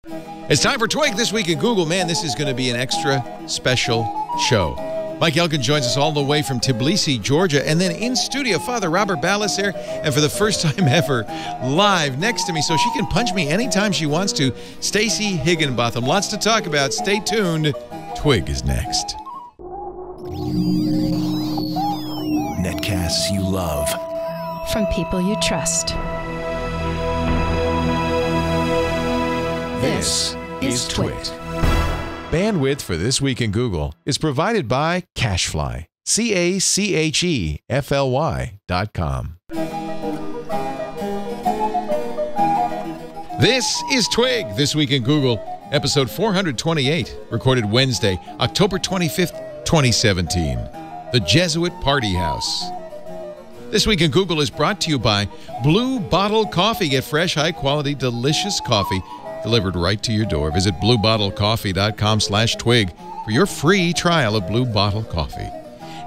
It's time for Twig This Week in Google. Man, this is going to be an extra special show. Mike Elkin joins us all the way from Tbilisi, Georgia, and then in studio, Father Robert Balaser, and for the first time ever, live next to me, so she can punch me anytime she wants to, Stacey Higginbotham. Lots to talk about. Stay tuned. Twig is next. Netcasts you love. From people you trust. This is Twig. Bandwidth for This Week in Google is provided by CacheFly. CacheFly.com. This is Twig This Week in Google, episode 428, recorded Wednesday, October 25th, 2017. The Jesuit Party House. This Week in Google is brought to you by Blue Bottle Coffee. Get fresh, high-quality, delicious coffee delivered right to your door. Visit bluebottlecoffee.com/twig for your free trial of Blue Bottle Coffee.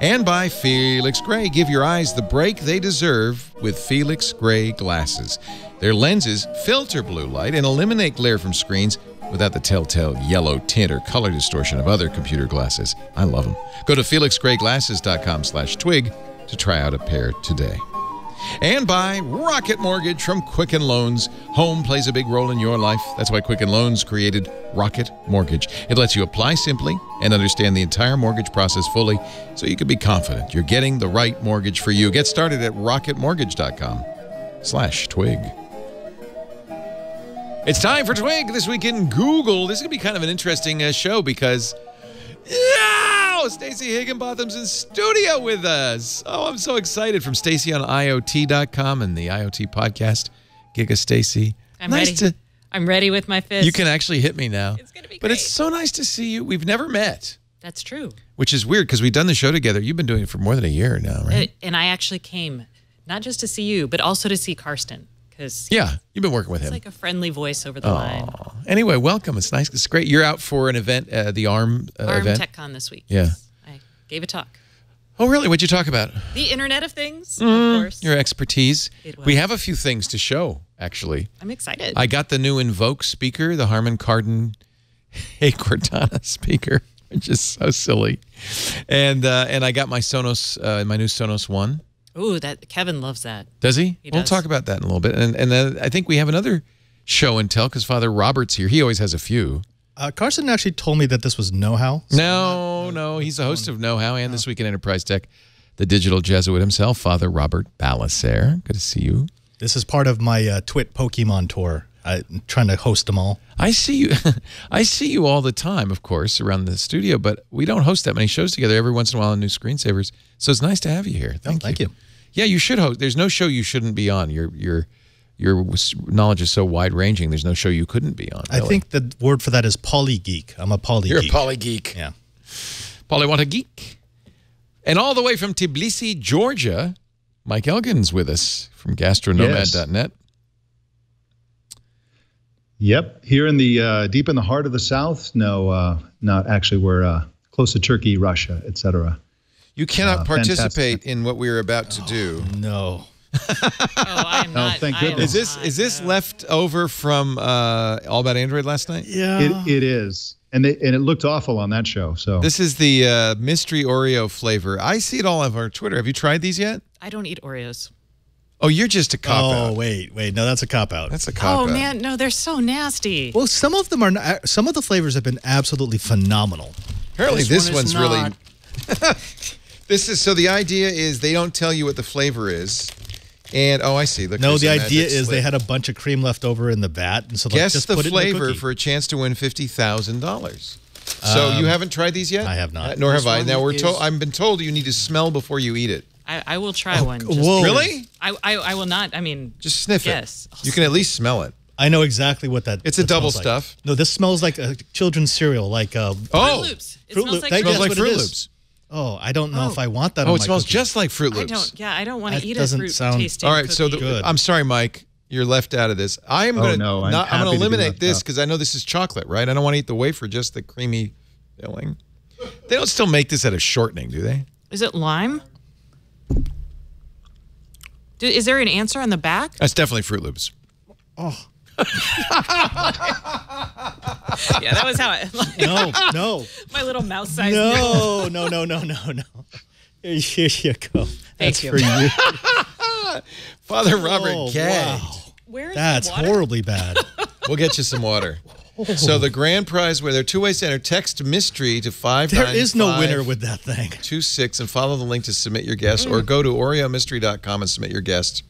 And by Felix Gray. Give your eyes the break they deserve with Felix Gray glasses. Their lenses filter blue light and eliminate glare from screens without the telltale yellow tint or color distortion of other computer glasses. I love them. Go to felixgrayglasses.com/twig to try out a pair today. And by Rocket Mortgage from Quicken Loans. Home plays a big role in your life. That's why Quicken Loans created Rocket Mortgage. It lets you apply simply and understand the entire mortgage process fully so you can be confident you're getting the right mortgage for you. Get started at rocketmortgage.com/twig. It's time for Twig This Week in Google. This is going to be kind of an interesting show because Stacey Higginbotham's in studio with us. Oh, I'm so excited. From Stacey on IoT.com and the IoT podcast. Giga Stacey. I'm ready with my fist. You can actually hit me now. It's going to be great. But it's so nice to see you. We've never met. That's true. Which is weird because we've done the show together. You've been doing it for more than a year now, right? And I actually came not just to see you, but also to see Karsten. Yeah, you've been working with him. It's like a friendly voice over the line. Anyway, welcome. It's nice. It's great. You're out for an event, the ARM event. TechCon this week. Yeah. Yes. I gave a talk. Oh, really? What'd you talk about? The Internet of Things, of course. Your expertise. It was. We have a few things to show, actually. I'm excited. I got the new Invoke speaker, the Harman Kardon Hey Cortana speaker, which is so silly. And I got my Sonos, my new Sonos One. Ooh, that Kevin loves that. Does he? We'll does. talk about that in a little bit. And then I think we have another show and tell because Father Robert's here. He always has a few. Carson actually told me that this was Know-How. So no. He's the host of Know-How and This Week in Enterprise Tech, the digital Jesuit himself, Father Robert Balaser. Good to see you. This is part of my Twit Pokemon tour. I'm trying to host them all. I see you. I see you all the time, of course, around the studio, but we don't host that many shows together. Every once in a while on New Screensavers. So it's nice to have you here. Thank you. Yeah, you should host. There's no show you shouldn't be on. Your knowledge is so wide-ranging. There's no show you couldn't be on. Really. I think the word for that is polygeek. I'm a polygeek. You're a polygeek. Yeah. Polywanta geek. And all the way from Tbilisi, Georgia, Mike Elgin's with us from gastronomad.net. Yep, here in the deep in the heart of the South. No, not actually. We're close to Turkey, Russia, etc. You cannot participate in what we're about to do. No. I am not. Thank goodness. Is this left over from All About Android last night? Yeah. It is, and it looked awful on that show. So this is the mystery Oreo flavor. I see it all over our Twitter. Have you tried these yet? I don't eat Oreos. Oh, you're just a cop-out. Oh, wait. No, that's a cop-out. That's a cop-out. Oh, man. No, they're so nasty. Well, some of them are. Some of the flavors have been absolutely phenomenal. Apparently, this one's really. not. So the idea is they don't tell you what the flavor is. And, I see. Look, No, there's the a idea magic is slip. they had a bunch of cream left over in the vat. And so Guess just the put flavor it in the cookie. for a chance to win $50,000. So you haven't tried these yet? I have not. Nor have I. one Now, is- I've been told you need to smell before you eat it. I will try one. Just whoa. Really? I will not. I mean, Just sniff yes. it. You can at least smell it. I know exactly what that It's a that double smells stuff. Like. No, this smells like a children's cereal. Like Fruit Oh, Loops. It Fruit smells Loop. like That- it smells That's like what Fruit it is. Loops. Oh, I don't know Oh. if I want that Oh, on it my smells cookie. just like Fruit I Loops. don't. Yeah, I don't want That to eat a doesn't fruit sound- tasting All right, so cookie. Good. I'm sorry, Mike. You're left out of this. I'm going no, I'm to happy to be eliminate left this out. because I know this is chocolate, right? I don't want to eat the wafer, just the creamy filling. They don't still make this out of shortening, do they? Is it lime? Is there an answer on the back? That's definitely Fruit Loops. Oh, Yeah, that was how I. No. My little mouse size. No. Here you go. That's you. for you. Father Robert gagged. Wow. Where is That's the water? horribly bad. We'll get you some water. So the grand prize, where there are 2 ways to enter: text mystery to 59526 There is no winner with that thing. and follow the link to submit your guest, or go to oreomystery.com and submit your guest.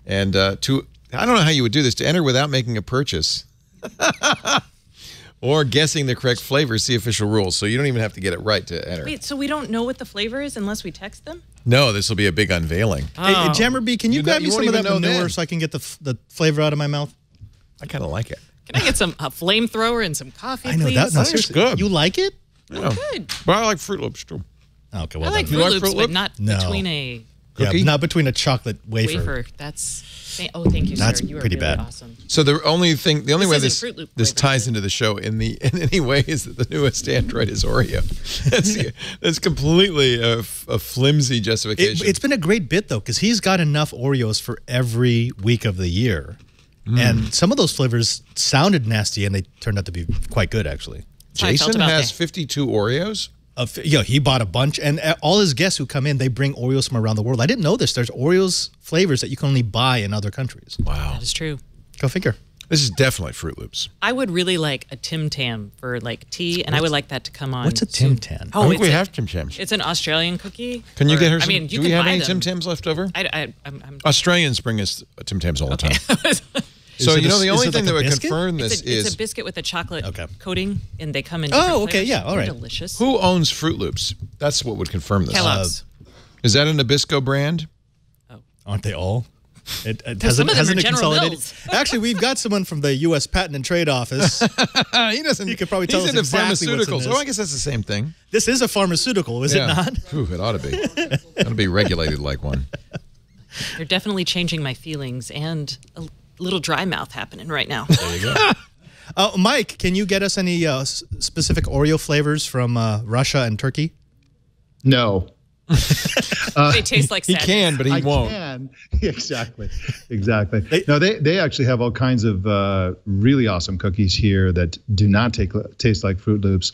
And I don't know how you would do this, to enter without making a purchase. Or guessing the correct flavor, see official rules. So you don't even have to get it right to enter. Wait, so we don't know what the flavor is unless we text them? No, this will be a big unveiling. Hey, Jammer B, can you grab me you some won't of that even know manure then. so I can get the flavor out of my mouth? I kind of like it. Can I get some flamethrower and some coffee, I know please? that. No, That's seriously. good. You like it? Yeah. Good. But I like Fruit Loops too. Okay, I well like done. Fruit like Loops, Fruit but Loop? not No. between a Cookie? Yeah, not between a chocolate wafer. That's. Thank you, sir. That's You are pretty really bad. awesome. So the only way isn't this Fruit Loop this flavored, ties is it? into the show in any way is that the newest Android is Oreo. That's completely a flimsy justification. It's been a great bit, though, because he's got enough Oreos for every week of the year. And some of those flavors sounded nasty, and they turned out to be quite good, actually. That's how I felt Jason about has that. 52 Oreos. He bought a bunch, and all his guests who come in, they bring Oreos from around the world. I didn't know this. There's Oreos flavors that you can only buy in other countries. Wow. That is true. Go figure. This is definitely Fruit Loops. I would really like a Tim Tam for like tea, and I would like that to come on. What's a soon. Tim Tam? Oh, I think it's we a- have Tim Tams. It's an Australian cookie. Can you get her I some? mean, you do we can have buy any them. Tim Tams left over? I'm Australians bring us Tim Tams all the time. Is So it you know a- the is only it thing like that a would biscuit? confirm this it's is a biscuit with a chocolate Okay. coating, and they come in. Oh, different okay, flavors. yeah, all They're right. delicious. who owns Fruit Loops. That's what would confirm this. Kellogg's. Is that a Nabisco brand? Aren't they all? It some of them hasn't are it General consolidated? Mills. Actually, we've got someone from the U.S. Patent and Trade Office. He doesn't. You could probably tell he's us into exactly what's in pharmaceuticals. this. Oh, I guess that's the same thing. This is a pharmaceutical, is it not? Ooh, it ought to be. Ought to be regulated like one. They're definitely changing my feelings, and a little dry mouth happening right now. There you go. Mike, can you get us any specific Oreo flavors from Russia and Turkey? No. They taste like He sadness. can, but he I won't. can. Exactly. No, they actually have all kinds of really awesome cookies here that do not taste like Fruit Loops.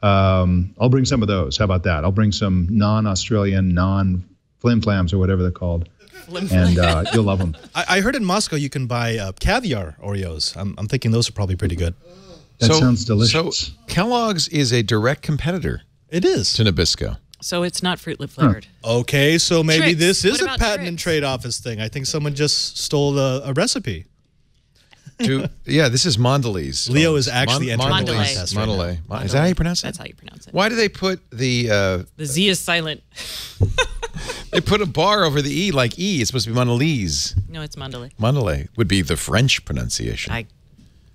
I'll bring some of those. How about that? I'll bring some non-Australian, non-flim flams or whatever they're called. And you'll love them. I heard in Moscow you can buy caviar Oreos. I'm thinking those are probably pretty good. That sounds delicious. So Kellogg's is a direct competitor It is. to Nabisco. So it's not Fruit Loop flavored. Okay, so maybe Tricks. this is What a about patent and tricks? trade office thing. I think someone just stole a recipe. Yeah, this is Mondelez. Leo is actually entering the contest right now. Mondelez. Is that how you pronounce it? That's how you pronounce it. Why do they put the The Z is silent. they put a bar over the E like E? It's supposed to be Mondelez. No, it's Mandalay. Mondelez would be the French pronunciation.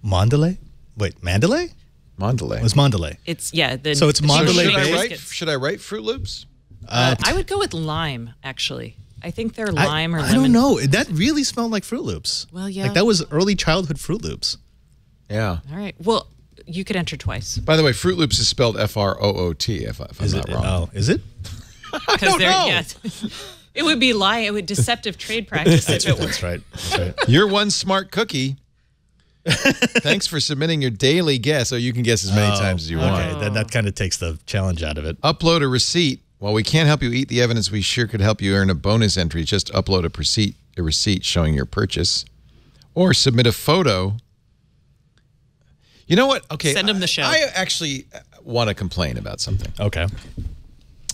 Mondelez? Wait, Mandalay? Mondelez. It was Mondelez. It's So it's Mondelez should I based? write? Should I write Fruit Loops? I would go with lime. Actually, I think they're lime or I lemon. don't know. That really smelled like Fruit Loops. Well, yeah. Like that was early childhood Fruit Loops. Yeah. All right. Well, you could enter twice By the way, Fruit Loops is spelled F-R-O-O-T. If I'm not wrong. Oh, is it? because they're know. yes. It would be lying. It would deceptive trade practice if it were. That's right. That's right. You're one smart cookie. Thanks for submitting your daily guess, so you can guess as many times as you want. Okay, then that kind of takes the challenge out of it. Upload a receipt. While we can't help you eat the evidence, we sure could help you earn a bonus entry. Just upload a receipt showing your purchase, or submit a photo. You know what? Okay, Send 'em the show. I actually want to complain about something, Okay.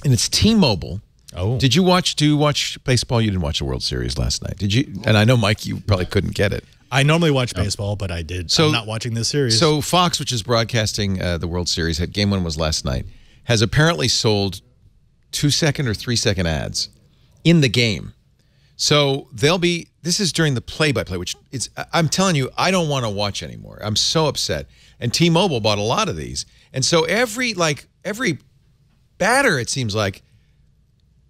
and it's T-Mobile. Oh. Do you watch baseball? You didn't watch the World Series last night, did you? And I know, Mike, you probably couldn't get it. I normally watch baseball, but I did. So- I'm not watching this series. So Fox, which is broadcasting the World Series, had Game 1 was last night, has apparently sold 2-second or 3-second ads in the game. So this is during the play-by-play, which I'm telling you, I don't want to watch anymore. I'm so upset. And T-Mobile bought a lot of these. And so every batter, it seems like,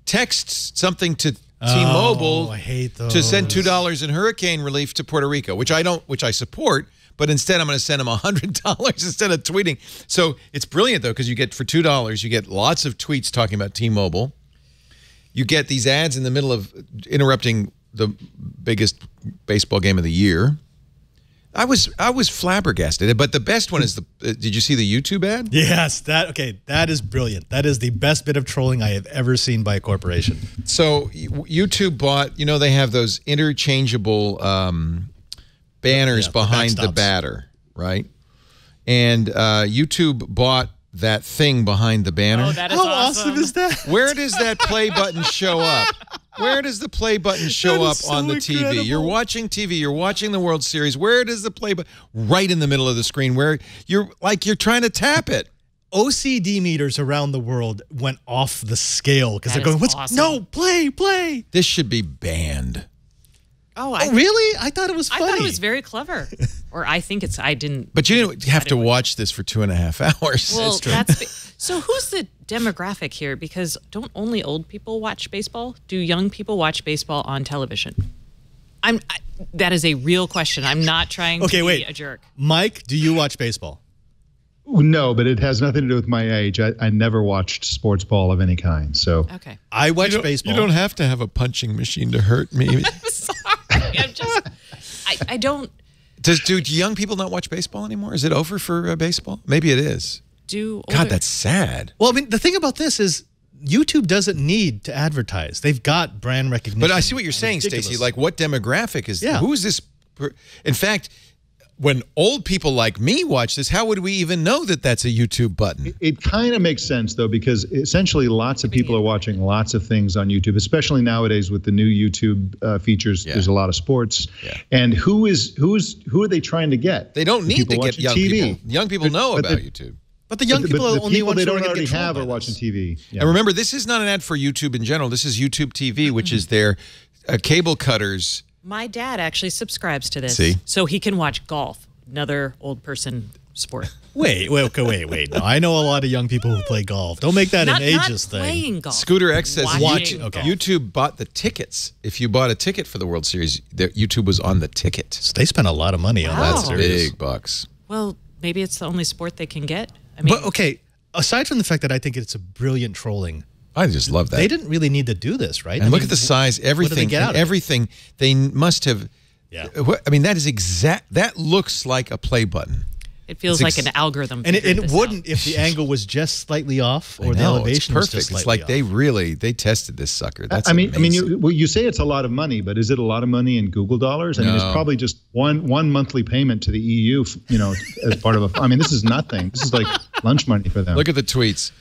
texts something to T-Mobile I hate to send those. $2 in hurricane relief to Puerto Rico, which I support, but instead I'm going to send them $100 instead of tweeting. So it's brilliant though, because you get for $2, you get lots of tweets talking about T-Mobile. You get these ads in the middle of interrupting the biggest baseball game of the year. I was flabbergasted. But the best one is the. Did you see the YouTube ad? Yes, that is brilliant. That is the best bit of trolling I have ever seen by a corporation. So YouTube bought. You know they have those interchangeable banners behind the batter, right? And YouTube bought that thing behind the banner. Oh, that is How awesome is that? Where does that play button show up? Where does the play button show up on the TV? incredible. You're watching TV. You're watching the World Series. Where does the play button? Right in the middle of the screen, where you're trying to tap it. OCD meters around the world went off the scale because they're That is going, "What's awesome. no play?" This should be banned. Oh, Oh, really? I thought it was I funny. thought it was very clever. Or I think it's. I didn't. But you didn't have to watch this for 2.5 hours. Well, so who's the demographic here? Because don't only old people watch baseball? Do young people watch baseball on television? That is a real question. I'm not trying to be a jerk. Mike, do you watch baseball? No, but it has nothing to do with my age. I never watched sports ball of any kind. So Okay. I watch baseball. You don't have to have a punching machine to hurt me. I'm sorry. I'm just. I don't Do young people not watch baseball anymore? Is it over for baseball? Maybe it is. do. God, that's sad. Well, I mean, the thing about this is YouTube doesn't need to advertise. They've got brand recognition. But I see what you're saying, Ridiculous. Stacey. Like, what demographic is? Yeah. Who is this? In fact, when old people like me watch this, how would we even know that that's a YouTube button? it kind of makes sense, though, because essentially lots of people are watching lots of things on YouTube, especially nowadays with the new YouTube features. Yeah. There's a lot of sports. Yeah. And who are they trying to get? They don't The need to people get watching young TV. people. Young people know But about the- YouTube. But the young people the only people want they to don't get already controlled have by are watching this. TV. Yeah. And remember, this is not an ad for YouTube in general. This is YouTube TV, which is their cable cutters. My dad actually subscribes to this, See? so he can watch golf, another old person sport. Wait. No, I know a lot of young people who play golf. Don't make that not an ageist thing. playing golf. Scooter X says Watching YouTube, golf. YouTube bought the tickets. If you bought a ticket for the World Series, YouTube was on the ticket. So they spent a lot of money on Wow. that That's series. big bucks. Well, maybe it's the only sport they can get. I mean, But okay, aside from the fact that I think it's a brilliant trolling, I just love that. they didn't really need to do this, right? And I look mean, at the size, what do they everything, get out and of it? everything. They must have. Yeah. I mean, that is exact. That looks like a play button. it feels it's like an algorithm. And figured it this wouldn't out. if the angle was just slightly off or the No, elevation it's was perfect. just It's slightly like off. they tested this sucker. That's I mean, amazing. you say it's a lot of money, but is it a lot of money in Google dollars? I mean, it's No. probably just one monthly payment to the EU, as part of a. I mean, this is nothing. This is like lunch money for them. Look at the tweets.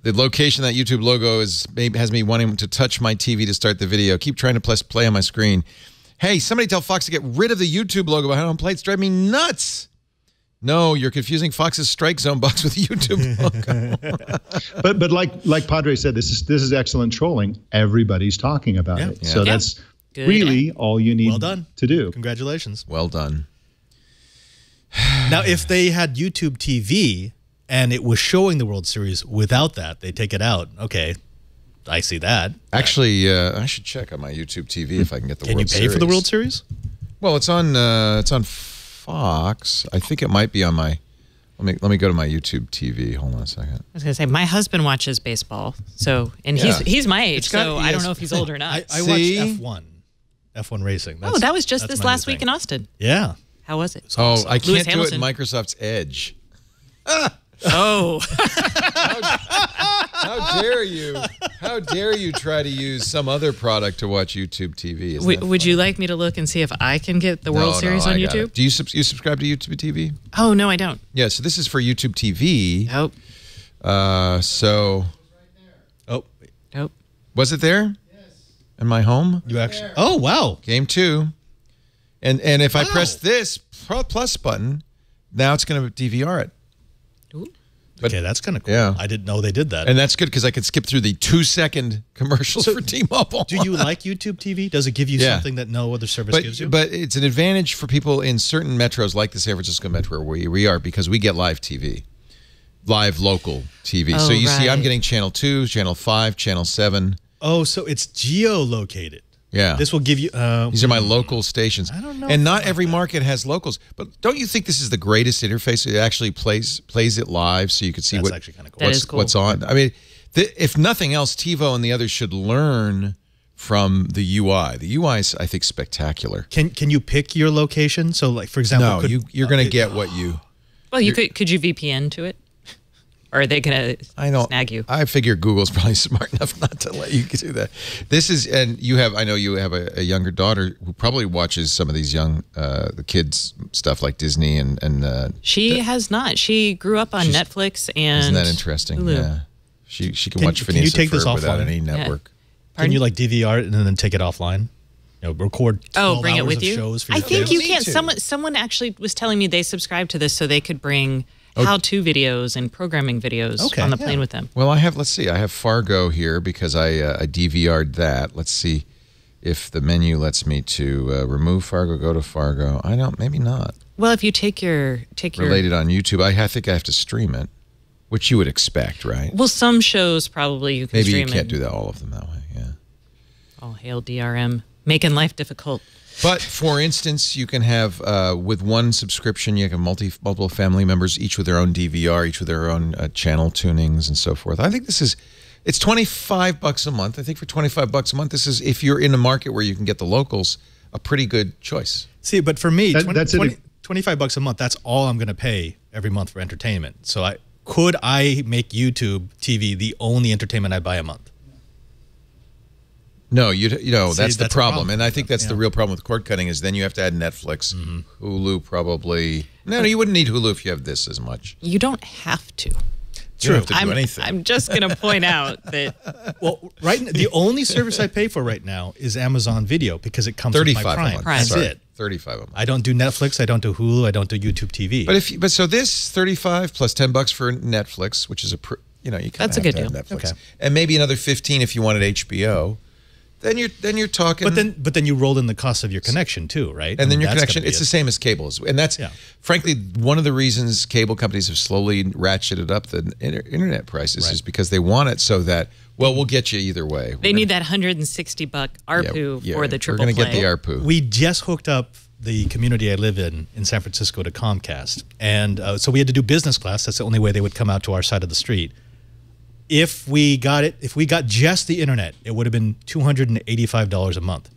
The location that YouTube logo has me wanting to touch my TV to start the video. Keep trying to press play on my screen. Hey, somebody tell Fox to get rid of the YouTube logo behind home plate. It's driving me nuts. No, you're confusing Fox's Strike Zone box with the YouTube logo. But like Padre said, this is excellent trolling. Everybody's talking about it, so Yeah. that's Good. really all you need Well done. to do. Congratulations. Well done. Now, if they had YouTube TV and it was showing the World Series without that, they take it out. Okay, I see that. Actually, I should check on my YouTube TV if I can get the Can World you pay Series. for the World Series? Well, it's on Fox. I think it might be on my. Let me go to my YouTube TV. Hold on a second. I was going to say, my husband watches baseball, so Yeah. he's my age, It's got so I don't know ES if he's old or not. I See? watched F1 racing. Oh, that was just that's this my last new week thing. in Austin. Yeah. How was it? Oh, I Lewis can't do it in Hamilton. Microsoft's Edge. Oh, How dare you? How dare you try to use some other product to watch YouTube TV? Isn't that would you funny? like me to look and see if I can get the World No, Series no, on I got YouTube? it. Do you subscribe to YouTube TV? Oh no, I don't. Yeah, so this is for YouTube TV. Nope. So Oh, Nope. was it there? Yes. In my home? you actually. Oh, wow. Game 2. And if I press this plus button, now it's going to DVR it. Ooh. Okay, that's kind of cool. Yeah. I didn't know they did that. And that's good because I could skip through the 2-second commercials for T-Mobile. Do you like YouTube TV? Does it give you Yeah. something that no other service gives you? But it's an advantage for people in certain metros like the San Francisco metro where we are because we get live TV. Live local TV. Oh, so you see I'm right. getting Channel 2, Channel 5, Channel 7. Oh, so it's geolocated. Yeah. This will give you. These are my local stations. I don't know And if not I every like that. market has locals. But don't you think this is the greatest interface? It actually plays it live so you can see That's what, actually kinda cool. That is cool. what's on. I mean, if nothing else, TiVo and the others should learn from the UI. The UI is, I think, spectacular. Can you pick your location? So, like for example, No, you're going to get what you. Well, could you VPN to it? Or are they going to snag you? I figure Google's probably smart enough not to let you do that. This is, and you have, I know you have a younger daughter who probably watches some of these young, the kids stuff like Disney and. She has not. She grew up on Netflix and. Isn't that interesting? Hulu. Yeah. She can watch can you Phineas take and this Ferb without offline? any network. Can you like DVR it and then take it offline? You know, record 12 bring it hours with of you. shows for I your think kids? you Need can. to. Someone actually was telling me they subscribed to this so they could bring how-to videos and programming videos on the plane with them. Well, let's see. I have Fargo here because I DVR'd that. Let's see if the menu lets me to remove Fargo, go to Fargo. I don't, maybe not. Well, if you take your Related on YouTube, I think I have to stream it, which you would expect, right? Well, some shows probably you can Maybe stream you can't it. do that all of them that way. Yeah. All hail DRM, making life difficult. But for instance, you can have with one subscription, you can have multiple family members, each with their own DVR, each with their own channel tunings and so forth. I think it's $25 a month. I think for $25 a month, this is, if you're in a market where you can get the locals, a pretty good choice. See, but for me, That's it. $25 a month, that's all I'm going to pay every month for entertainment. So could I make YouTube TV the only entertainment I buy a month? No, you know, See, that's the that's a problem. problem. And I think that's the real problem with cord cutting is then you have to add Netflix, Hulu probably. No, you wouldn't need Hulu if you have this as much. You don't have to. You don't have to do anything. I'm just going to point out that Well, the only service I pay for right now is Amazon Video because it comes with my 35 Prime. a month. That's Sorry, it. 35 a month. I don't do Netflix. I don't do Hulu. I don't do YouTube TV. But so this 35 plus $10 for Netflix, which is you kind That's of a good have deal. Netflix, Okay. and maybe another 15 if you wanted HBO. Then you're talking. But then you roll in the cost of your connection too, right? And then your that's connection, gonna be it's the same as cable. And that's, frankly, one of the reasons cable companies have slowly ratcheted up the internet prices is because they want it so that, well, we'll get you either way. they need that $160 ARPU for the triple We're going to play. get the ARPU. We just hooked up the community I live in San Francisco to Comcast. And so we had to do business class. That's the only way they would come out to our side of the street. If we got just the internet, it would have been $285 a month.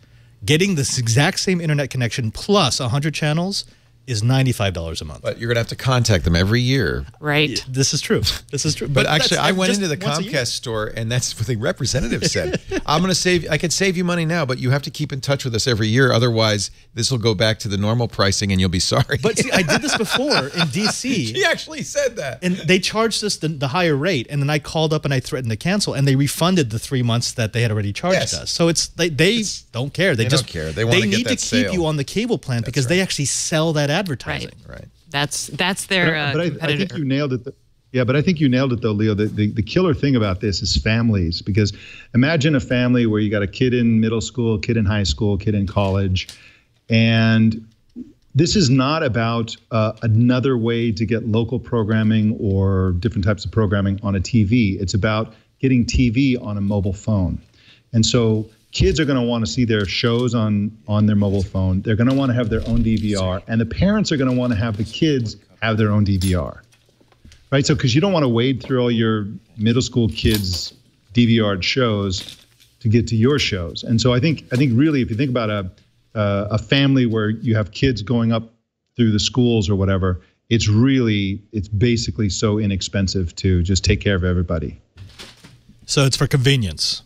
Getting this exact same internet connection plus 100 channels is $95 a month. But you're going to have to contact them every year. Right. This is true. This is true. But actually, that's I went just into the once a year. Comcast store, and that's what the representative said. I could save you money now, but you have to keep in touch with us every year. Otherwise, this will go back to the normal pricing, and you'll be sorry. But see, I did this before in D.C. He actually said that. And they charged us the higher rate, and then I called up and I threatened to cancel, and they refunded the 3 months that they had already charged us. So they don't care. They just don't care. They want to get need that to keep sale. you on the cable plan because they actually sell that advertising. Right. That's their But I competitor. think you nailed it. But I think you nailed it, though, Leo. The killer thing about this is families. Because imagine a family where you got a kid in middle school, kid in high school, kid in college. And this is not about another way to get local programming or different types of programming on a TV. It's about getting TV on a mobile phone. And so kids are going to want to see their shows on their mobile phone. They're going to want to have their own DVR. And the parents are going to want to have the kids have their own DVR. Right? So because you don't want to wade through all your middle school kids' DVR'd shows to get to your shows. And so I think really, if you think about a family where you have kids going up through the schools or whatever, it's basically so inexpensive to just take care of everybody. So it's for convenience.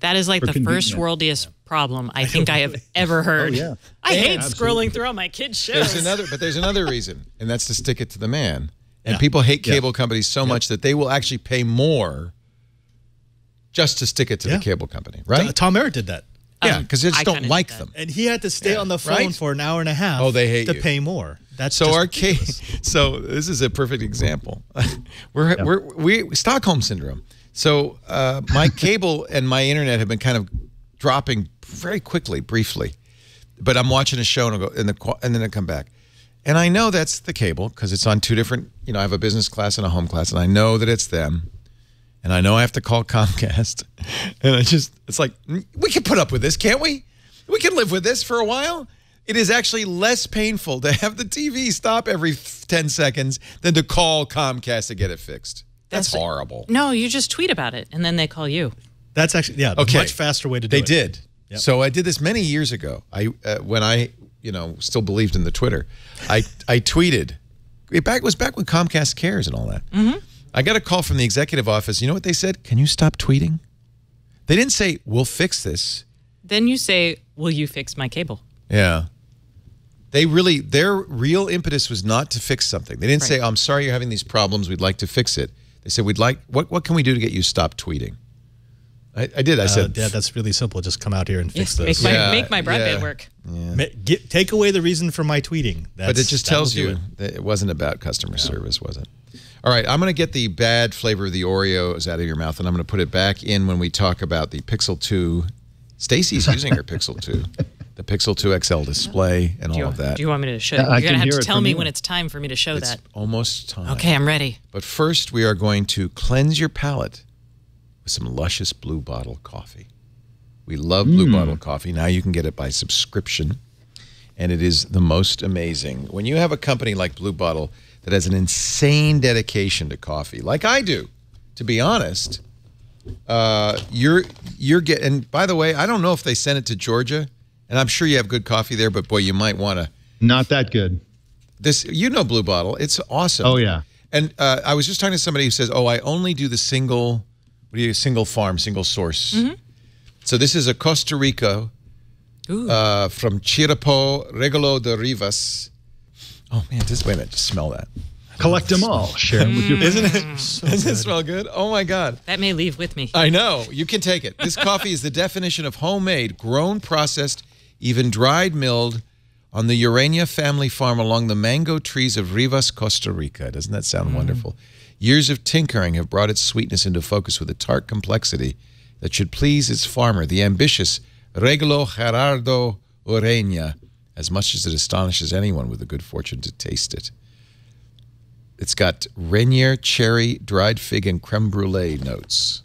That is like the first worldiest problem I think I have ever heard. Oh, yeah. I hate absolutely. scrolling through all my kids' shows. There's another reason, and that's to stick it to the man. And people hate cable companies so much that they will actually pay more just to stick it to the cable company, right? Tom Merritt did that. Yeah, because they just I don't kinda like did that. them. And he had to stay on the phone right? for an hour and a half Oh, they hate to you. pay more. That's So just our ridiculous. case. So this is a perfect example. we Stockholm syndrome. So my cable and my internet have been kind of dropping very quickly, briefly. But I'm watching a show and I'll go and then I come back, and I know that's the cable because it's on two different. I have a business class and a home class, and I know that it's them. And I know I have to call Comcast. And it's like, we can put up with this, can't we? We can live with this for a while. It is actually less painful to have the TV stop every 10 seconds than to call Comcast to get it fixed. That's horrible. No, you just tweet about it and then they call you. That's actually, a much faster way to do it. They did. Yep. So I did this many years ago. When I still believed in the Twitter, I tweeted. It was back when Comcast Cares and all that. Mm-hmm. I got a call from the executive office. You know what they said? Can you stop tweeting? They didn't say, we'll fix this. Then you say, will you fix my cable? Yeah. Their real impetus was not to fix something. They didn't say, I'm sorry you're having these problems. We'd like to fix it. They said, what can we do to get you to stop tweeting? I did. I said, yeah, that's really simple. Just come out here and fix this. Make my broadband work. Yeah. Take away the reason for my tweeting. But it just tells you that it wasn't about customer service, was it? All right, I'm going to get the bad flavor of the Oreos out of your mouth, and I'm going to put it back in when we talk about the Pixel 2. Stacy's using her Pixel 2. The Pixel 2 XL display and all of that. Do you want me to show you? You're going to have to tell me when it's time for me to show that. It's almost time. Okay, I'm ready. But first, we are going to cleanse your palate with some luscious Blue Bottle coffee. We love Blue Bottle coffee. Now you can get it by subscription, and it is the most amazing. When you have a company like Blue Bottle that has an insane dedication to coffee, like I do, to be honest, you're getting. And by the way, I don't know if they sent it to Georgia, and I'm sure you have good coffee there, but boy, you might want to. Not that good. Blue Bottle. It's awesome. Oh yeah. And I was just talking to somebody who says, "Oh, I only do the single farm, single source." Mm-hmm. So this is a Costa Rica from Chirapo, Regalo de Rivas. Oh man, wait a minute, just smell that. Collect them all. Share them with your Isn't it? Doesn't it smell good? Oh my God. That may leave with me. I know. You can take it. This coffee is the definition of homemade, grown, processed, even dried, milled on the Urania family farm along the mango trees of Rivas, Costa Rica. Doesn't that sound wonderful? Years of tinkering have brought its sweetness into focus with a tart complexity that should please its farmer, the ambitious Regalo Gerardo Urania, as much as it astonishes anyone with the good fortune to taste it. It's got Renier, cherry, dried fig, and creme brulee notes.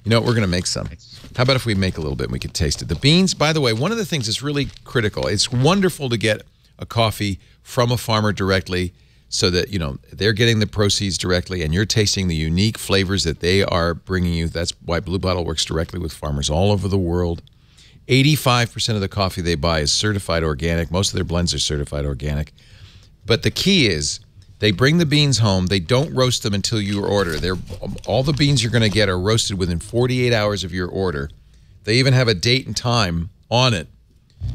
You know what? We're going to make some. How about if we make a little bit and we can taste it? The beans, by the way, one of the things that's really critical, it's wonderful to get a coffee from a farmer directly so that, they're getting the proceeds directly and you're tasting the unique flavors that they are bringing you. That's why Blue Bottle works directly with farmers all over the world. 85% of the coffee they buy is certified organic. Most of their blends are certified organic. But the key is they bring the beans home. They don't roast them until you order. All the beans you're going to get are roasted within 48 hours of your order. They even have a date and time on it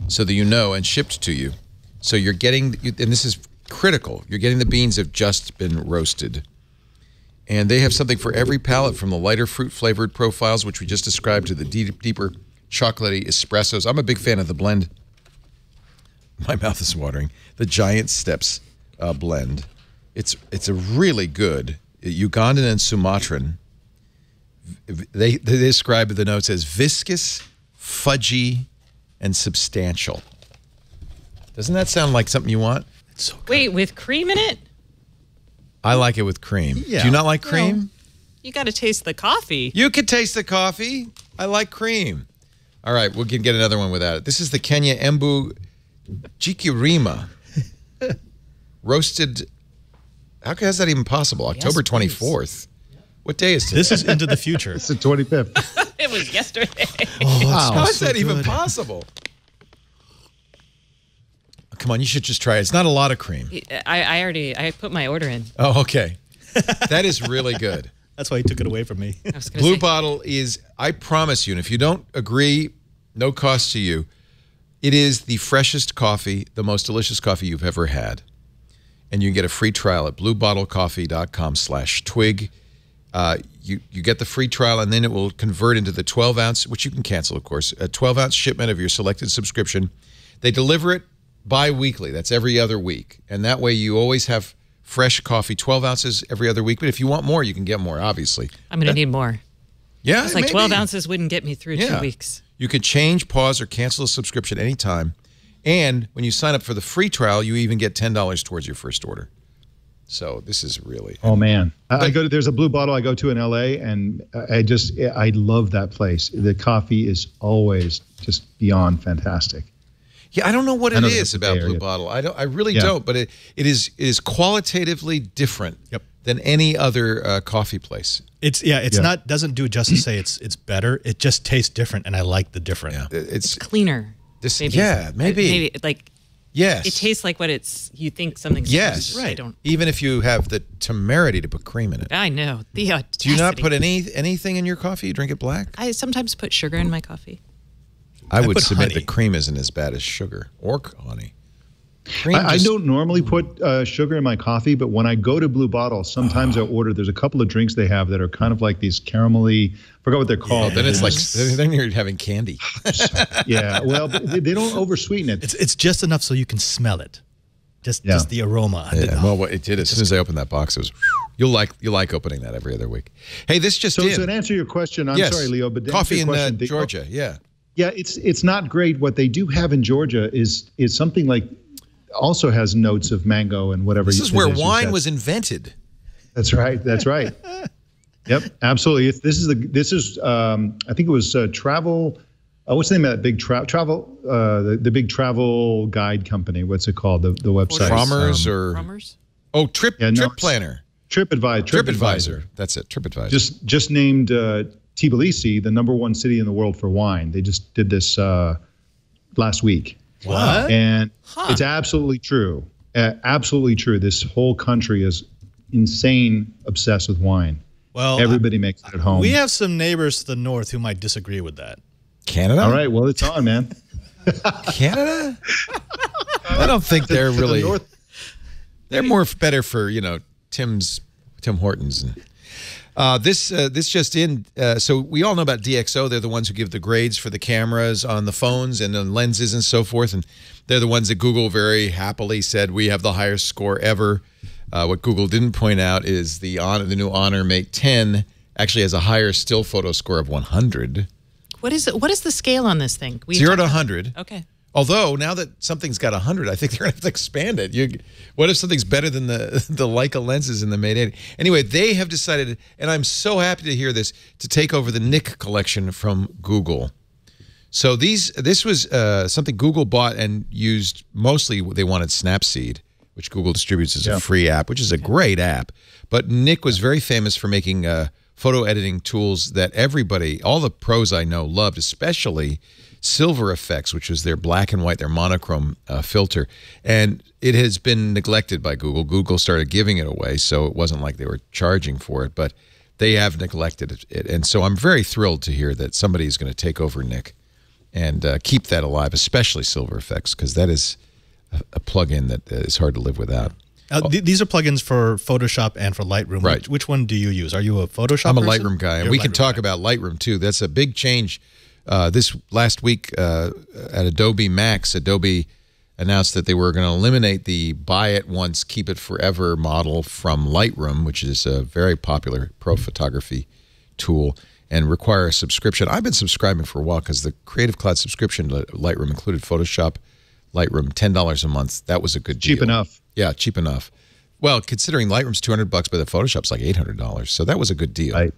so that and shipped to you. So you're getting, and this is critical, you're getting the beans that have just been roasted. And they have something for every palate, from the lighter fruit-flavored profiles, which we just described, to the deeper chocolatey espressos. I'm a big fan of the blend. My mouth is watering. The Giant Steps blend. It's a really good Ugandan and Sumatran. They describe the notes as viscous, fudgy, and substantial. Doesn't that sound like something you want? It's so good. Wait, with cream in it? I like it with cream. Yeah. Do you not like cream? Well, you got to taste the coffee. You could taste the coffee. I like cream. All right, we can get another one without it. This is the Kenya Embu Jikirima. Roasted. How is that even possible? October 24th. What day is today? This is into the future. It's the 25th. It was yesterday. Wow. How is that even possible? Come on, you should just try it. It's not a lot of cream. I put my order in. Oh, okay. That is really good. That's why he took it away from me. Blue Bottle is, I promise you, and if you don't agree, no cost to you, it is the freshest coffee, the most delicious coffee you've ever had. And you can get a free trial at bluebottlecoffee.com/twig. You get the free trial, and then it will convert into the 12-ounce, which you can cancel, of course, a 12-ounce shipment of your selected subscription. They deliver it bi-weekly. That's every other week. And that way you always have fresh coffee, 12 ounces every other week. But if you want more, you can get more, obviously. I'm going to need more. Yeah, it's like 12 ounces wouldn't get me through 2 weeks. You could change, pause, or cancel a subscription anytime. And when you sign up for the free trial, you even get $10 towards your first order. So this is really... Oh, man. There's a Blue Bottle I go to in L.A., and I love that place. The coffee is always just beyond fantastic. Yeah, I don't know what it is about Blue Bottle. I really don't, but it is qualitatively different than any other coffee place. It's not doesn't do it justice to say it's better. It just tastes different, and I like the different. Yeah. It's cleaner. Maybe like. Yes. It tastes like what you think something's. Yes. Right. I don't. Even if you have the temerity to put cream in it. I know. The audacity. Do you not put anything in your coffee? You drink it black? I sometimes put sugar in my coffee. I would put submit honey. that cream isn't as bad as sugar or honey. I don't normally put sugar in my coffee, but when I go to Blue Bottle, sometimes I order. There's a couple of drinks they have that are kind of like these caramelly. I forgot what they're called. Then it's like then you're having candy. Yeah, well, they don't oversweeten it. It's just enough so you can smell it. Just the aroma. Yeah, well, what it did as soon as I opened that box, it was. You'll like opening that every other week. Hey, this just so to answer your question, I'm sorry, Leo, but to coffee answer your in question, Georgia, yeah. Yeah, it's not great. What they do have in Georgia is something like also has notes of mango and whatever. This is where wine was invented. That's right. That's right. Yep, absolutely. This is I think it was Travel. What's the name of that big travel? The big travel guide company. What's it called? The website. Frommer's? Oh, Trip Planner. TripAdvisor. That's it. TripAdvisor. Just named Tbilisi the #1 city in the world for wine. They just did this last week. What? And it's absolutely true. Absolutely true. This whole country is insane obsessed with wine. Well, everybody makes it at home. We have some neighbors to the north who might disagree with that. Canada? All right. Well, it's on, man. Canada? I don't think they're really. They're more better for Tim Hortons and. This just in. So we all know about DxO. They're the ones who give the grades for the cameras on the phones and on lenses and so forth. And they're the ones that Google very happily said we have the highest score ever. What Google didn't point out is the new Honor Mate 10 actually has a higher still photo score of 100. What is it? What is the scale on this thing? 0 to 100. Okay. Although now that something's got 100, I think they're going to have to expand it. What if something's better than the Leica lenses in the Mate 80? Anyway, they have decided, and I'm so happy to hear this, to take over the Nik collection from Google. So this was something Google bought and used mostly. They wanted Snapseed, which Google distributes as a free app, which is a great app. But Nik was very famous for making photo editing tools that everybody, all the pros I know, loved, especially Silver Effects, which is their black and white, their monochrome filter. And it has been neglected by Google. Google started giving it away, so it wasn't like they were charging for it, but they have neglected it. And so I'm very thrilled to hear that somebody is going to take over Nik and keep that alive, especially Silver Effects, because that is a plugin that is hard to live without. These are plugins for Photoshop and for Lightroom. Right. Which one do you use? Are you a Photoshop I'm a person? Lightroom guy, and You're we a can Lightroom talk guy. about Lightroom, too. That's a big change. This last week at Adobe Max, Adobe announced that they were going to eliminate the buy it once, keep it forever model from Lightroom, which is a very popular pro photography tool, and require a subscription. I've been subscribing for a while because the Creative Cloud subscription to Lightroom included Photoshop, Lightroom, $10 a month. That was a good deal. Cheap enough. Yeah, cheap enough. Well, considering Lightroom's $200, but the Photoshop's like $800, so that was a good deal. Right.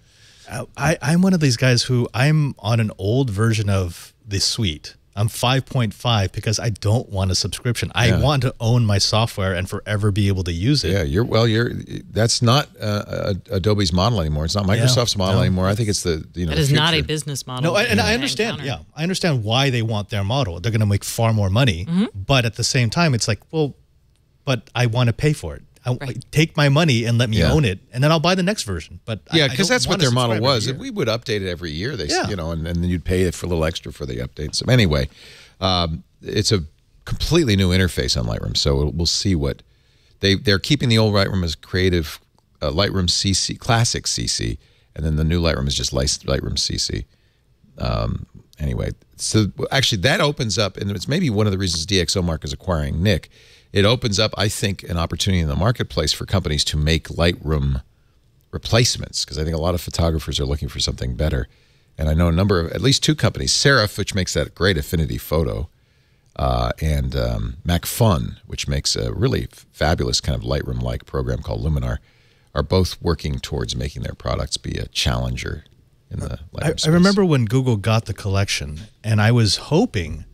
I'm one of these guys who I'm on an old version of the suite. I'm 5.5 because I don't want a subscription. I want to own my software and forever be able to use it. Yeah, that's not Adobe's model anymore. It's not Microsoft's model anymore. I think it's the That is not a business model. No, and I understand. Yeah, I understand why they want their model. They're going to make far more money, but at the same time, it's like, well, but I want to pay for it. Take my money and let me own it, and then I'll buy the next version. But because that's what their model was. We We would update it every year. They, and then you'd pay for a little extra for the updates. So anyway, it's a completely new interface on Lightroom. So we'll see what they're keeping the old Lightroom as creative Lightroom CC, classic CC, and then the new Lightroom is just Lightroom CC. Anyway, so actually that opens up, and it's maybe one of the reasons DxOMark is acquiring Nik. It opens up, I think, an opportunity in the marketplace for companies to make Lightroom replacements, because I think a lot of photographers are looking for something better. And I know at least two companies, Serif, which makes that great affinity photo, and MacFun, which makes a really fabulous kind of Lightroom-like program called Luminar, are both working towards making their products be a challenger in the Lightroom space. I remember when Google got the collection, and I was hoping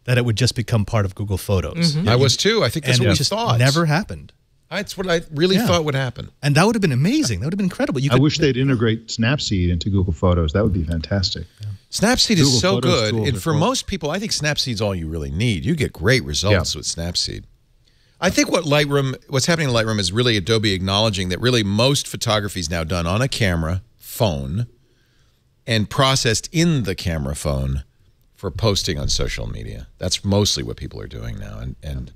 that it would just become part of Google Photos. I was too. I think that's what we thought. Never happened. That's what I really thought would happen. And that would have been amazing. That would have been incredible. I wish they'd integrate Snapseed into Google Photos. That would be fantastic. Yeah. Snapseed is so good. And for cool. most people, I think Snapseed's all you really need. You get great results with Snapseed. I think what's happening in Lightroom is really Adobe acknowledging that really most photography is now done on a camera, phone, and processed in the camera phone for posting on social media. That's mostly what people are doing now, and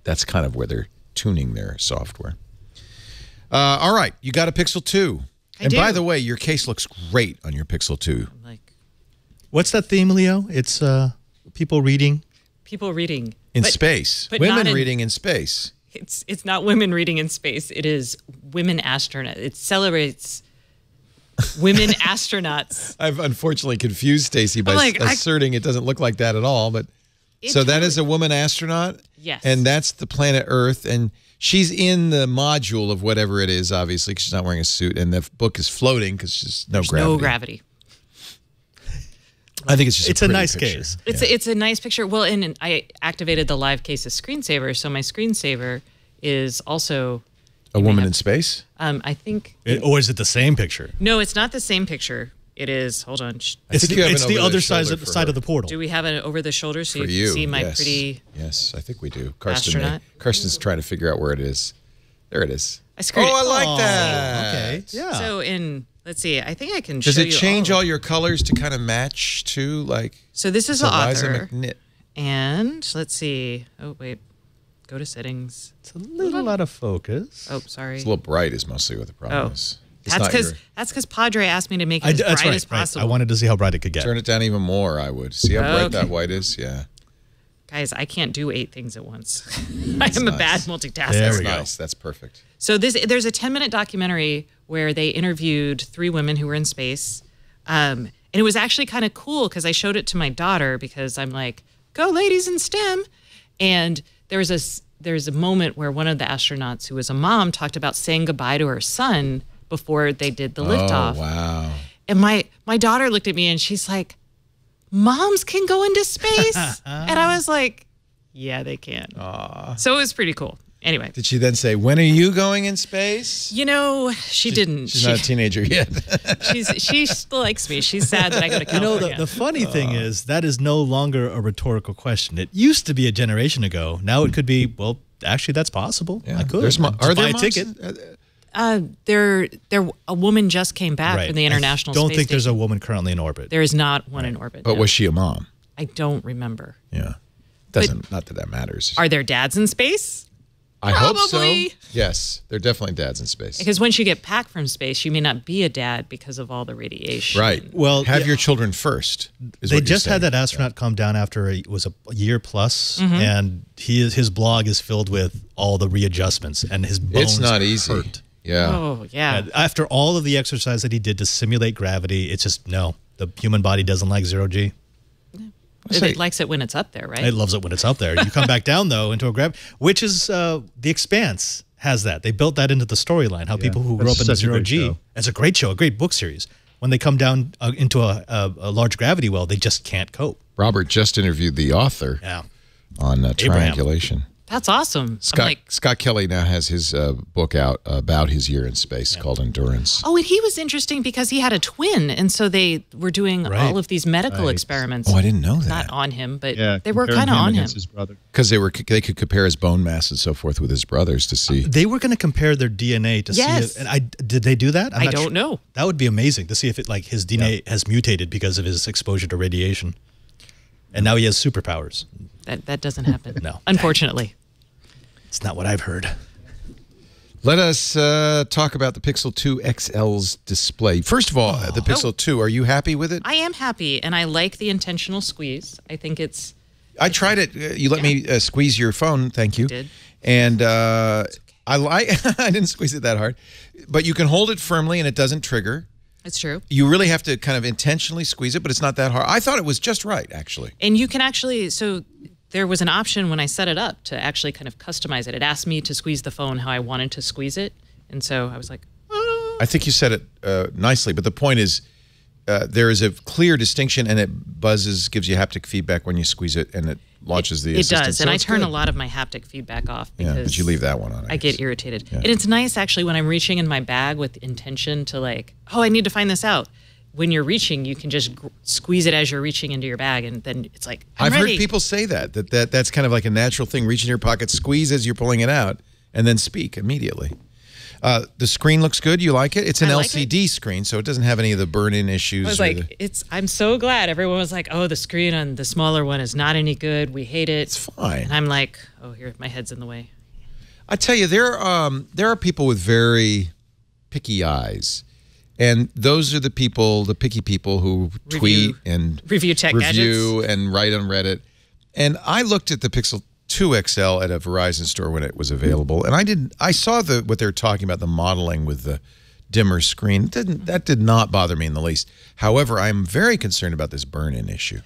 that's kind of where they're tuning their software. All right, you got a Pixel 2. And by the way, your case looks great on your Pixel 2. What's that theme, Leo? It's people reading. People reading. In space. Women reading in space. It's not women reading in space. It is women astronauts. It celebrates women astronauts. I've unfortunately confused Stacy by asserting it doesn't look like that at all. But so that is a woman astronaut? Yes. And that's the planet Earth. And she's in the module of whatever it is, obviously, because she's not wearing a suit. And the book is floating because there's no gravity. No gravity. I think it's just a nice picture. case. It's a nice picture. Well, and I activated the Live Cases screensaver, so my screensaver is also a woman in space. I think, or is it the same picture? No, it's not the same picture. It is. Hold on. It's the other side of the portal. Do we have it over the shoulder so for you can see my pretty? Yes, I think we do. Karsten's trying to figure out where it is. There it is. I screwed it. I like that. Okay. Yeah. So let's see. I think I can show you. Does it change all your colors to kind of match to like? So this is the author. McNitt. And let's see. Oh wait, go to settings. It's a little out of focus. Oh, sorry. It's a little bright is mostly what the problem is. That's because Padre asked me to make it as bright as possible. I wanted to see how bright it could get. Turn it down even more, I would. See how bright that white is? Yeah. Guys, I can't do 8 things at once. I am a bad multitasker. That's nice. That's perfect. So there's a 10-minute documentary where they interviewed 3 women who were in space. And it was actually kind of cool because I showed it to my daughter because I'm like, go ladies in STEM. And there's a moment where one of the astronauts who was a mom talked about saying goodbye to her son before they did the liftoff. Oh, wow. And my daughter looked at me and she's like, moms can go into space? And I was like, yeah, they can. Aww. So it was pretty cool. Anyway. Did she then say, when are you going in space? You know, she didn't. She's not a teenager yet. She still likes me. She's sad that I go to California. You know, the funny thing is that is no longer a rthorical question. It used to be a generation ago. Now it could be, well, actually, that's possible. Yeah. I could. Are there buy a moms? ticket. A woman just came back from the International Space Station. I don't think there's a woman currently in orbit. There is not one in orbit. But was she a mom? I don't remember. Yeah. Not that that matters. Are there dads in space? I hope so. Yes, they're definitely dads in space. Because once you get back from space, you may not be a dad because of all the radiation. Right. Well, have your children first. They just had that astronaut come down after it was a year plus, and his blog is filled with all the readjustments, and his bones It's not easy. hurt. Yeah. Oh, yeah. And after all of the exercise that he did to simulate gravity, it's just, no, the human body doesn't like 0G. It likes it when it's up there, right? It loves it when it's up there. You come back down, though, into a gravity, which is The Expanse has that. They built that into the storyline, how people who grew up in the 0G, it's a great show, a great book series. When they come down into a large gravity well, they just can't cope. Robert just interviewed the author on triangulation. That's awesome. Scott Kelly now has his book out about his year in space called Endurance. Oh, and he was interesting because he had a twin, and so they were doing all of these medical experiments. Oh, I didn't know that. Not on him, but they were kind of on him. His brother. Because they could compare his bone mass and so forth with his brothers to see. They were going to compare their DNA to see it. And did they do that? I don't know. That would be amazing to see if his DNA has mutated because of his exposure to radiation. And now he has superpowers. That doesn't happen. No. Unfortunately. It's not what I've heard. Let us talk about the Pixel 2 XL's display. First of all, the Pixel 2, are you happy with it? I am happy, and I like the intentional squeeze. I think it's... I tried it. You let me squeeze your phone. Thank you. I did. And I didn't squeeze it that hard. But you can hold it firmly, and it doesn't trigger. It's true. You really have to kind of intentionally squeeze it, but it's not that hard. I thought it was just right, actually. And you can actually... So there was an option when I set it up to actually kind of customize it. It asked me to squeeze the phone how I wanted to squeeze it. And so I was like, I think you said it nicely, but the point is there is a clear distinction, and it buzzes, gives you haptic feedback when you squeeze it, and it launches the assistant. It does, so and I it's turn good. a lot of my haptic feedback off because but you leave that one on. I get irritated. Yeah. And it's nice, actually, when I'm reaching in my bag with intention to like, oh, I need to find this out. When you're reaching, you can just squeeze it as you're reaching into your bag, and then it's like, I've ready. heard people say that's kind of like a natural thing. Reach in your pocket, squeeze as you're pulling it out, and then speak immediately. The screen looks good. You like it? It's an LCD screen, so it doesn't have any of the burn-in issues. I was like, I'm so glad. Everyone was like, oh, the screen on the smaller one is not any good. We hate it. It's fine. And I'm like, oh, here, my head's in the way. I tell you, there are people with very picky eyes. And those are the picky people who tweet and review tech gadgets and write on Reddit. And I looked at the Pixel 2 XL at a Verizon store when it was available, and I saw what they're talking about, the modeling with the dimmer screen. That did not bother me in the least. However, I'm very concerned about this burn-in issue.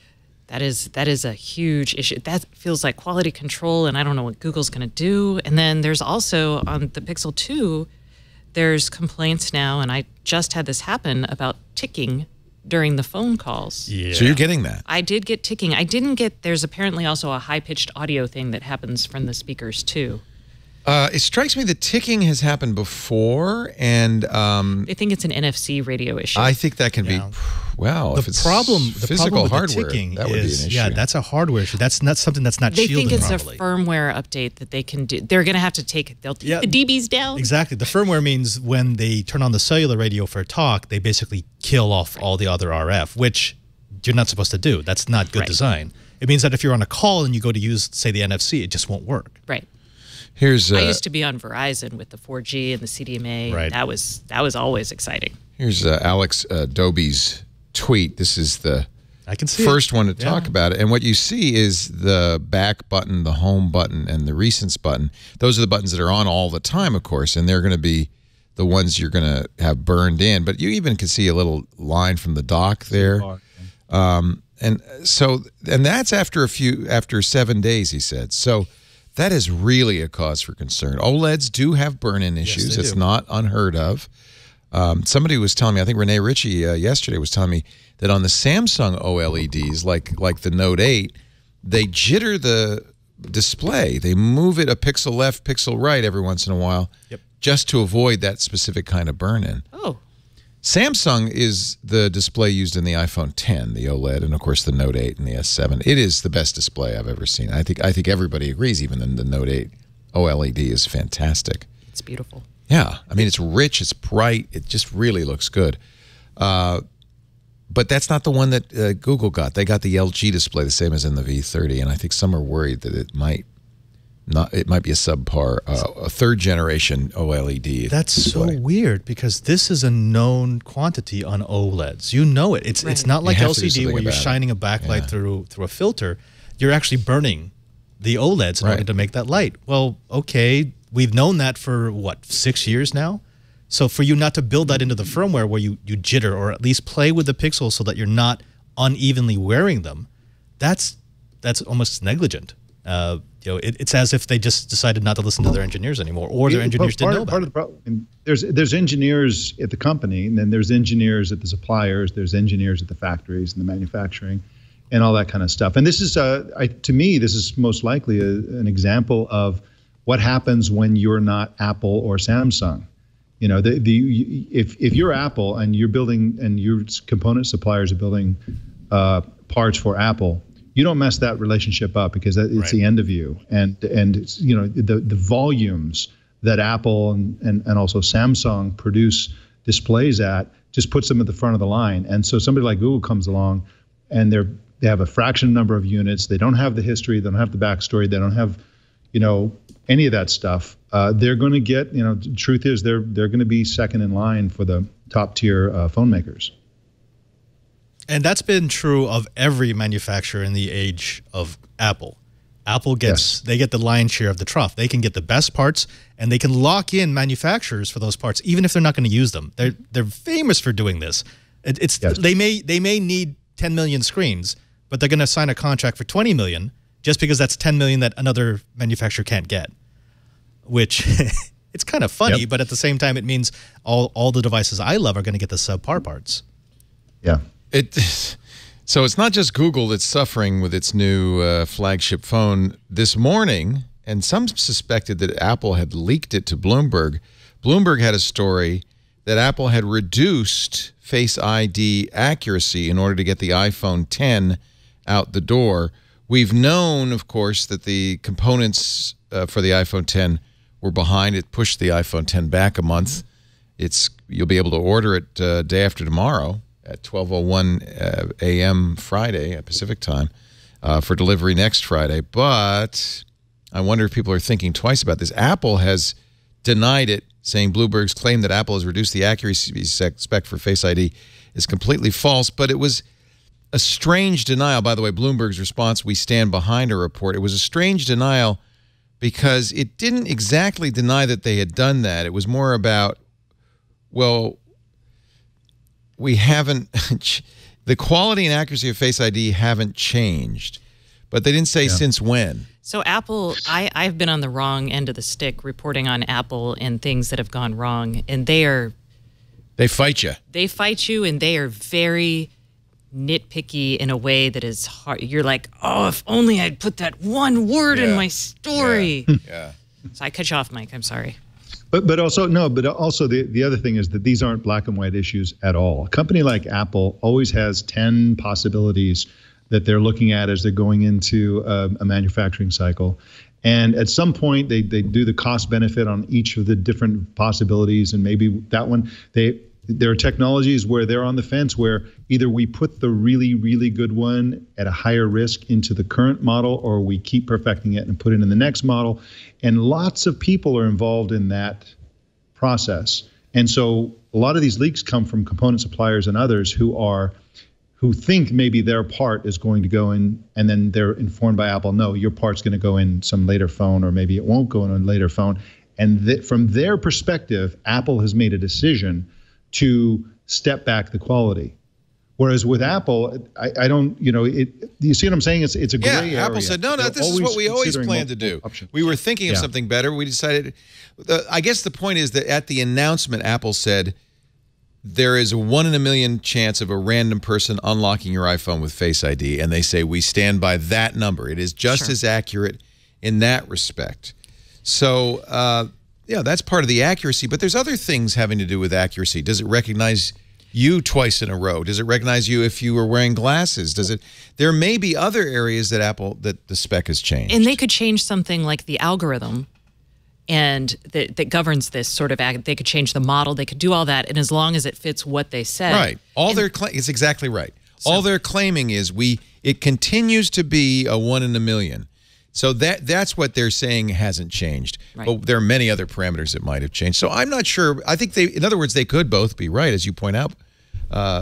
That is a huge issue. That feels like quality control, and I don't know what Google's going to do. And then there's also on the Pixel 2. There's complaints now, and I just had this happen about ticking during the phone calls. Yeah. So you're getting that? I did get ticking. I didn't get, there's apparently also a high-pitched audio thing that happens from the speakers, too. It strikes me that ticking has happened before, and they think it's an NFC radio issue. I think that can be, well, if it's physical hardware, ticking that would be an issue. Yeah, that's a hardware issue. That's not something that's not shielded They think it's properly. a firmware update that they can do. They're going to have to they'll take the dBs down. Exactly. The firmware means when they turn on the cellular radio for talk, they basically kill off all the other RF, which you're not supposed to do. That's not good design. It means that if you're on a call and you go to use, say, the NFC, it just won't work. Right. I used to be on Verizon with the 4G and the CDMA. Right. That was always exciting. Here's Alex Doby's tweet. This is the first one to talk about it. And what you see is the back button, the home button, and the recents button. Those are the buttons that are on all the time, of course, and they're going to be the ones you're going to have burned in. But you even can see a little line from the dock there. And that's after 7 days, he said. So that is really a cause for concern. OLEDs do have burn-in issues. Yes, it's not unheard of. Somebody was telling me, I think Renee Ritchie yesterday was telling me that on the Samsung OLEDs, like the Note 8, they jitter the display. They move it a pixel left, pixel right every once in a while, just to avoid that specific kind of burn-in. Oh. Samsung is the display used in the iPhone 10, the OLED, and of course the Note 8 and the S7. It is the best display I've ever seen. I think everybody agrees. Even the Note 8 OLED is fantastic. It's beautiful. Yeah, I mean it's rich, it's bright, it just really looks good. But that's not the one that Google got. They got the LG display, the same as in the V30, and I think some are worried that it might be a subpar, a third generation OLED. That's display. so weird because this is a known quantity on OLEDs. You know it. It's not like LCD where you're shining a backlight through a filter. You're actually burning the OLEDs in order to make that light. Well, okay, we've known that for 6 years now. So for you not to build that into the firmware where you jitter or at least play with the pixels so that you're not unevenly wearing them, that's almost negligent. It's as if they just decided not to listen to their engineers anymore, or their engineers didn't know about it. Part of the problem, there's engineers at the company, and then there's engineers at the suppliers, there's engineers at the factories and the manufacturing, and all that kind of stuff. And this is, to me, this is most likely an example of what happens when you're not Apple or Samsung. You know, if you're Apple and you're building, and your component suppliers are building parts for Apple, you don't mess that relationship up because it's the end of you. And it's, the volumes that Apple and also Samsung produce displays at just puts them at the front of the line. And so somebody like Google comes along and they have a fraction number of units. They don't have the history. They don't have the backstory. They don't have, any of that stuff. They're going to get, the truth is they're going to be second in line for the top tier phone makers. And that's been true of every manufacturer in the age of Apple. Apple they get the lion's share of the trough. They can get the best parts, and they can lock in manufacturers for those parts, even if they're not going to use them. They're famous for doing this. They may need 10 million screens, but they're going to sign a contract for 20 million just because that's 10 million that another manufacturer can't get. Which it's kind of funny, but at the same time, it means all the devices I love are going to get the subpar parts. Yeah. So it's not just Google that's suffering with its new flagship phone this morning, and some suspected that Apple had leaked it to Bloomberg. Bloomberg had a story that Apple had reduced Face ID accuracy in order to get the iPhone 10 out the door. We've known, of course, that the components for the iPhone 10 were behind. It pushed the iPhone 10 back a month. You'll be able to order it day after tomorrow at 12:01 a.m. Friday at Pacific time for delivery next Friday. But I wonder if people are thinking twice about this. Apple has denied it, saying Bloomberg's claim that Apple has reduced the accuracy spec for Face ID is completely false. But it was a strange denial. By the way, Bloomberg's response, "We stand behind our report." It was a strange denial because it didn't exactly deny that they had done that. It was more about, well, we haven't, the quality and accuracy of Face ID haven't changed. But they didn't say since when. So Apple, I've been on the wrong end of the stick reporting on Apple and things that have gone wrong. And they fight you. They fight you, and they are very nitpicky in a way that is hard. You're like, oh, if only I'd put that one word in my story. Yeah. So I cut you off, Mike. I'm sorry. But also the other thing is that these aren't black and white issues at all. A company like Apple always has 10 possibilities that they're looking at as they're going into a manufacturing cycle. And at some point, they do the cost benefit on each of the different possibilities, and maybe that one, there are technologies where they're on the fence, where either we put the really, really good one at a higher risk into the current model, or we keep perfecting it and put it in the next model. And lots of people are involved in that process. And so a lot of these leaks come from component suppliers and others who think maybe their part is going to go in, and then they're informed by Apple, no, your part's going to go in some later phone, or maybe it won't go in a later phone. And from their perspective, Apple has made a decision to step back the quality. Whereas with Apple, I don't, you see what I'm saying? It's a gray area. Apple said, no, this is what we always planned to do. Options. We were thinking of something better. We decided, I guess the point is that at the announcement, Apple said, there is a 1 in a million chance of a random person unlocking your iPhone with Face ID. And they say, we stand by that number. It is just as accurate in that respect. So, that's part of the accuracy. But there's other things having to do with accuracy. Does it recognize you twice in a row? Does it recognize you if you were wearing glasses? There may be other areas that the spec has changed. And they could change something like the algorithm and that governs this sort of they could change the model, they could do all that, and as long as it fits what they said. Right. It's exactly right. All they're claiming is it continues to be a 1 in a million. So that's what they're saying hasn't changed. Right. But there are many other parameters that might have changed. So I'm not sure. I think in other words, they could both be right, as you point out,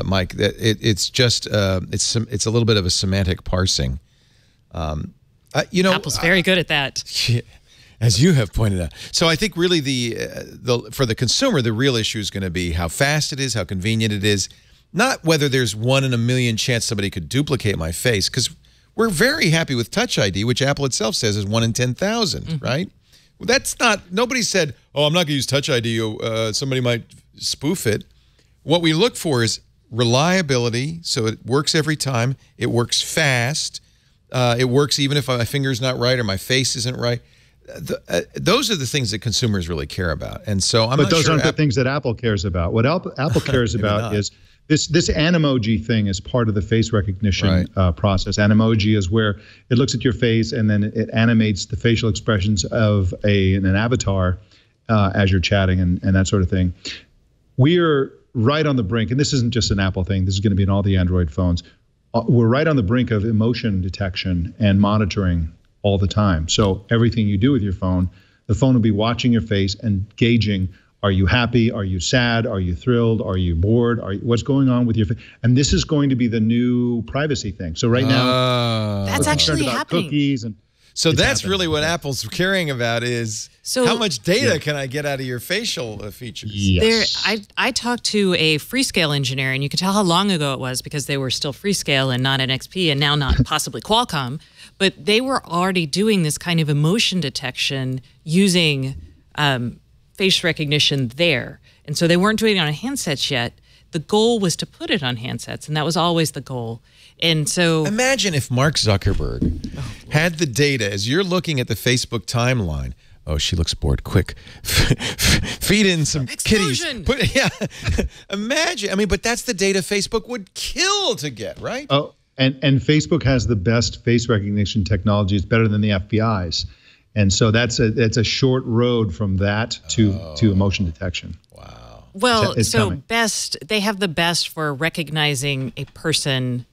Mike. That it's just it's a little bit of a semantic parsing. Apple's very good at that. As you have pointed out. So I think really for the consumer, the real issue is going to be how fast it is, how convenient it is, not whether there's 1 in a million chance somebody could duplicate my face, because we're very happy with Touch ID, which Apple itself says is 1 in 10,000, right? Well, that's not, nobody said, oh, I'm not going to use Touch ID. Somebody might spoof it. What we look for is reliability, so it works every time. It works fast. It works even if my finger's not right or my face isn't right. Those are the things that consumers really care about. And so I'm not sure. But those aren't the things that Apple cares about. What Apple cares about is this Animoji thing is part of the face recognition process. Animoji is where it looks at your face and then it animates the facial expressions of an avatar as you're chatting and that sort of thing. We're right on the brink, and this isn't just an Apple thing. This is going to be in all the Android phones. We're right on the brink of emotion detection and monitoring all the time. So everything you do with your phone, the phone will be watching your face and gauging, are you happy? Are you sad? Are you thrilled? Are you bored? What's going on with your face? And this is going to be the new privacy thing. So right now, that's actually happening. Cookies and so that's really what Apple's caring about is how much data can I get out of your facial features? Yes. I talked to a Freescale engineer, and you could tell how long ago it was because they were still Freescale and not NXP and now not possibly Qualcomm. But they were already doing this kind of emotion detection using face recognition there. And so they weren't doing it on handsets yet. the goal was to put it on handsets, and that was always the goal. And so imagine if Mark Zuckerberg had the data as you're looking at the Facebook timeline. Oh, she looks bored. Quick, feed in some kitties. Imagine. I mean, but that's the data Facebook would kill to get, right? Oh, and Facebook has the best face recognition technology. It's better than the FBI's, and so that's a short road from that to emotion detection. Wow. Well, it's so coming. they have the best for recognizing a person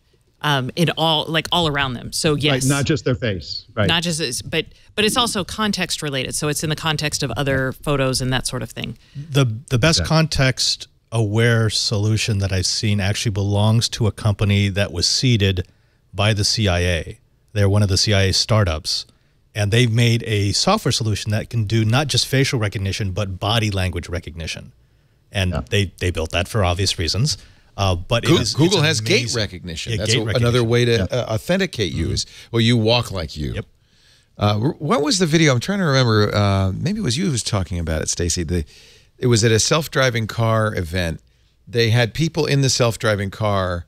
in all around them. So yes, Right, not just their face, right? not just but it's also context related. So it's in the context of other photos and that sort of thing. The best context aware solution that I've seen actually belongs to a company that was seeded by the CIA. They're one of the CIA startups, and they've made a software solution that can do not just facial recognition but body language recognition. And they built that for obvious reasons. But Google has amazing. gate recognition. Yeah, That's gate another recognition. way to authenticate you is, well, you walk like you. Yep. What was the video? I'm trying to remember. Maybe it was you who was talking about it, Stacey. It was at a self-driving car event. They had people in the self-driving car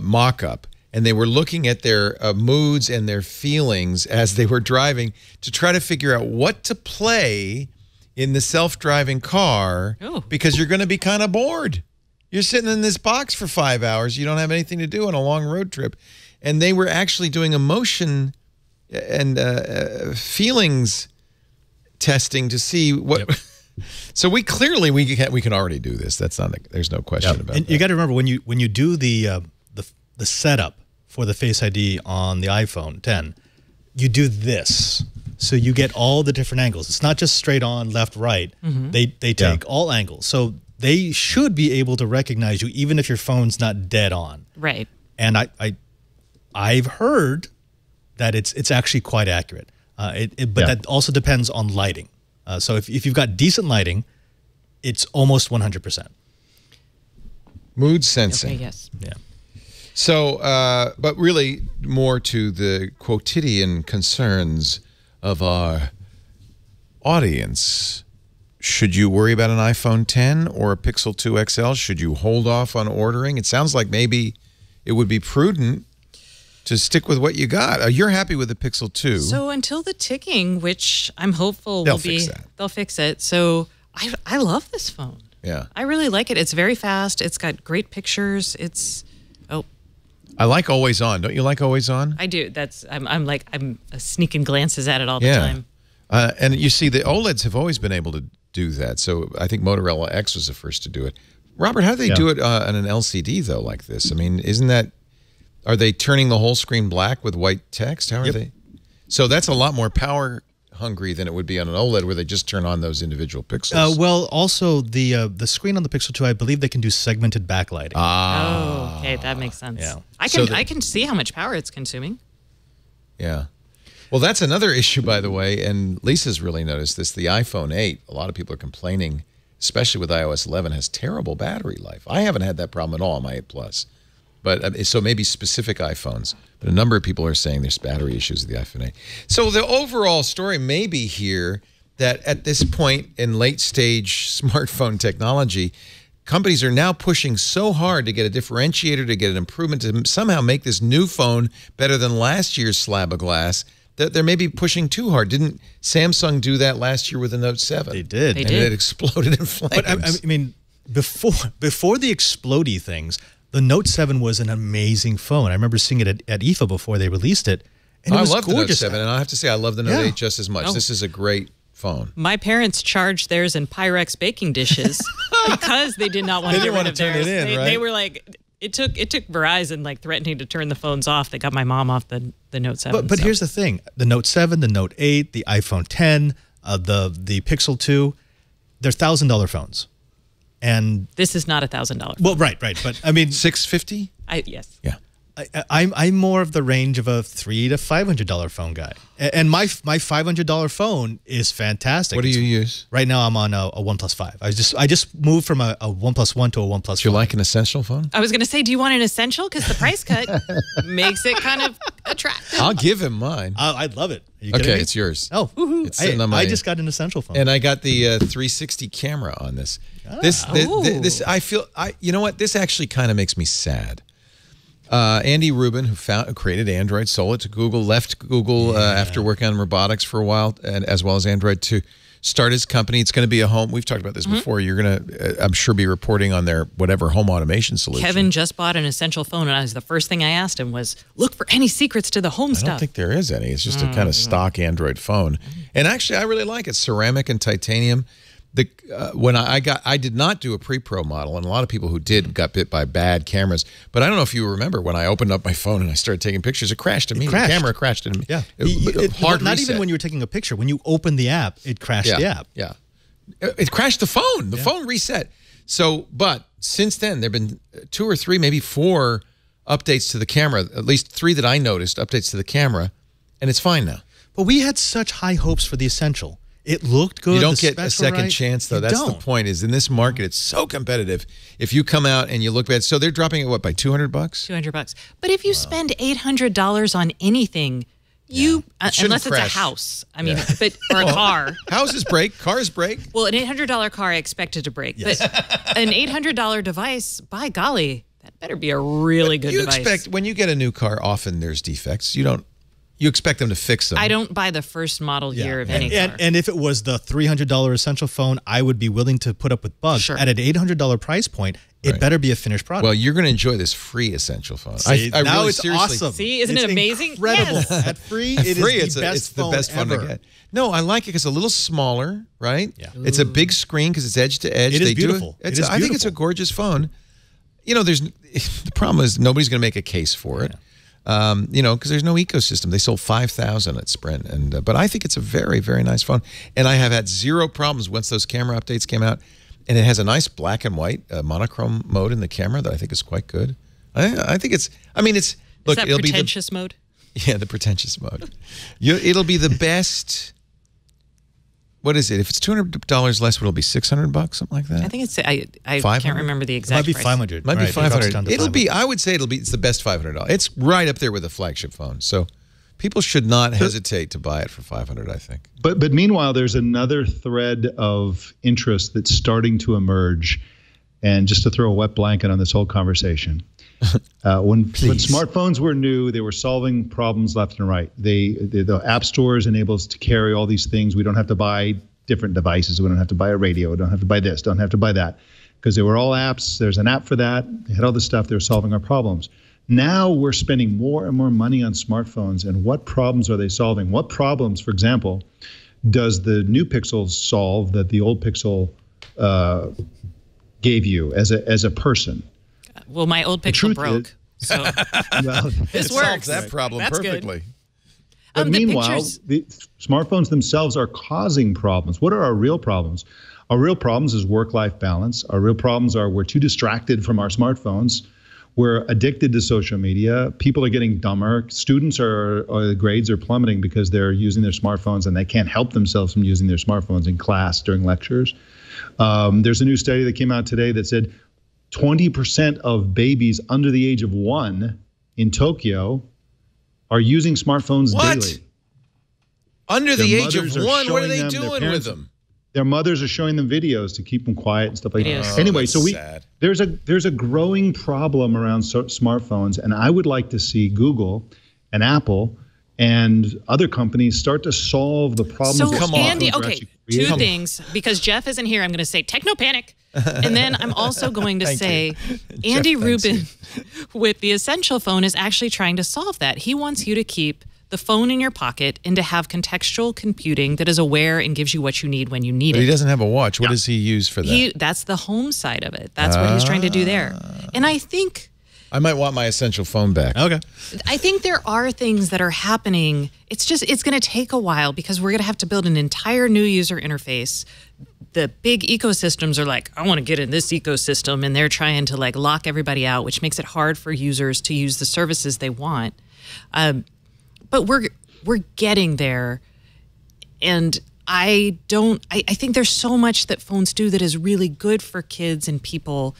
mock-up, and they were looking at their moods and their feelings as they were driving to try to figure out what to play in the self-driving car because you're going to be kind of bored. You're sitting in this box for 5 hours. You don't have anything to do on a long road trip. And they were actually doing emotion and feelings testing to see what. Yep. So we can already do this. That's not. There's no question about And that. you got to remember when you do the setup for the Face ID on the iPhone 10, you do this. So you get all the different angles. It's not just straight on, left, right. They take all angles. So they should be able to recognize you even if your phone's not dead on. Right. And I've heard that it's actually quite accurate. But that also depends on lighting. So if you've got decent lighting, it's almost 100%. Mood sensing. Okay, yes. Yeah. So, but really more to the quotidian concerns of our audience. Should you worry about an iPhone 10 or a Pixel 2 XL? Should you hold off on ordering? It sounds like maybe it would be prudent to stick with what you got. You're happy with the Pixel 2. So until the ticking, which I'm hopeful They'll fix Yeah. I really like it. It's very fast. It's got great pictures. I like Always On. Don't you like Always On? I do. I'm sneaking glances at it all the time. And you see, the OLEDs have always been able to do that. So I think Motorola X was the first to do it. Robert, how do they do it on an LCD, though, like this? I mean, are they turning the whole screen black with white text? How are they? So that's a lot more power hungry than it would be on an OLED where they just turn on those individual pixels. Well, also the screen on the Pixel 2, I believe they can do segmented backlighting. Oh, okay, that makes sense. Yeah. I can see how much power it's consuming. Yeah. Well, that's another issue, by the way, and Lisa's really noticed this. The iPhone 8, a lot of people are complaining, especially with iOS 11, has terrible battery life. I haven't had that problem at all on my 8 Plus. But so maybe specific iPhones. But a number of people are saying there's battery issues with the iPhone 8. So the overall story may be here that at this point in late stage smartphone technology, companies are now pushing so hard to get a differentiator, to get an improvement, to somehow make this new phone better than last year's slab of glass, that they're maybe pushing too hard. Didn't Samsung do that last year with the Note 7? They did. And it exploded in flames. But I mean, before the explodey things, the Note 7 was an amazing phone. I remember seeing it at IFA before they released it. And it was love gorgeous. the Note 7, and I have to say I love the Note 8 just as much. This is a great phone. My parents charged theirs in Pyrex baking dishes because they did not want to get rid of theirs. They were like, it took Verizon like threatening to turn the phones off. They got my mom off the Note 7. But here's the thing: the Note 7, the Note 8, the iPhone 10, the Pixel 2, they're $1,000 phones. And this is not $1,000. Well, right. But I mean, $650? Yes. Yeah. I'm more of the range of a $300 to $500 phone guy, and my $500 phone is fantastic. What do you use? Right now, I'm on a OnePlus 5. I just moved from a OnePlus 1 to a OnePlus. Do you like an essential phone? I was going to say, do you want an essential? Because the price cut makes it kind of attractive. I'll give him mine. I'd love it. Are you kidding Okay, me? it's yours. Oh, woohoo. It's sitting on my- I just got an essential phone. And I got the 360 camera on this. This I feel you know what? This actually kind of makes me sad. Andy Rubin, who created Android, sold it to Google, left Google after working on robotics for a while, and as well as Android, to start his company. It's going to be a home. We've talked about this before. You're going to, I'm sure, be reporting on their whatever home automation solution. Kevin just bought an essential phone, and the first thing I asked him was, look for any secrets to the home I stuff. don't think there is any. It's just a kind of stock Android phone. And actually, I really like it. Ceramic and titanium. When I did not do a pre-pro model, and a lot of people who did got bit by bad cameras. But I don't know if you remember when I opened up my phone and I started taking pictures, it crashed immediately. The camera crashed immediately. Yeah, Hard not reset. even when you were taking a picture. When you opened the app, it crashed the app. Yeah, it crashed the phone. The phone reset. So, but since then, there've been 2 or 3, maybe 4 updates to the camera. At least 3 that I noticed updates to the camera, and it's fine now. But we had such high hopes for the Essential. It looked good. You don't the get a specs were second right. chance, though. You That's the don't. point. Is in this market, it's so competitive. If you come out and you look bad, so they're dropping it what by $200? $200. But if you spend $800 on anything, you unless it's a house, I mean, but or a car. Houses break, cars break. Well, an $800 car I expected to break, but an $800 device, by golly, that better be a really good device. You expect when you get a new car, often there's defects. You expect them to fix them. I don't buy the first model year of any car. And if it was the $300 Essential phone, I would be willing to put up with bugs. Sure. At an $800 price point, it better be a finished product. Well, you're going to enjoy this free Essential phone. See, I now really it's seriously, awesome. See, isn't It's it amazing? Incredible. Yes. At free, At it free, is it's the best phone to ever. get. No, I like it because it's a little smaller, right? Yeah. It's a big screen because it's edge to edge. It is They do beautiful. It's, It is I think it's a beautiful. gorgeous phone. You know, the problem is nobody's going to make a case for it. You know, because there's no ecosystem. They sold 5,000 at Sprint, and but I think it's a very, very nice phone. And I have had 0 problems once those camera updates came out. And it has a nice black and white monochrome mode in the camera that I think is quite good. I think it's. I mean, it's. Look, Is that it'll pretentious mode? Yeah, the pretentious mode. It'll be the best. What is it? If it's $200 less, it'll be $600, something like that. I think it's. I 500? can't remember the It exact might be price. 500. Might be Right, it drops 500. down to It'll 500. be. I would say it's the best $500. It's right up there with a flagship phone. So people should not hesitate to buy it for $500. I think. But meanwhile, there's another thread of interest that's starting to emerge. And just to throw a wet blanket on this whole conversation, when smartphones were new, they were solving problems left and right. The app stores enable us to carry all these things. We don't have to buy different devices. We don't have to buy a radio. We don't have to buy this. Don't have to buy that, because they were all apps. There's an app for that. They had all this stuff. They were solving our problems. Now we're spending more and more money on smartphones. And what problems are they solving? What problems, for example, does the new Pixel solve that the old Pixel gave you as a person? Well, my old Pixel truth broke. is- So Well, this It solves works. that problem That's good. perfectly. but The meanwhile, pictures- the smartphones themselves are causing problems. What are our real problems? Our real problems is work-life balance. Our real problems are we're too distracted from our smartphones. We're addicted to social media. People are getting dumber. Students the grades are plummeting because they're using their smartphones and they can't help themselves from using their smartphones in class during lectures. There's a new study that came out today that said 20% of babies under the age of 1 in Tokyo are using smartphones What? daily. Under the Their age of mothers are 1, what are showing they them, their doing with parents- them? Their mothers are showing them videos to keep them quiet and stuff like that. Videos. Anyway, that's so sad. there's a growing problem around smartphones, and I would like to see Google and Apple and other companies start to solve the problems. So, that Come on. Andy, smartphones are okay, actually two creating. things. Because Jeff isn't here, I'm going to say techno panic. And then I'm also going to Thank say you. Andy Jeff, thanks Rubin with the Essential phone is actually trying to solve that. He wants you to keep the phone in your pocket and to have contextual computing that is aware and gives you what you need when you need But he it. doesn't have a watch. What does he use for that? That's the home side of it. That's what he's trying to do there. And I think I might want my essential phone back. Okay. I think there are things that are happening. It's going to take a while because we're going to have to build an entire new user interface. The big ecosystems are like, I want to get in this ecosystem, and they're trying to like lock everybody out, which makes it hard for users to use the services they want. But we're getting there, and I think there's so much that phones do that is really good for kids and people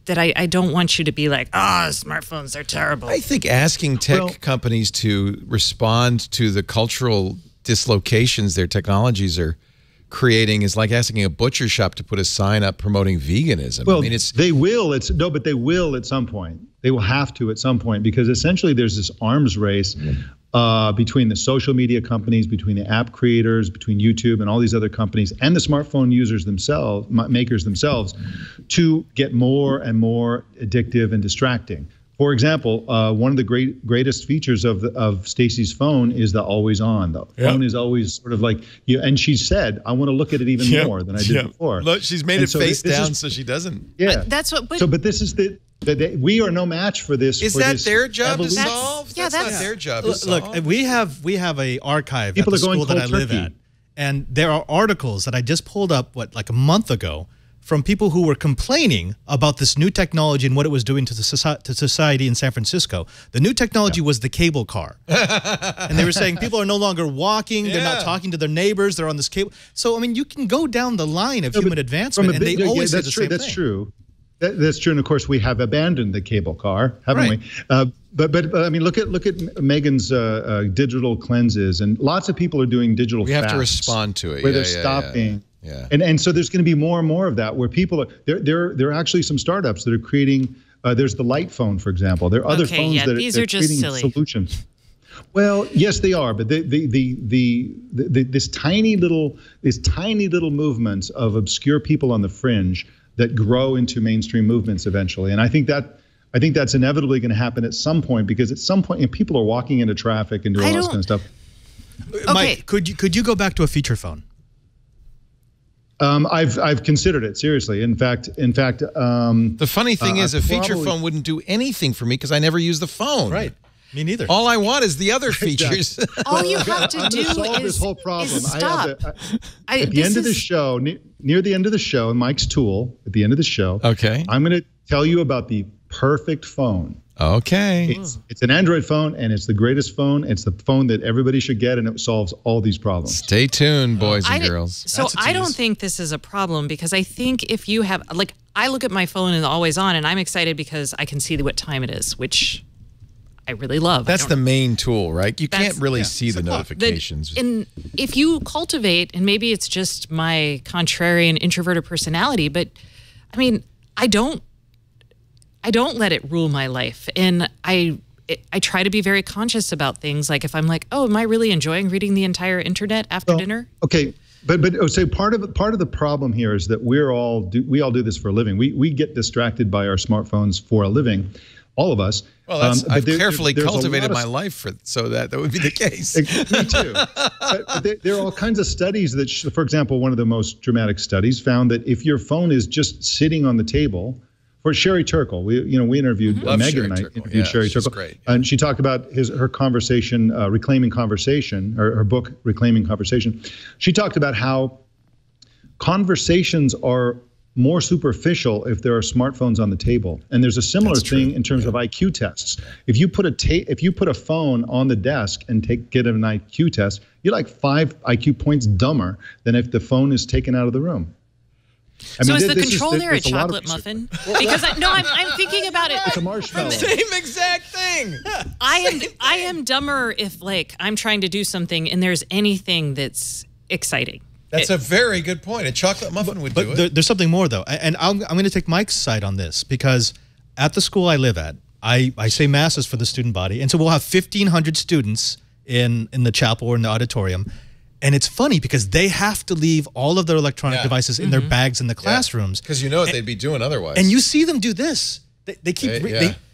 that I don't want you to be like, smartphones are terrible. I think asking tech companies to respond to the cultural dislocations their technologies are creating is like asking a butcher shop to put a sign up promoting veganism. Well, I mean, they will. But they will at some point. They will have to at some point, because essentially there's this arms race between the social media companies, between the app creators, between YouTube and all these other companies, and the smartphone users themselves, makers themselves, to get more and more addictive and distracting. For example, one of the greatest features of Stacy's phone is the always on. The phone is always sort of like, and she said, I want to look at it even more than I did before. Look, she's made it face down so she doesn't. Yeah. That's what. But this is we are no match for this. Is that their job to evolution. solve? Yeah, that's not their job to solve. Look, we have a archive People at the are going school that I cold live turkey. at, and there are articles that I just pulled up like a month ago from people who were complaining about this new technology and what it was doing to the society in San Francisco. The new technology was the cable car. And they were saying people are no longer walking, they're not talking to their neighbors, they're on this cable. So, I mean, you can go down the line of human advancement, and they always say the same thing. That's true. That's true, and of course we have abandoned the cable car, haven't we? But I mean, look at Megan's digital cleanses, and lots of people are doing digital. We have to fasts respond to it. where they're stopping. Yeah. And so there's going to be more and more of that, where people are there are actually some startups that are creating. There's the Light phone, for example. There are other phones that these are are just creating silly solutions. Well, yes, they are, but this tiny little movements of obscure people on the fringe that grow into mainstream movements eventually. And I think that's inevitably going to happen at some point, because at some point, people are walking into traffic and doing all this kind of stuff. Mike, could you go back to a feature phone? I've considered it seriously. In fact, the funny thing is, a feature phone wouldn't do anything for me because I never use the phone. Right. Me neither. All I want is the other features. All you have to do solve is this whole problem. stop. At the end of the show, near the end of the show, Mike's tool. At the end of the show, okay, I'm going to tell you about the perfect phone. Okay. It's an Android phone, and it's the greatest phone. It's the phone that everybody should get, and it solves all these problems. Stay tuned, boys and girls. So I don't think this is a problem, because I think if you have, like, I look at my phone and always on, and I'm excited because I can see what time it is, which I really love. That's the main tool, right? You can't really see the clock. notifications. And if you cultivate, and maybe it's just my contrarian introverted personality, but I mean, I don't let it rule my life. And I try to be very conscious about things. Like if I'm like, oh, am I really enjoying reading the entire internet after dinner? Okay. But so part of the problem here is that we all do this for a living. We get distracted by our smartphones for a living, all of us. Well, I've carefully cultivated my life so that would be the case. Me too. But there are all kinds of studies that, for example, one of the most dramatic studies found that if your phone is just sitting on the table. For Sherry Turkle, we interviewed Megan and I interviewed Sherry Turkle, great. And she talked about her conversation, Reclaiming Conversation, or her book Reclaiming Conversation. She talked about how conversations are more superficial if there are smartphones on the table, and there's a similar thing in terms of IQ tests. If you put a phone on the desk and get an IQ test, you're like 5 IQ points dumber than if the phone is taken out of the room. So is the control there a chocolate muffin? Because I'm thinking about it. It's a marshmallow. Same exact thing. I am dumber if, like, I'm trying to do something and there's anything that's exciting. That's a very good point. A chocolate muffin would do it. There's something more, though. And I'm going to take Mike's side on this, because at the school I live at, I say masses for the student body. And so we'll have 1,500 students in the chapel or in the auditorium. And it's funny because they have to leave all of their electronic devices in their bags in the classrooms. Because you know what they'd be doing otherwise. And you see them do this. They keep...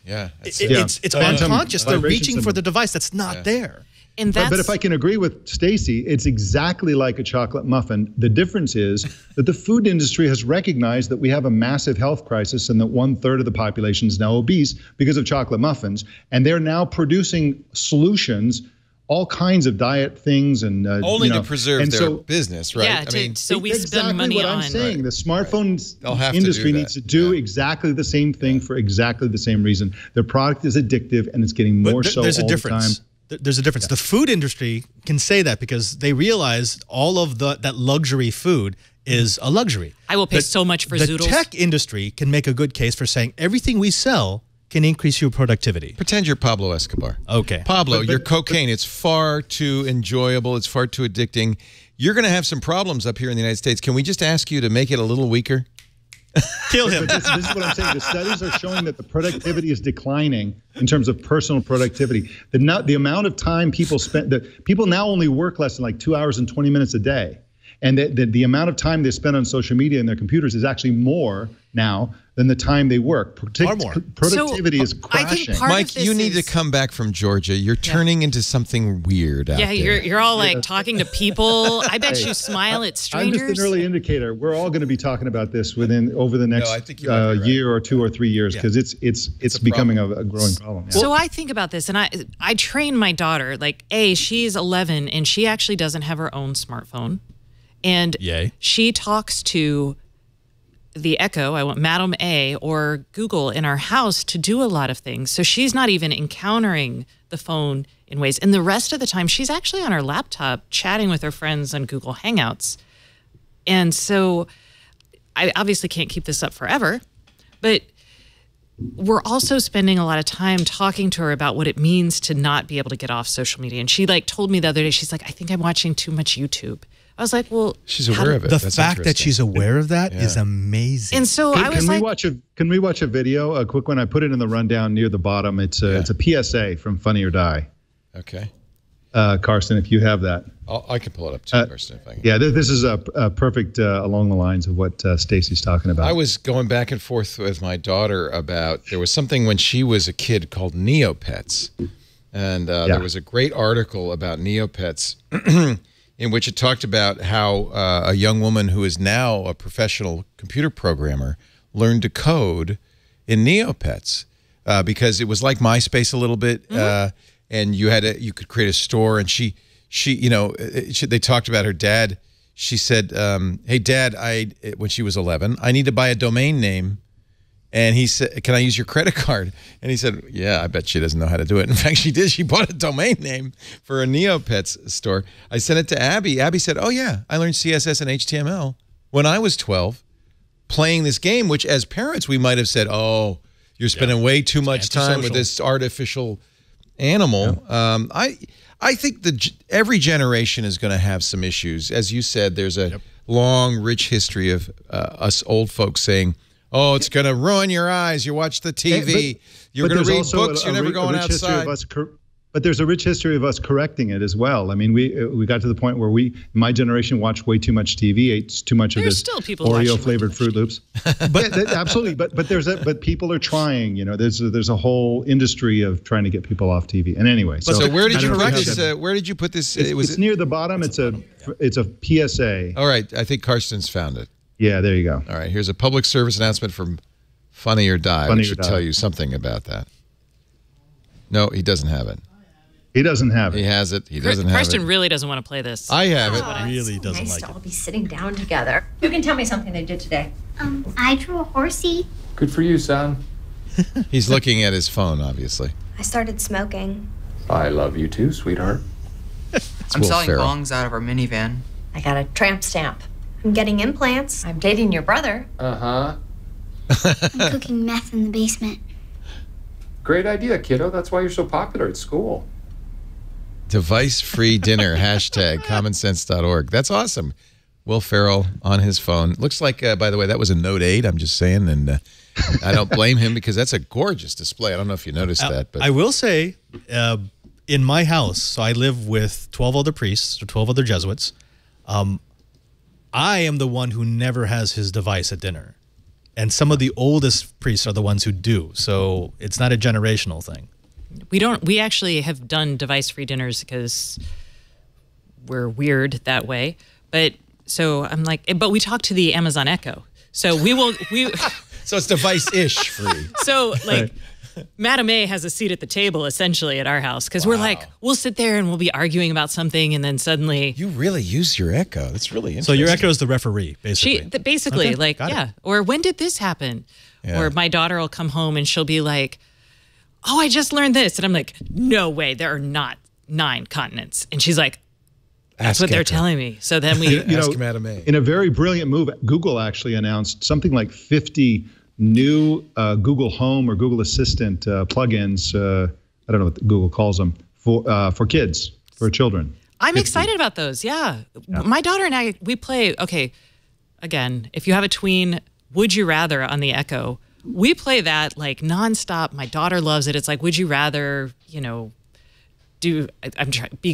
It's unconscious. They're reaching for the device that's not there. And that's, but if I can agree with Stacy, it's exactly like a chocolate muffin. The difference is that the food industry has recognized that we have a massive health crisis and that 1/3 of the population is now obese because of chocolate muffins. And they're now producing solutions, all kinds of diet things, and only to preserve and their business, right? Yeah, so we exactly spend money what on. I'm saying. Right. The smartphone They'll have to industry do needs to that. do exactly the same thing for exactly the same reason. Their product is addictive, and it's getting more so there's a all difference. the time. There's a difference. The food industry can say that because they realize all of that luxury food is a luxury. I will pay so much for the zoodles. The tech industry can make a good case for saying everything we sell can increase your productivity. Pretend you're Pablo Escobar. Okay. Pablo, your cocaine, it's far too enjoyable. It's far too addicting. You're going to have some problems up here in the United States. Can we just ask you to make it a little weaker? Kill him. But this is what I'm saying. The studies are showing that the productivity is declining in terms of personal productivity. The amount of time people spend, people now only work less than like 2 hours and 20 minutes a day. And the amount of time they spend on social media and their computers is actually more now than the time they work. Far more. Productivity is I think crashing. part of Mike, this you need to is- come back from Georgia. You're turning into something weird out Yeah, there. you're all like talking to people. I bet you smile at I'm strangers. just an early indicator. We're all going to be talking about this over the next I think you might be right. year or 2 or 3 years because it's becoming a growing problem. Yeah. So I think about this, and I train my daughter. Like, she's 11, and she actually doesn't have her own smartphone, and Yay. she talks to the Echo, I want Madam A, or Google in our house to do a lot of things. So she's not even encountering the phone in ways. And the rest of the time, she's actually on her laptop chatting with her friends on Google Hangouts. And so I obviously can't keep this up forever, but we're also spending a lot of time talking to her about what it means to not be able to get off social media. And she told me the other day, she's like, I think I'm watching too much YouTube. I was like, well, She's aware of it. The That's fact that interesting. she's aware of that is amazing. and so I was like, Can we watch a video? A quick one. I put it in the rundown near the bottom. It's a PSA from Funny or Die. Okay. Carson, if you have that. I can pull it up too, Karsten, if I can. Yeah, this is a perfect along the lines of what Stacy's talking about. I was going back and forth with my daughter about, there was something when she was a kid called Neopets. And there was a great article about Neopets in which it talked about how a young woman who is now a professional computer programmer learned to code in Neopets because it was like MySpace a little bit, and you could create a store. And she they talked about her dad. She said, "Hey, Dad, when she was 11, I need to buy a domain name." And he said, "Can I use your credit card?" And he said, "Yeah, I bet she doesn't know how to do it." In fact, she did. She bought a domain name for a Neopets store. I sent it to Abby. Abby said, "Oh, yeah, I learned CSS and HTML when I was 12 playing this game," which as parents, we might have said, "Oh, you're spending way too much time with this artificial animal." I think every generation is going to have some issues. As you said, there's a long, rich history of us old folks saying, "Oh, it's going to ruin your eyes. You watch the TV. You're going to read books. You're never going outside." But there's a rich history of us correcting it as well. I mean, we got to the point where my generation watched way too much TV, ate too much of this Oreo-flavored Fruit Loops. Absolutely. But people are trying. There's a whole industry of trying to get people off TV. And anyway, so where did you put this? Where did you put this? It's near the bottom. It's a PSA. All right, I think Karsten's found it. Yeah, there you go. All right, here's a public service announcement from Funny or Die, which should tell you something about that. No, he doesn't have it. He doesn't have it. He has it. He doesn't have it. Preston really doesn't want to play this. I have it. Really doesn't nice like to it. all be sitting down together. You can tell me something they did today. I drew a horsey. Good for you, son. He's looking at his phone, obviously. I started smoking. I love you too, sweetheart. I'm Will selling Ferrell. bongs out of our minivan. I got a tramp stamp. I'm getting implants. I'm dating your brother. Uh-huh. I'm cooking meth in the basement. Great idea, kiddo. That's why you're so popular at school. Device-free dinner, #commonsense.org. That's awesome. Will Ferrell on his phone. Looks like, by the way, that was a Note 8, I'm just saying, and I don't blame him because that's a gorgeous display. I don't know if you noticed that. But I will say, in my house, so I live with 12 other priests or 12 other Jesuits. I am the one who never has his device at dinner. And some of the oldest priests are the ones who do. So it's not a generational thing. We actually have done device-free dinners because we're weird that way. But so I'm like, but we talk to the Amazon Echo. So So it's device-ish free. So like Madame A has a seat at the table essentially at our house because we're like, we'll sit there and we'll be arguing about something and then suddenly. You really use your Echo. That's really interesting. So your Echo is the referee, basically. Basically, Okay, like, got it. yeah. Or when did this happen? Yeah. Or my daughter will come home and she'll be like, oh, I just learned this. And I'm like, no way, there are not 9 continents. And she's like, that's Ask what they're Echo. telling me. So then we, Ask Madame A. In a very brilliant move, Google actually announced something like 50 new Google Home or Google Assistant plugins. I don't know what Google calls them for kids, for children. I'm 50. excited about those. Yeah. My daughter and I, we play, okay, again, if you have a tween, Would You Rather on the Echo, we play that like nonstop. My daughter loves it. It's like, would you rather, be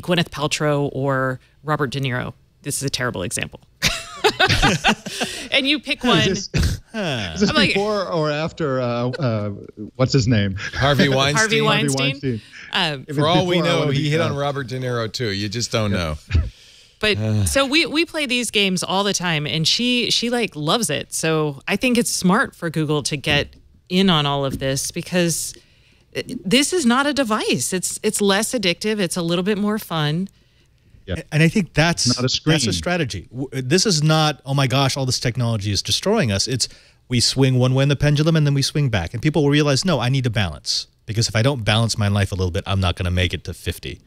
Gwyneth Paltrow or Robert De Niro? This is a terrible example. And you pick one. Is this like- before or after, what's his name? Harvey Weinstein. Harvey Weinstein. If For it's all we before, I know, wanna he be- hit on Robert De Niro too. You just don't know. But so we play these games all the time, and she like loves it. So I think it's smart for Google to get in on all of this because this is not a device. It's less addictive. It's a little bit more fun. And I think that's Not a screen. That's a strategy. This is not, oh my gosh, all this technology is destroying us. It's we swing one way in the pendulum and then we swing back. And people will realize, no, I need to balance. Because if I don't balance my life a little bit, I'm not going to make it to 50.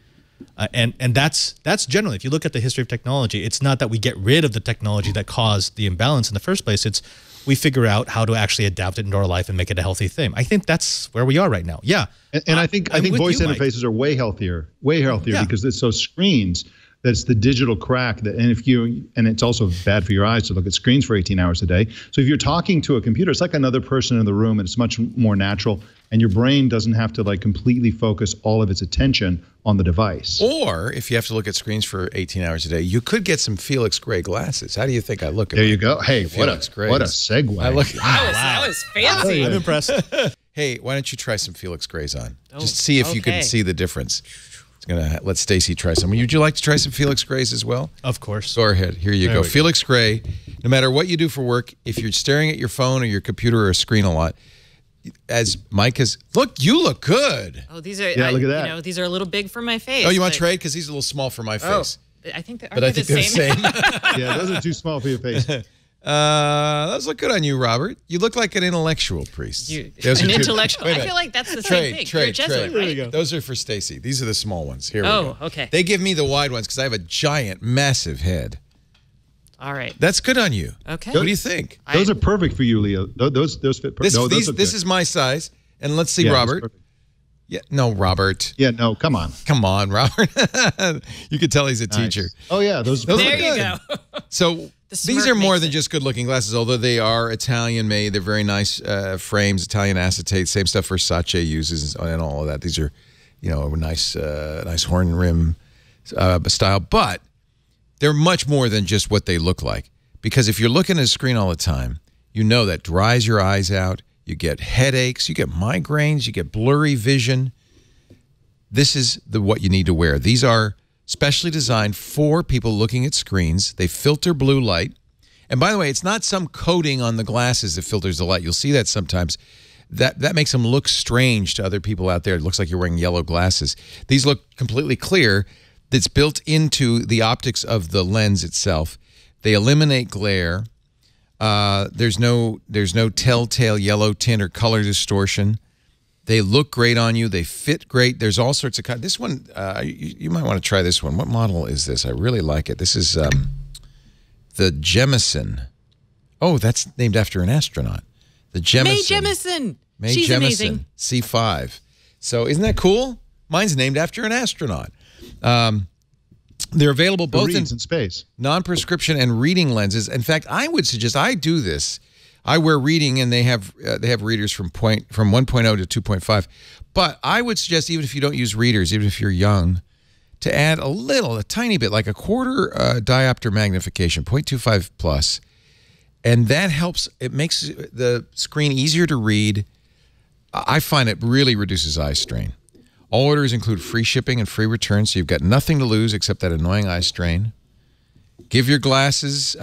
And that's generally, if you look at the history of technology, it's not that we get rid of the technology that caused the imbalance in the first place. It's we figure out how to actually adapt it into our life and make it a healthy thing. I think that's where we are right now. Yeah. And I think I'm with voice you, Mike. interfaces are way healthier Yeah. because it's so screens. That's the digital crack that, and it's also bad for your eyes to look at screens for 18 hours a day. So if you're talking to a computer, it's like another person in the room, and it's much more natural. And your brain doesn't have to like completely focus all of its attention on the device. Or if you have to look at screens for 18 hours a day, you could get some Felix Gray glasses. How do you think I look? There you go. Hey, what a Grays. segue. I look. That was fancy. I'm impressed. Hey, why don't you try some Felix Grays on? Just see if you can okay. see the difference. It's gonna let Stacy try some. Would you like to try some Felix Grays as well? Of course. Go ahead. Here you There go. we go. Felix Gray. No matter what you do for work, if you're staring at your phone or your computer or a screen a lot, as Mike has, you look good. Oh, these are Yeah, look at that. these are a little big for my face. Oh, you want to but- trade? Because these are a little small for my Oh, face. I think But I think they're the same. Yeah, those are too small for your face. Those look good on you, Robert. You look like an intellectual priest. Those are An two- intellectual. Wait a I minute. feel like that's the same thing. You're a Jesuit, right? Those are for Stacy. These are the small ones. Here we Oh, go. okay. They give me the wide ones because I have a giant, massive head. All right. That's good on you. Okay. What do you think? Those are perfect for you, Leo. Those fit perfect. This, No, those look this good. is my size. And let's see, Yeah, that's Robert. perfect. Yeah, no, Robert. Yeah, no, come on. Come on, Robert. You could tell he's a teacher. Nice. Oh yeah, those. Those There look you good. go. So The these smirk are more makes than it. just good-looking glasses, although they are Italian made. They're very nice frames, Italian acetate, same stuff Versace uses and all of that. These are, a nice horn rim style, but they're much more than just what they look like. Because if you're looking at a screen all the time, you know that dries your eyes out. You get headaches, you get migraines, you get blurry vision. This is what you need to wear. These are specially designed for people looking at screens. They filter blue light. And by the way, it's not some coating on the glasses that filters the light. You'll see that sometimes. That makes them look strange to other people out there. It looks like you're wearing yellow glasses. These look completely clear. It's built into the optics of the lens itself. They eliminate glare. There's no telltale yellow tint or color distortion. They look great on you. They fit great. There's all sorts of this one. You might want to try this one. What model is this? I really like it. This is the Jemison. Oh, that's named after an astronaut. The Jemison. Mae Jemison. Mae She's Jemison amazing. C5. So isn't that cool? Mine's named after an astronaut. They're available both in space, non-prescription and reading lenses. In fact, I would suggest I do this. I wear reading, and they have readers from 1.0 to 2.5. But I would suggest, even if you don't use readers, even if you're young, to add a tiny bit, like a quarter diopter magnification, 0.25 plus, and that helps. It makes the screen easier to read. I find it really reduces eye strain. All orders include free shipping and free returns, so you've got nothing to lose except that annoying eye strain. Give your eyes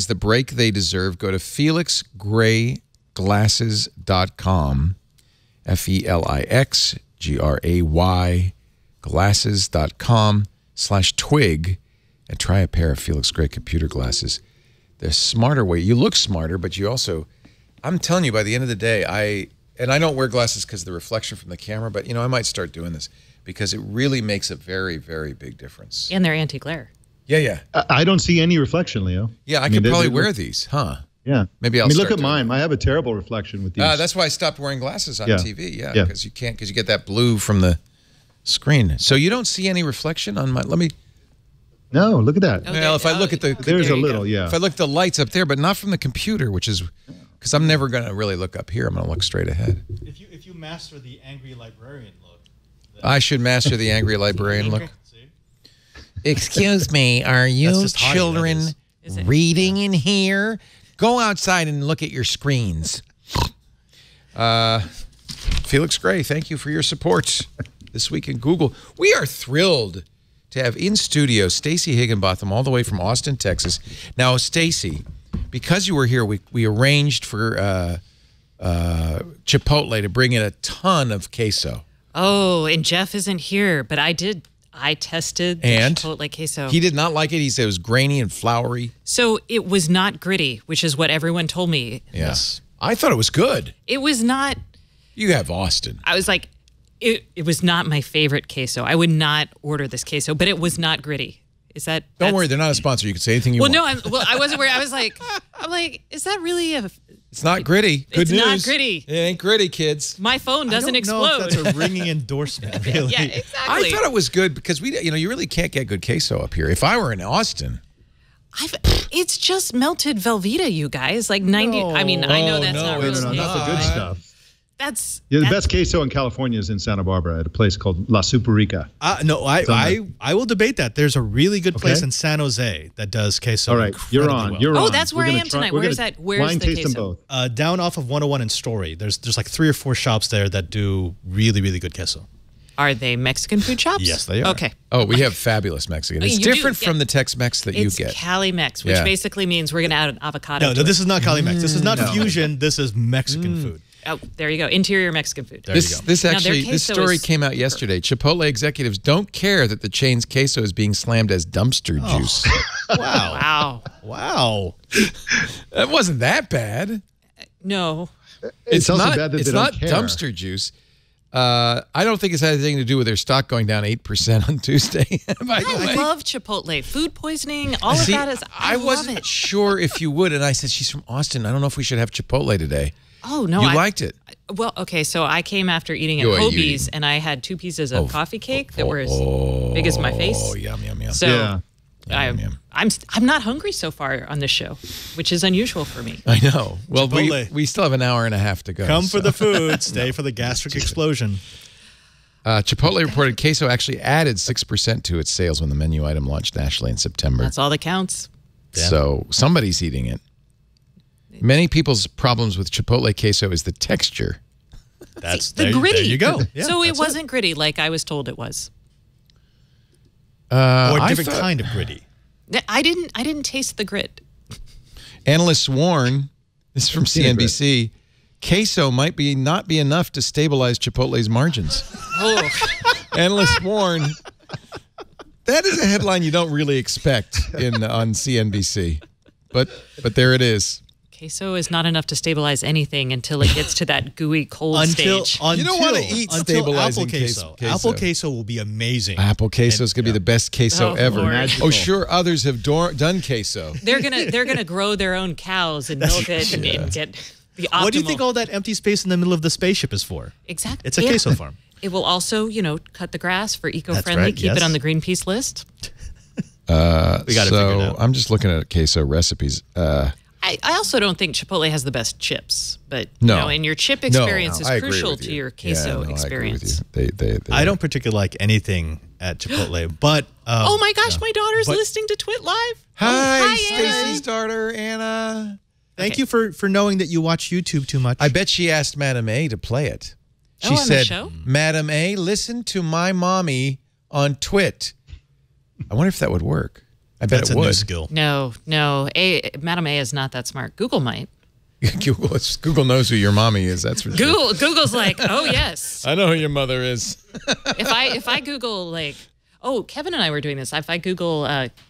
the break they deserve. Go to FelixGrayGlasses.com, FelixGray glasses.com/twig and try a pair of Felix Gray computer glasses. They're smarter way. You look smarter, but you also, I'm telling you, by the end of the day, I don't wear glasses because of the reflection from the camera, but I might start doing this because it really makes a very, very big difference. And they're anti-glare. Yeah. I don't see any reflection, Leo. Yeah, I could probably wear these, huh? Yeah. Maybe I'll look at mine. I have a terrible reflection with these. That's why I stopped wearing glasses on TV. Yeah, because you get that blue from the screen. So you don't see any reflection on my, No, look at that. Okay. Well, if I look at there's a little, If I look at the lights up there, but not from the computer, which is, because I'm never going to really look up here. I'm going to look straight ahead. If you master the angry librarian look. I should master the angry librarian look. Excuse me, are you children reading in here? Go outside and look at your screens. Felix Gray, thank you for your support this week in Google. We are thrilled to have in studio Stacey Higginbotham all the way from Austin, Texas. Now, Stacey, because you were here, we arranged for Chipotle to bring in a ton of queso. Oh, and Jeff isn't here, but I tested the Chipotle queso. He did not like it. He said it was grainy and floury. So it was not gritty, which is what everyone told me. Yes. I thought it was good. It was not. You have Austin. I was like, it was not my favorite queso. I would not order this queso, but it was not gritty. Is that? Don't worry, they're not a sponsor. You can say anything you want. No, I wasn't worried. I'm like, is that really a? It's not gritty. Good news. It's not gritty. It ain't gritty, kids. My phone doesn't explode. I don't know if that's a ringing endorsement, really. Yeah, exactly. I thought it was good because you really can't get good queso up here. If I were in Austin. It's just melted Velveeta, you guys. Like 90. I mean, I know that's not real. No, not the good stuff. That's the best queso in California is in Santa Barbara at a place called La Superica. I will debate that. There's a really good place in San Jose that does queso. All right, you're on. Well. You're on. Oh, that's where I am tonight. Where's that? Where's the queso? Down off of 101 in Story. There's like 3 or 4 shops there that do really, really good queso. Are they Mexican food shops? Yes, they are. Okay. Oh, we have fabulous Mexican. It's different from the Tex-Mex that you get. It's Cali Mex, which basically means we're going to add an avocado. No, this is not Cali Mex. This is not fusion. This is Mexican food. Oh, there you go. Interior Mexican food. This story came out yesterday. Chipotle executives don't care that the chain's queso is being slammed as dumpster juice. Wow. That wasn't that bad. No. It's also bad that it's they don't not care. dumpster juice. I don't think it's had anything to do with their stock going down 8% on Tuesday. I love Chipotle. Food poisoning, all of that is. I wasn't love it. sure if you would, and I said she's from Austin. I don't know if we should have Chipotle today. Oh no, you liked it. Well, okay, so I came after eating at Hobie's, and I had 2 pieces of coffee cake that were as big as my face. Oh, yum. So I'm not hungry so far on this show, which is unusual for me. I know. Well, we still have an hour and a half to go. Come for the food, stay for the gastric explosion. Chipotle reported queso actually added 6% to its sales when the menu item launched nationally in September. That's all that counts. Yeah. So somebody's eating it. Many people's problems with Chipotle queso is the texture. That's the gritty. There you go. Yeah, so it wasn't gritty like I was told it was. Or a different kind of gritty. I didn't taste the grit. Analysts warn, this is from CNBC, queso might not be enough to stabilize Chipotle's margins. Oh. Analysts warn. That is a headline you don't really expect on CNBC. But there it is. Queso is not enough to stabilize anything until it gets to that gooey cold stage. You don't want to eat stabilizing queso. Apple queso will be amazing. Apple queso is going to be the best queso ever. Lord. Oh, sure, others have done queso. They're gonna grow their own cows and milk it and get the optimal. What do you think all that empty space in the middle of the spaceship is for? Exactly. It's a queso farm. It will also, cut the grass for eco-friendly. Right, keep it on the Greenpeace list. We got it figured out. I'm just looking at queso recipes. I also don't think Chipotle has the best chips, but No. And your chip experience is I agree crucial with to you. your queso experience. I agree with you. They I don't particularly like anything at Chipotle, but oh my gosh, my daughter's listening to Twit Live. Hi, Anna. Stacey's daughter, Anna. Thank you for knowing that you watch YouTube too much. I bet she asked Madame A to play it. She on the said, show? Madam A, listen to my mommy on Twit. I wonder if that would work. I bet That's it a would. new skill. No. Madam A is not that smart. Google might. Google knows who your mommy is. That's for sure. Google's like, oh yes. I know who your mother is. If I Google like, oh, Kevin and I were doing this. If I Google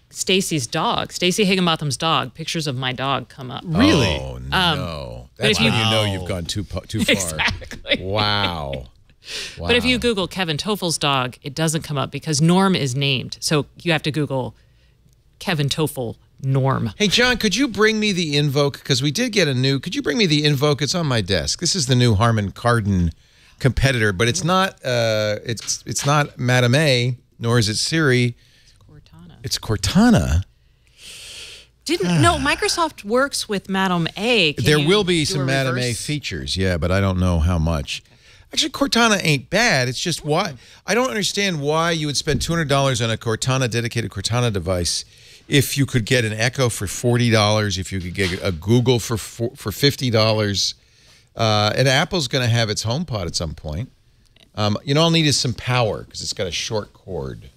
Stacy's dog, Stacy Higginbotham's dog, pictures of my dog come up. Really? Oh no! but That's if when you- you know you've gone too far. Exactly. Wow. But if you Google Kevin Toffel's dog, it doesn't come up because Norm is named. So you have to Google Kevin Toffel Norm. Hey, John, could you bring me the Invoke? Because we did get a new. Could you bring me the Invoke? It's on my desk. This is the new Harman Kardon competitor, but it's not. It's not Madame A, nor is it Siri. Cortana. It's Cortana. No, Microsoft works with Madame A. Can There you will be do some a Madame A reverse? features, yeah, but I don't know how much. Actually, Cortana ain't bad. It's just why I don't understand why you would spend $200 on a Cortana dedicated Cortana device if you could get an Echo for $40, if you could get a Google for $50. And Apple's going to have its HomePod at some point. All I'll need is some power because it's got a short cord.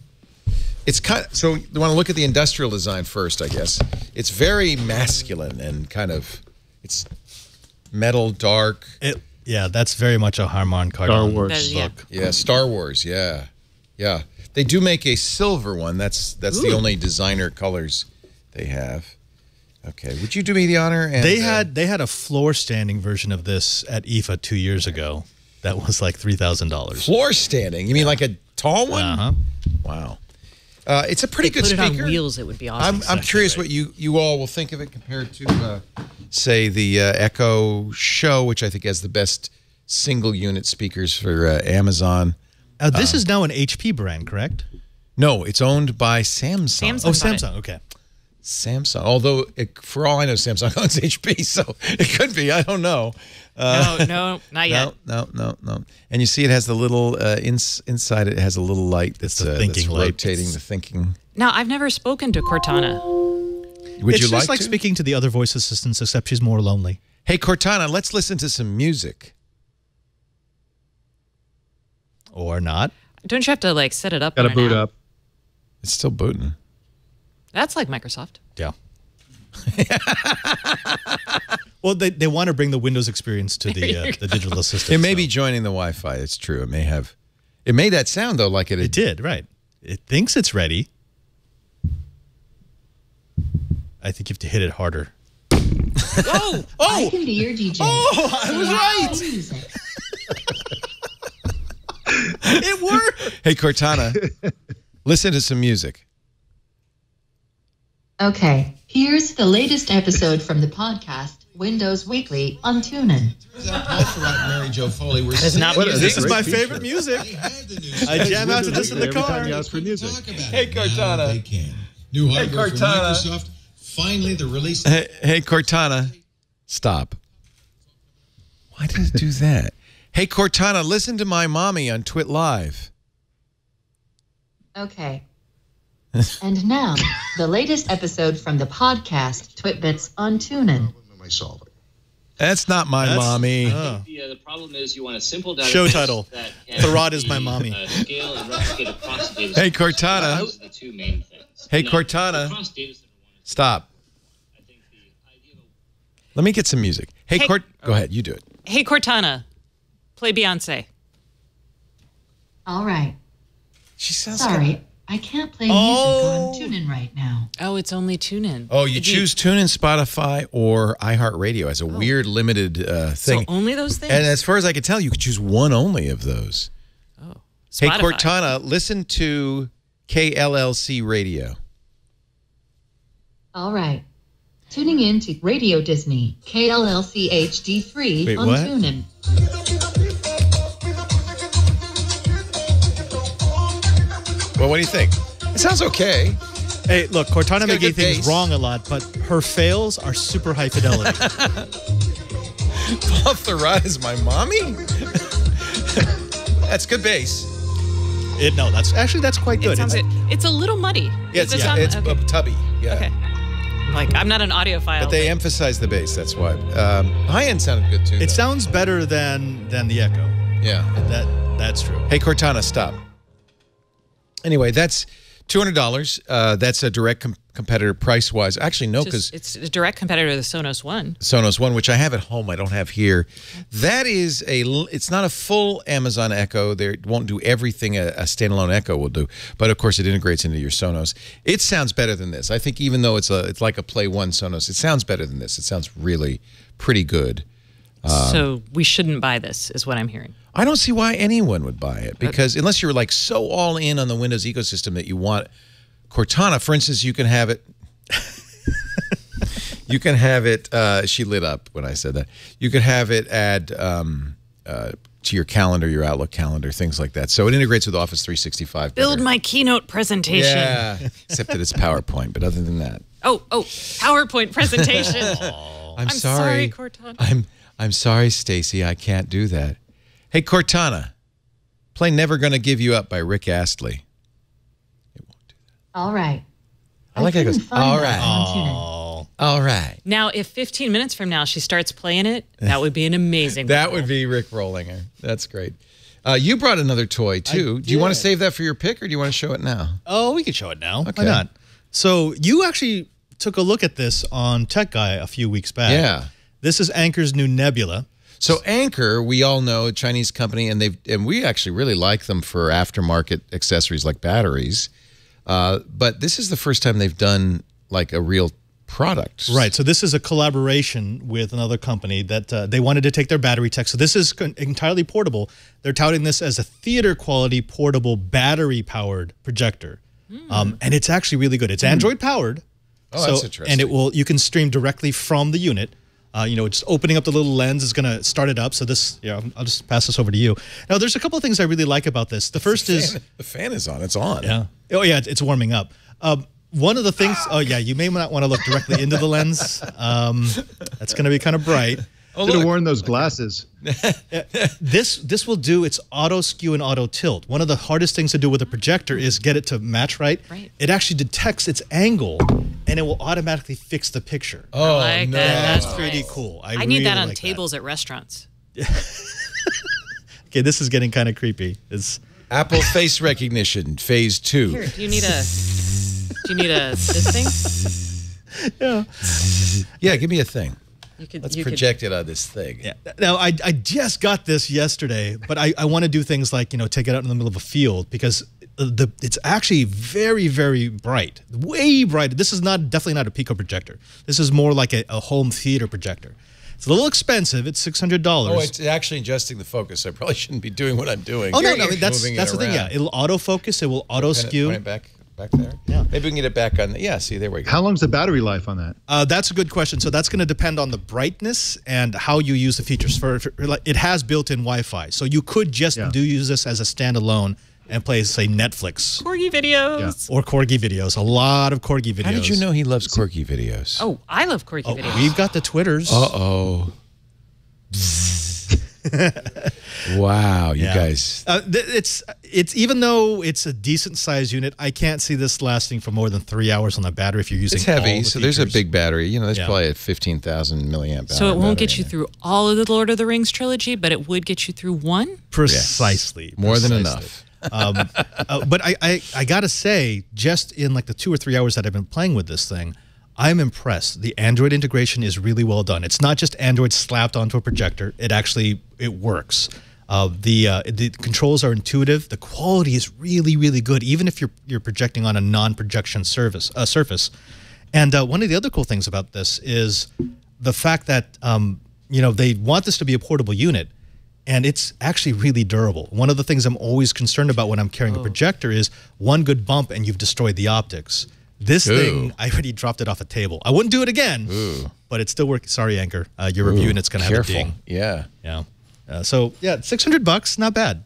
It's kind of, so you want to look at the industrial design first, I guess. It's very masculine and kind of, it's metal, dark. Yeah, that's very much a Harman Kardon Star Wars. look. Yeah, Star Wars. Yeah, yeah. They do make a silver one. That's the only designer colors they have. Okay, would you do me the honor? And, They had a floor standing version of this at IFA 2 years ago. That was like $3,000. floor standing. You mean like a tall one? Uh-huh. Wow. It's a pretty good Put it speaker. on wheels, it would be awesome. I'm curious what you all will think of it compared to, say, the Echo Show, which I think has the best single unit speakers for Amazon. This is now an HP brand, correct? No, it's owned by Samsung. Samsung. Oh, bought it. Samsung. Okay. Samsung. Although, for all I know, Samsung owns HP, so it could be. I don't know. No, not yet. No. And you see, it has the little inside. It has a little light that's, the thinking that's light. rotating the thinking. Now, I've never spoken to Cortana. Would It's you just like to? speaking to the other voice assistants, except she's more lonely. Hey, Cortana, let's listen to some music. Or not. Don't you have to like set it up? Got to on an boot app? up. It's still booting. That's like Microsoft. Yeah. Well, they want to bring the Windows experience to the digital assistant. It may so- be joining the Wi-Fi. It's true. It may have. It made that sound though, like it. It did, right. It thinks it's ready. I think you have to hit it harder. Whoa! I can be your DJ. Oh, I was right. Music. It worked. Hey, Cortana, listen to some music. Okay, here's the latest episode from the podcast, Windows Weekly on TuneIn. Mary Jo Foley. We're It's not music. This is Great my feature. favorite music. I jam out to this in the Every car. time you ask for music. Hey, Cortana. They can. New hardware from Cortana. Microsoft. Finally, the release. Hey, Cortana, stop. Why did it do that? Hey, Cortana, listen to my mommy on Twit Live. Okay. And now, the latest episode from the podcast, Twitbits on TuneIn. That's not my mommy. The problem is you want a simple database Show title. that Tharad is my mommy. Scale and replicate across the data Hey, center. Cortana. Those are the two main things. Hey, Now, Cortana. across data center one is- Stop. I think the ideal Let me get some music. Hey, Hey- Go ahead. You do it. Hey, Cortana, play Beyonce. All right. She sounds Sorry, I can't play music on TuneIn right now. Oh, it's only TuneIn. Oh, you Did choose TuneIn, Spotify, or iHeartRadio as a weird limited So thing. only those things. And as far as I can tell, you could choose one only of those. oh, Hey, Spotify. Cortana, listen to KLLC Radio. All right. Tuning in to Radio Disney, KLLC HD3 Wait, on what? TuneIn. Well, what do you think? It sounds okay. Hey, look, Cortana got may a get good things bass. wrong a lot, but her fails are super high fidelity. Off the Rod is my mommy? That's good bass. That's quite It good. sounds It's- good. It's a little muddy. Yeah, Does it sound- it's okay. tubby. Yeah. Okay. Like, I'm not an audiophile. But they emphasize the bass, that's why. High end sounded good too. It though. sounds better than the Echo. Yeah. That's true. Hey, Cortana, stop. Anyway, that's $200. That's a direct competitor price-wise. Actually, no, because it's a direct competitor to the Sonos One. Sonos One, which I have at home, I don't have here. That is it's not a full Amazon Echo. It won't do everything a standalone Echo will do, but of course it integrates into your Sonos. It sounds better than this. I think even though it's like a Play One Sonos, it sounds better than this. It sounds really pretty good. So we shouldn't buy this, is what I'm hearing. I don't see why anyone would buy it, because unless you're like so all in on the Windows ecosystem that you want Cortana, for instance, you can have it. You can have it. She lit up when I said that. You could have it add to your calendar, your Outlook calendar, things like that. So it integrates with Office 365. Build my keynote presentation. Yeah, except that it's PowerPoint. But other than that, oh, PowerPoint presentation. I'm sorry, Cortana. I'm sorry, Stacy. I can't do that. Hey, Cortana, play "Never Gonna Give You Up" by Rick Astley. It won't do that. All right. I like how it goes, all right. All right. Now, if 15 minutes from now she starts playing it, that would be an amazing That would be Rick rolling her. That's great. You brought another toy, too. Do you want to save that for your pick, or do you want to show it now? Oh, we can show it now. Okay. Why not? So you actually took a look at this on Tech Guy a few weeks back. Yeah. This is Anker's new Nebula. So Anker, we all know, a Chinese company, and we actually really like them for aftermarket accessories like batteries. But this is the first time they've done like a real product. Right. So this is a collaboration with another company that they wanted to take their battery tech. So this is entirely portable. They're touting this as a theater quality portable battery powered projector. And it's actually really good. It's Android powered. Oh, that's interesting. And you can stream directly from the unit. Just opening up the little lens is going to start it up. So this, I'll just pass this over to you. Now, there's a couple of things I really like about this. The first is the fan is on. It's on. Yeah. Oh yeah, it's warming up. One of the things. Oh yeah, you may not want to look directly into the lens. That's going to be kind of bright. Should have worn those glasses. This will do its auto skew and auto tilt. One of the hardest things to do with a projector is get it to match right. It actually detects its angle, and it will automatically fix the picture. Oh, I like no. that. That's pretty cool. I need that on tables at restaurants. Okay, this is getting kind of creepy. It's Apple Face Recognition Phase 2. Here, do you need this thing? Yeah. Yeah, give me a thing. Let's project it on this thing. Yeah. Now, I just got this yesterday, but I want to do things like, take it out in the middle of a field because it's actually very, very bright, way bright. This is definitely not a Pico projector. This is more like a home theater projector. It's a little expensive. It's $600. Oh, it's actually adjusting the focus. I probably shouldn't be doing what I'm doing. Oh, no, that's the thing. Yeah, it'll autofocus. It will auto skew. Point it back there. Yeah. Maybe we can get it back on. Yeah, see, there we go. How long's the battery life on that? That's a good question. So that's going to depend on the brightness and how you use the features. It has built-in Wi-Fi, so you could just use this as a standalone and play, say, Netflix. Corgi videos. Yeah. Or Corgi videos. A lot of Corgi videos. How did you know he loves Corgi videos? Oh, I love Corgi videos. We've got the Twitters. Uh-oh. Wow, you guys. It's even though it's a decent size unit, I can't see this lasting for more than 3 hours on the battery if you're using It's heavy, all the so there's a features. big battery. There's probably a 15,000 milliamp hour. So it won't get battery you through all of the Lord of the Rings trilogy, but it would get you through one? Precisely. Yes. More than enough. But I gotta say, just in like the 2 or 3 hours that I've been playing with this thing, I'm impressed. The Android integration is really well done. It's not just Android slapped onto a projector. It works. The controls are intuitive. The quality is really, really good, even if you're projecting on a non-projection surface. And one of the other cool things about this is the fact that they want this to be a portable unit. And it's actually really durable. One of the things I'm always concerned about when I'm carrying a projector is one good bump and you've destroyed the optics. This thing, I already dropped it off a table. I wouldn't do it again, but it's still working. Sorry, Anker. Your review and it's going to have a ding. Yeah. Yeah. So, yeah, $600, not bad.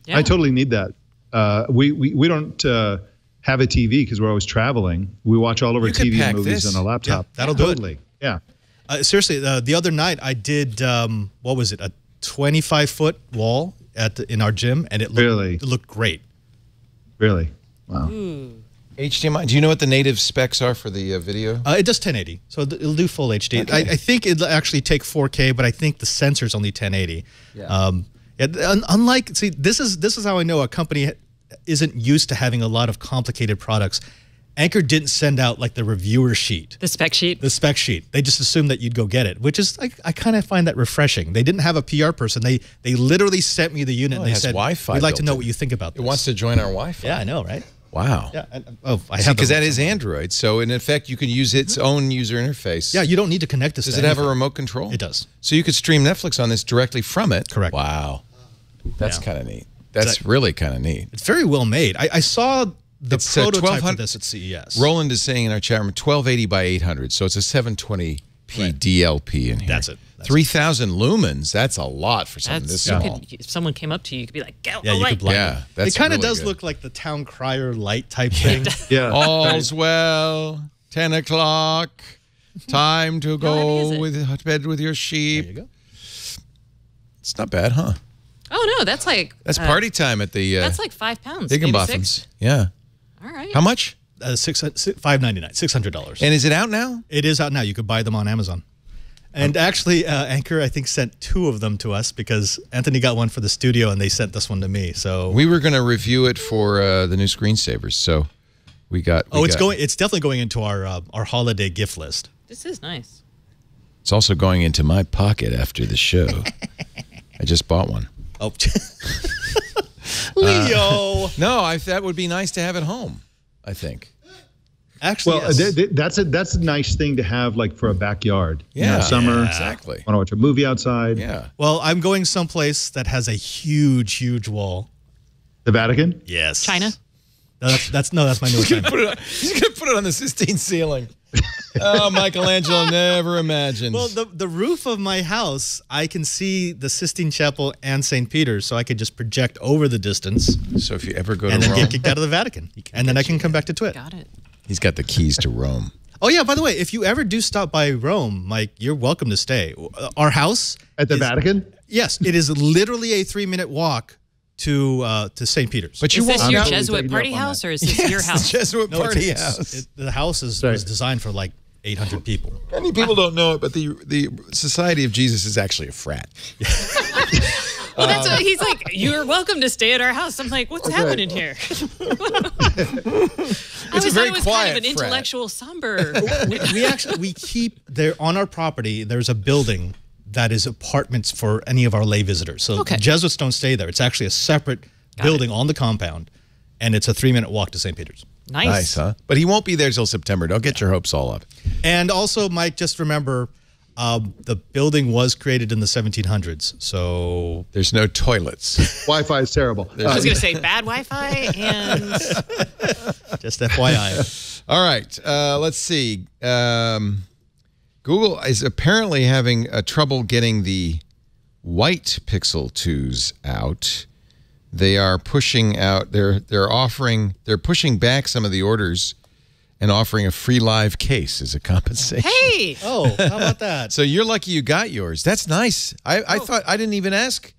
Yeah. I totally need that. We don't have a TV because we're always traveling. We watch all of our TV movies on a laptop. Yeah, that'll do it. Yeah. Seriously, the other night I did, what was it, a 25-foot wall in our gym, and it looked great. Really? Wow. HDMI. Do you know what the native specs are for the video? It does 1080, so it'll do full HD. Okay. I think it'll actually take 4K, but I think the sensor's only 1080. Yeah. Yeah, unlike, see, this is how I know a company isn't used to having a lot of complicated products. Anchor didn't send out like the reviewer sheet. The spec sheet? The spec sheet. They just assumed that you'd go get it, which is, I kind of find that refreshing. They didn't have a PR person. They literally sent me the unit and they said, Wi-Fi we'd like to built know in. what you think about this. It wants to join our Wi-Fi. Yeah, I know, right? Wow. Yeah. I have because that is Android. So in effect, you can use its own user interface. Yeah, you don't need to connect this. Does it have a remote control? It does. So you could stream Netflix on this directly from it. Correct. Wow. That's Yeah. kind of neat. That's really kind of neat. It's very well made. I saw the It's prototype for this at CES. Roland is saying in our chat room, 1280 by 800. So it's a 720p DLP in here. That's it. 3,000 lumens. That's a lot for something this small. If someone came up to you, you could be like, "Get Yeah, you could blind Yeah, it. that's It kind of really does good. look like the town crier light type thing. Yeah. All's well. 10 o'clock. Time to heavy is go it? with bed with your sheep. There you go. It's not bad, huh? Oh no, that's like That's party time at the that's like 5 pounds. Higginbothams. maybe 6. Yeah. All right. How much? $599, $600. And is it out now? It is out now. You could buy them on Amazon. And actually, Anchor, I think, sent 2 of them to us because Anthony got one for the studio and they sent this one to me. So We were going to review it for the new screensavers, so we got. it's definitely going into our holiday gift list. This is nice. It's also going into my pocket after the show. I just bought one. Oh, Leo. No, that would be nice to have at home, I think. Actually, Well, yes. that's a nice thing to have, like for a backyard. You know, Yeah. summer. Yeah, exactly. Want to watch a movie outside? Yeah. Well, I'm going someplace that has a huge wall. The Vatican? Yes. China? No, that's my new assignment. He's going to put it on the Sistine ceiling. Oh, Michelangelo never imagined. Well, the roof of my house, I can see the Sistine Chapel and St. Peter's, so I could just project over the distance so if you ever go to and then Rome, get kicked out of the Vatican. And then I can come back to Twit. Got it. he's got the keys to Rome. Oh, yeah, by the way, if you ever do stop by Rome, Mike, you're welcome to stay. Our house... At the Vatican? Yes, it is literally a 3-minute walk to St. Peter's. But you Is this won't your know. Jesuit party house or is this your house? Jesuit No, party it's- house. the house was designed for like 800 people. Many people don't know it, but the Society of Jesus is actually a frat. Well, that's what he's like, you're welcome to stay at our house. I'm like, what's happening here? I always thought very it was kind quiet of an frat. intellectual somber. we keep there on our property. There's a building that is apartments for any of our lay visitors. So Okay. Jesuits don't stay there. It's actually a separate building on the compound, and it's a 3-minute walk to St. Peter's. Nice, huh? But he won't be there till September. Don't get your hopes all up. And also, Mike, just remember, the building was created in the 1700s, so there's no toilets. Wi-Fi is terrible. I was going to say bad Wi-Fi and just FYI. All right, let's see. Google is apparently having trouble getting the white Pixel 2s out. They are pushing out. They're pushing back some of the orders and offering a free live case as a compensation. hey, Oh, how about that? So you're lucky you got yours. That's nice. I thought I didn't even ask.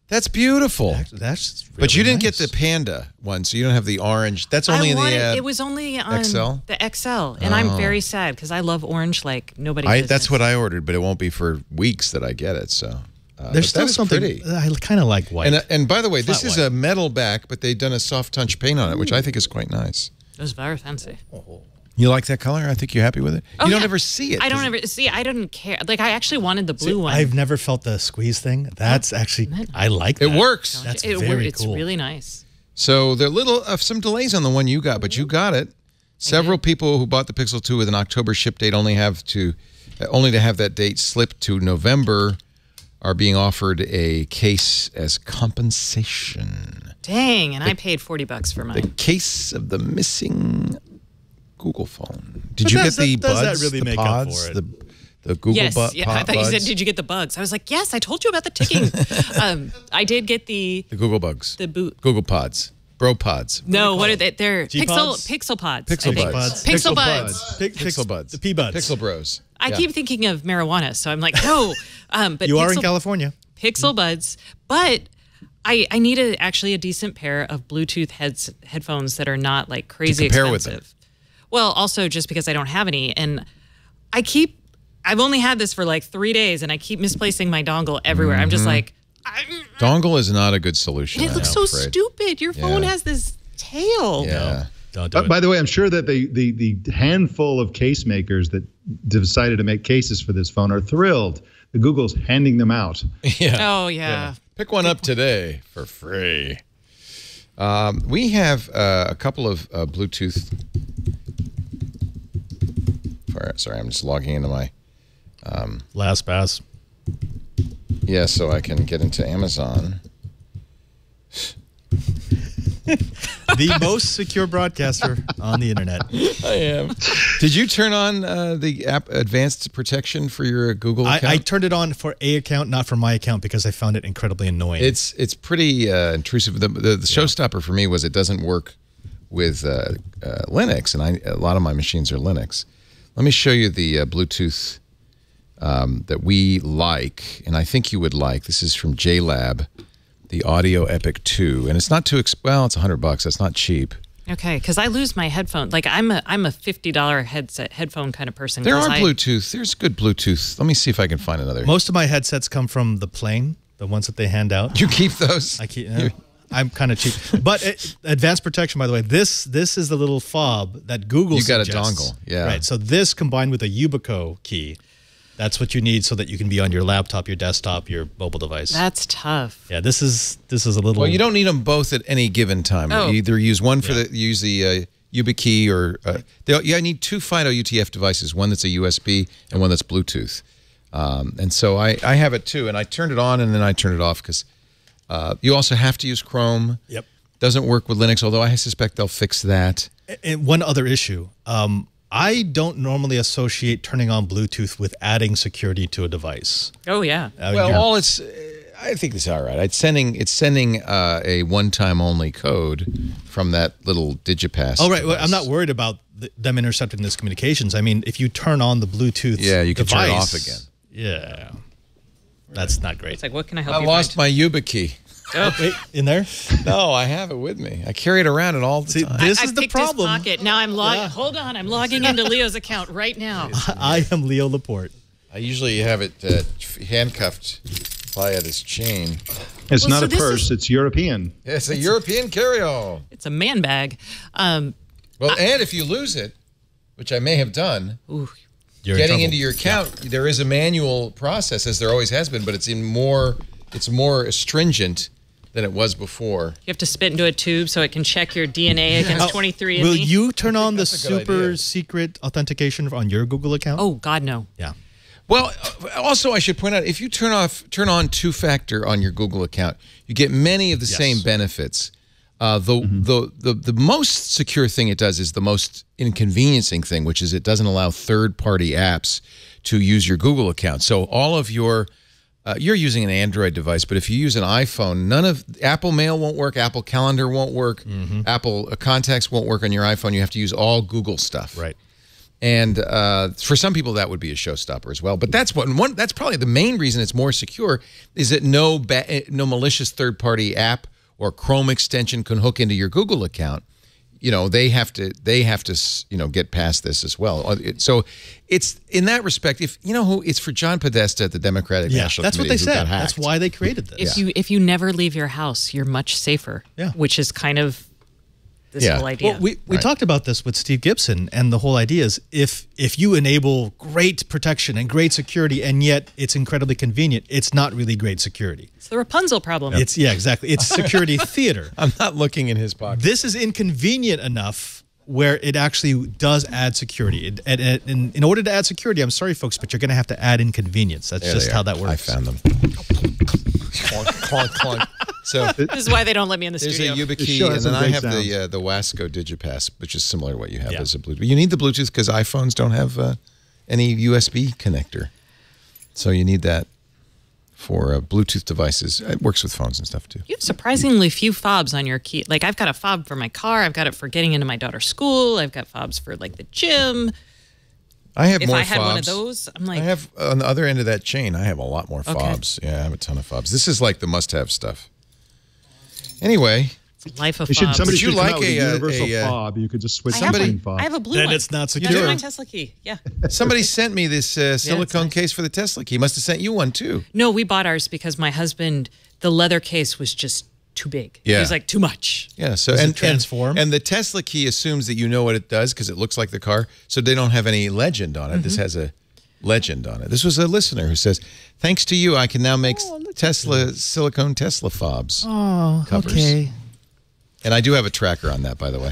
That's beautiful. That's really But you didn't nice. get the Panda one, so you don't have the orange. That's only in the. it was only on XL? the XL, and I'm very sad because I love orange like nobody's business. That's what I ordered, but it won't be for weeks that I get it. So There's but still that is something pretty. I kind of like white. And by the way, this Flat is white. a metal back, but they've done a soft touch paint on it, which I think is quite nice. It was very fancy. You like that color? I think you're happy with it. Oh, you don't yeah. ever see it. I don't ever see. I didn't care. Like I actually wanted the blue one. I've never felt the squeeze thing. That's actually, I like that. It works. That's It's very cool. really nice. So there are little some delays on the one you got, but you got it. Several people who bought the Pixel 2 with an October ship date only to have that date slipped to November are being offered a case as compensation. Dang, and I paid $40 for mine. The case of the missing Google phone. Did But you get does the that- does that buds, really the make up pods, for it? the Google yes, buds? yeah, I thought you said, "Did you get the bugs?" I was like, "Yes, I told you about the ticking." I did get the Google bugs? the boot. Google pods. Bro pods. No, what are they? They're G-pods? Pixel pods. Pixel I think. buds. Pixel buds. Pixel buds. The P-buds. Pixel bros. I Yeah. keep thinking of marijuana, so I'm like, no. But You are in Pixel- California. Pixel buds, but I needed actually a decent pair of Bluetooth headphones that are not like crazy compare with expensive. Well, also just because I don't have any, and I've only had this for like 3 days, and I keep misplacing my dongle everywhere. I'm just like, Dongle is not a good solution. And it looks so stupid. Your phone has this tail. Yeah. Don't do it. By the way, I'm sure that the handful of case makers that decided to make cases for this phone are thrilled. The Google's handing them out. Yeah. Oh, yeah. Pick one up today for free. We have a couple of Bluetooth. Sorry, I'm just logging into my LastPass. Yeah, so I can get into Amazon. The most secure broadcaster on the internet. I am. Did you turn on the app advanced protection for your Google account? I turned it on for a account, not for my account, because I found it incredibly annoying. It's pretty intrusive. The showstopper for me was it doesn't work with Linux, and a lot of my machines are Linux. Let me show you the Bluetooth that we like, and I think you would like. This is from JLab, the Audio Epic 2, and it's not too well. It's $100. That's not cheap. Okay, because I lose my headphone. Like I'm a $50 headphone kind of person. There are Bluetooth. There's good Bluetooth. Let me see if I can find another. Most of my headsets come from the plane, the ones that they hand out. You keep those? I keep. I'm kind of cheap, but advanced protection. By the way, this is the little fob that Google suggests. You got a dongle, yeah. Right. So this combined with a Yubico key, that's what you need so that you can be on your laptop, your desktop, your mobile device. That's tough. Yeah, this is a little. Well, you don't need them both at any given time. Oh. You either use one for use the YubiKey, or I need two FIDO UTF devices, one that's a USB and one that's Bluetooth. And so I have it too, and I turned it on and then I turned it off because you also have to use Chrome. Yep. Doesn't work with Linux, although I suspect they'll fix that. And one other issue. I don't normally associate turning on Bluetooth with adding security to a device. Oh yeah. Well, I think it's all right. It's sending a one-time only code from that little Digipass. Oh right. Well, device. I'm not worried about them intercepting this communications. I mean, if you turn on the Bluetooth, you can turn it device, off again. Yeah, that's not great. It's like, what can I help I you lost find? my YubiKey. Oh. Wait, in there? No, I have it with me. I carry it around all the time. This I is the picked his problem. pocket. Now I'm logging. Hold on, I'm logging into Leo's account right now. I am Leo Laporte. I usually have it handcuffed via this chain. It's Well, not so a this purse. is- It's European. It's a European carry-all. It's a man bag. Well, and if you lose it, which I may have done, You're in getting trouble. into your account, there is a manual process, as there always has been, but it's more stringent than it was before. You have to spit into a tube so it can check your DNA against 23andMe. Will you turn on the That's a good super idea. secret authentication on your Google account? Oh God, no. Yeah. Well, also I should point out, if you turn on two-factor on your Google account, you get many of the same benefits. The most secure thing it does is the most inconveniencing thing, which is it doesn't allow third-party apps to use your Google account. So all of your you're using an Android device, but if you use an iPhone, none of Apple Mail won't work, Apple Calendar won't work, Apple Contacts won't work on your iPhone. You have to use all Google stuff. Right. And for some people, that would be a showstopper as well. But that's that's probably the main reason it's more secure is that no malicious third-party app or Chrome extension can hook into your Google account. You know, they have to get past this as well. So it's in that respect, it's for John Podesta at the Democratic National that's what Committee they who said. got hacked. That's why they created this. If you never leave your house, you're much safer. Yeah. Which is kind of this whole idea. Well, we talked about this with Steve Gibson, and the whole idea is if you enable great protection and great security, and yet it's incredibly convenient, it's not really great security. It's the Rapunzel problem. Exactly. It's security theater. I'm not looking in his pocket. This is inconvenient enough where it actually does add security. And in order to add security, I'm sorry, folks, but you're going to have to add inconvenience. That's just how that works. I found them. Clunk, clunk, clunk. So This is why they don't let me in the there's studio. a YubiKey, show and has then some I great have sounds. the Wasco Digipass, which is similar to what you have as a Bluetooth. You need the Bluetooth because iPhones don't have any USB connector, so you need that for Bluetooth devices. It works with phones and stuff too. You have surprisingly few fobs on your key. Like I've got a fob for my car. I've got it for getting into my daughter's school. I've got fobs for like the gym. I have If more I had fobs. one of those, I'm like, I have on the other end of that chain. I have a lot more Okay. fobs. Yeah, I have a ton of fobs. This is like the must-have stuff. Anyway, Life of Somebody Would you should come like out with a a- universal a, fob. You could just switch I between fobs. have a blue Then one. it's not That's secure. my Tesla key. Yeah. Somebody sent me this silicone nice. case for the Tesla key. Must have sent you one too. No, we bought ours because my husband, the leather case was just too big. Yeah. It was like too much. Yeah. So Does it and transform? And the Tesla key assumes that you know what it does because it looks like the car. So they don't have any legend on it. This has a legend on it. This was a listener who says, "Thanks to you, I can now make silicone Tesla fobs." Oh, covers. okay. And I do have a tracker on that, by the way.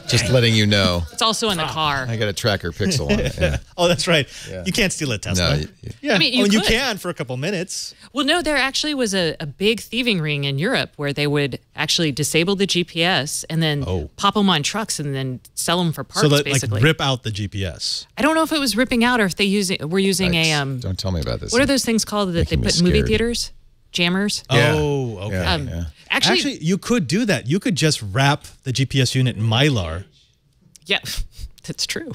Just letting you know. It's also in the car. I got a tracker pixel on it. Yeah. Oh, that's right. Yeah. You can't steal a Tesla. No, yeah, I mean, you you could. can for a couple minutes. Well, no, there actually was a big thieving ring in Europe where they would actually disable the GPS and then pop them on trucks and then sell them for parts, So that basically. like rip out the GPS. I don't know if it was ripping out or if they were using Don't tell me about this. what are those things called that they Making me put in movie scared. theaters? Jammers? Yeah. Oh, okay. Yeah. Actually, you could do that. You could just wrap the GPS unit in Mylar. yeah, that's true.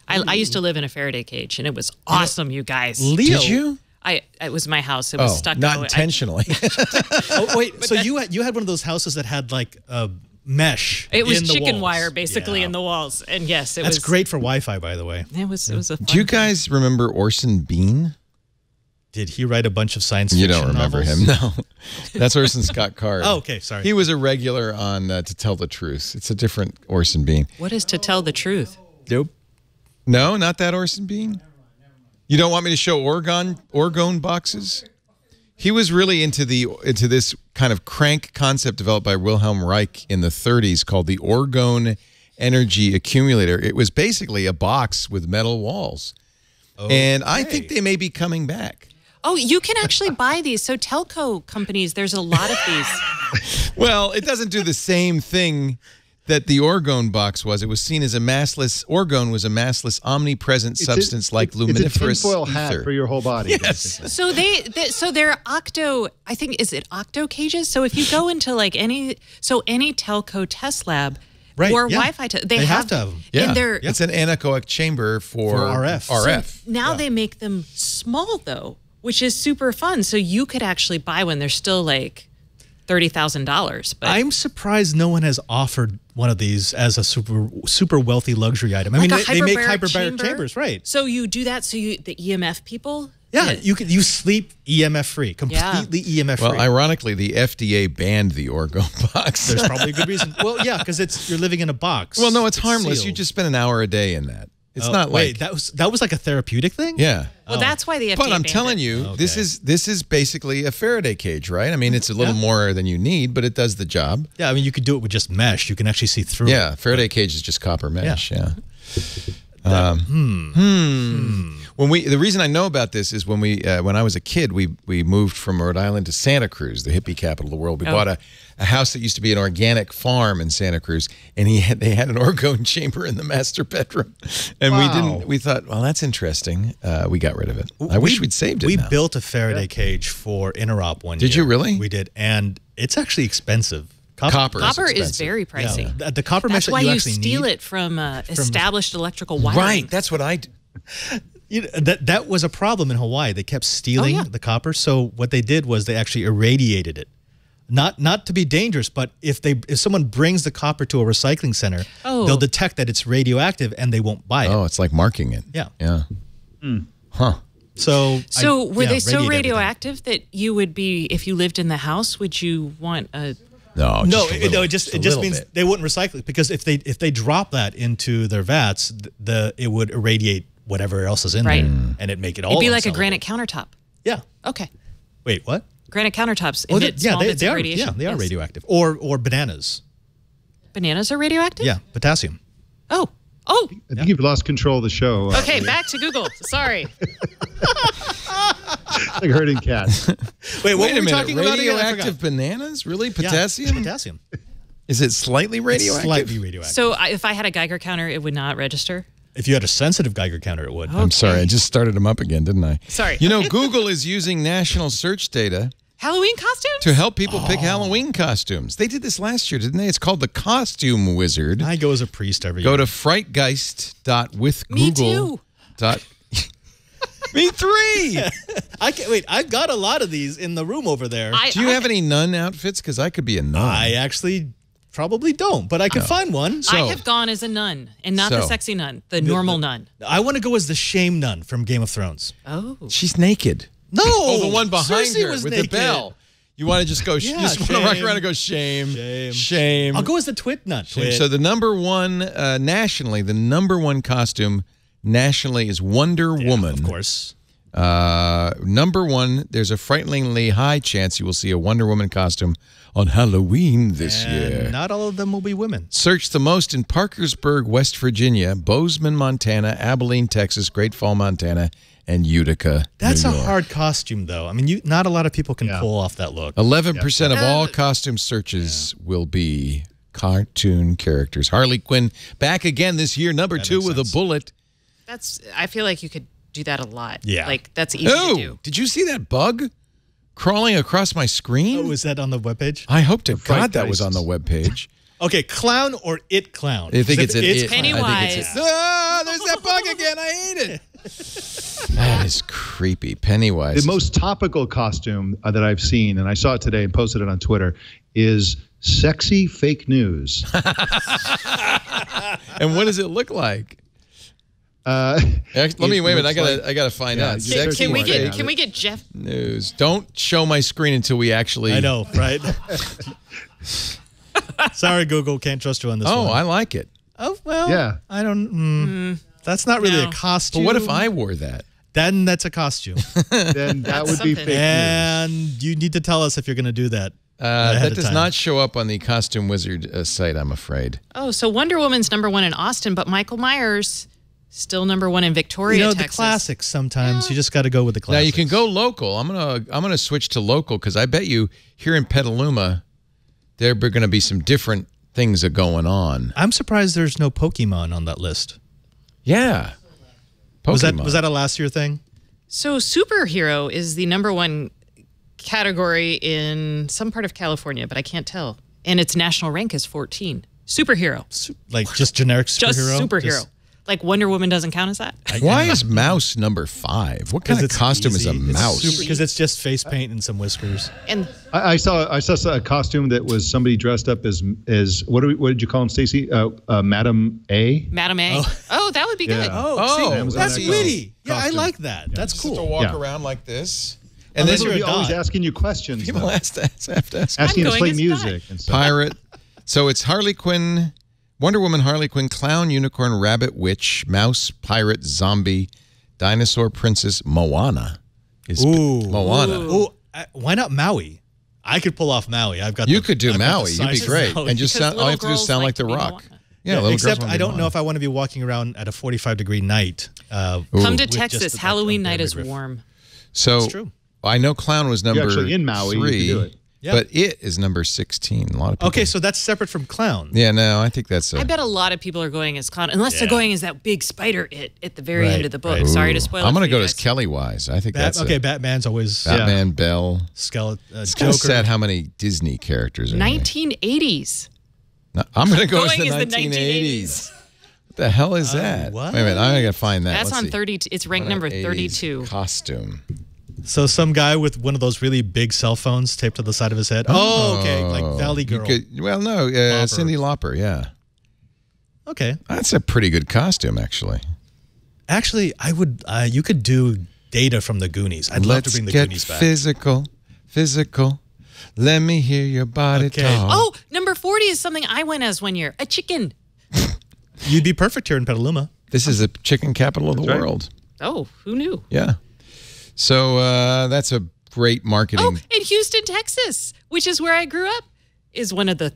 I used to live in a Faraday cage and it was awesome, you guys. Leo. Did you? It was my house. It was stuck. Not intentionally. Oh, wait. So you had one of those houses that had like a mesh. It was in the chicken walls. wire basically Yeah. in the walls, and yes, That's great for Wi-Fi, by the way. It was a fun Do you guys remember Orson Bean? Did he write a bunch of science You fiction don't remember novels? him, no. That's Orson Scott Card. Oh, okay, sorry. He was a regular on To Tell the Truth. It's a different Orson Bean. What is To Tell the Truth? Nope. No, not that Orson Bean? You don't want me to show orgone boxes? He was really into this kind of crank concept developed by Wilhelm Reich in the 30s called the orgone energy accumulator. It was basically a box with metal walls. And I think they may be coming back. Oh, you can actually buy these. So telco companies, there's a lot of these. Well, it doesn't do the same thing that the orgone box was. It was seen as orgone was a massless, omnipresent substance like luminiferous It's a tinfoil hat ether. for your whole body. Yes. So they're octo. I think is it octo cages? So if you go into like any telco test lab Right, or yeah. Wi-Fi, They have to have them. Yeah, And they're it's an anechoic chamber for RF. RF. now they make them small though, which is super fun. So you could actually buy one. They're still like $30,000. But I'm surprised no one has offered one of these as a super wealthy luxury item. I mean, like a they make hyperbaric hyperbaric chamber? chambers, right? So you do that. So the EMF people. Yeah, you sleep EMF free, completely EMF free. Well, ironically, the FDA banned the orgone box. There's probably a good reason. Well, yeah, because you're living in a box. Well, no, it's harmless. sealed. You just spend an hour a day in that. It's not wait, like that was like a therapeutic thing. yeah. Well, that's why the FDA. But I'm banned telling it. you, this is basically a Faraday cage, right? I mean, it's a little Yeah. more than you need, but it does the job. Yeah, I mean, you could do it with just mesh. You can actually see through. Yeah, it. Faraday cage is just copper mesh. Yeah. The reason I know about this is when I was a kid, we moved from Rhode Island to Santa Cruz, the hippie capital of the world. We bought a house that used to be an organic farm in Santa Cruz, and they had an orgone chamber in the master bedroom, and we thought, well, that's interesting. We got rid of it. I wish we'd saved it. We now. built a Faraday cage for Interop one year. Did you really? We did, and it's actually expensive. Copper Copper is expensive. very pricey. Yeah, the copper mesh That's why that you you actually steal need, it from established electrical wiring. Right, that's what I do. That was a problem in Hawaii. They kept stealing the copper. So what they did was they actually irradiated it. Not to be dangerous, but if someone brings the copper to a recycling center, they'll detect that it's radioactive and they won't buy it. Oh, it's like marking it. Yeah. Yeah. Huh. So were they so radiate radioactive that you would be, if you lived in the house, would you want a... No, it just means they wouldn't recycle it, because if they drop that into their vats, it would irradiate whatever else is in there, and it'd make it all. It'd be like a unsellable. granite countertop. Yeah. Okay. Wait, what? Granite countertops emit small bits they of are. radiation. Yeah, they are Yes. radioactive. Or bananas. Bananas are radioactive? Yeah, potassium. Oh. I think you've lost control of the show. Okay, back to Google. Sorry. Like herding cats. Wait, what Wait were a we minute. talking about again? I Radioactive forgot. bananas? Really? Yeah, Potassium? potassium. Is it slightly radioactive? Slightly radioactive. So if I had a Geiger counter, it would not register? If you had a sensitive Geiger counter, it would. I'm sorry. I just started them up again, didn't I? Sorry. You know, Google is using national search data Halloween costumes? to help people pick Halloween costumes. They did this last year, didn't they? It's called the Costume Wizard. I go as a priest every Go year. to frightgeist.withgoogle. Me too. Me 3. I can't wait. I've got a lot of these in the room over there. Do you have any nun outfits? Because I could be a nun. I actually probably don't, but I could find one. I have gone as a nun, and not the sexy nun, the normal nun. I want to go as the shame nun from Game of Thrones. Oh. She's naked. No. Oh, the one behind Cersei her was with naked. the bell. You want to just go, you just want to rock around and go, shame. I'll go as the twit nun. So the number one, nationally, the number one costume nationally is Wonder Woman. Of course. Number one, there's a frighteningly high chance you will see a Wonder Woman costume on Halloween this year. Not all of them will be women. Searched the most in Parkersburg, West Virginia, Bozeman, Montana, Abilene, Texas, Great Fall, Montana, and Utica, That's New a York. hard costume, though. I mean, not a lot of people can pull off that look. 11% of all costume searches will be cartoon characters. Harley Quinn back again this year, number 2 with a bullet. I feel like you could do that a lot. Yeah. Like, that's easy to do. Did you see that bug crawling across my screen? Oh, was that on the webpage? I hope to God that was on the webpage. Okay, clown or it clown? I think it's an it. Pennywise. I think it's there's that bug again. I hate it. That is creepy. Pennywise. The most topical costume that I've seen, and I saw it today and posted it on Twitter, is sexy fake news. And what does it look like? Let me wait a minute. I gotta find out. Can we get Jeff News? Don't show my screen until we actually. I know, right? Sorry, Google, can't trust you on this one. Oh, I like it. Oh well. Yeah. I don't. That's not really a costume. But what if I wore that? Then that's a costume. Then that would be fake news. And you need to tell us if you're going to do that. That does not show up on the Costume Wizard site, I'm afraid. Oh, so Wonder Woman's number 1 in Austin, but Michael Myers still number 1 in Victoria, You know, Texas. the classics sometimes. You just got to go with the classics. Now you can go local. I'm gonna switch to local because I bet you here in Petaluma there are going to be some different things are going on. I'm surprised there's no Pokemon on that list. Yeah. Pokemon. Was that a last year thing? So superhero is the number 1 category in some part of California, but I can't tell. And its national rank is 14. Superhero. Like just generic superhero? Just superhero. Like Wonder Woman doesn't count as that? Why is Mouse number 5? What kind of costume is a mouse? Because it's just face paint and some whiskers. And I saw a costume that was somebody dressed up as what did you call him, Stacey? Madam A. Madam A. Oh, that would be good. Oh, see, that's Echo witty. Yeah, I costume. like that. That's cool. To walk around like this. And then Unless you're they'll be a always dog. asking you questions. People though. have to ask. Asking you to going play as music and stuff. Pirate. So it's Harley Quinn, Wonder Woman, Harley Quinn, Clown, Unicorn, Rabbit, Witch, Mouse, Pirate, Zombie, Dinosaur, Princess, Moana. Moana. Ooh, why not Maui? I could pull off Maui. I've got. You could do I've got Maui. the You'd be size great. of Maui. And just Because sound, all you have to do is little sound girls like The like to be Rock. Moana. Yeah, little except girls I don't know if I want to be walking around at a 45-degree night. Come to with Texas. just Halloween night is riff. warm. So That's true. I know Clown was number actually in Maui, you 3, could do it. Yeah. but it is number 16. A lot of people. Okay, so that's separate from clown. Yeah, no, I think that's I bet a lot of people are going as clown, unless they're Yeah. going as that big spider at the very Right, end of the book. right. Sorry to spoil it. I'm going gonna to go as Kelly Wise. I think that's Okay, it. Batman's always Batman, Belle. skeleton. It's kind Joker. of sad how many Disney characters are in there. 1980s. No, I'm going to go as Going the as the 1980s. What the hell is that? what? Wait a minute, I got to find that. That's Let's on see. 32. It's ranked number 80s 32. Costume. So some guy with one of those really big cell phones taped to the side of his head. Oh, okay, like Valley You Girl. could- well, no, Lauper. Cyndi Lauper, yeah. Okay. That's a pretty good costume, actually. Actually, I would. You could do Data from the Goonies. I'd love to bring the get Goonies back. physical. Let me hear your body Okay. talk. Oh, number 40 is something I went as one year. A chicken. You'd be perfect here in Petaluma. This is the chicken capital of the right. world. Oh, who knew? Yeah. So that's a great marketing. Oh, in Houston, Texas, which is where I grew up, is one of the,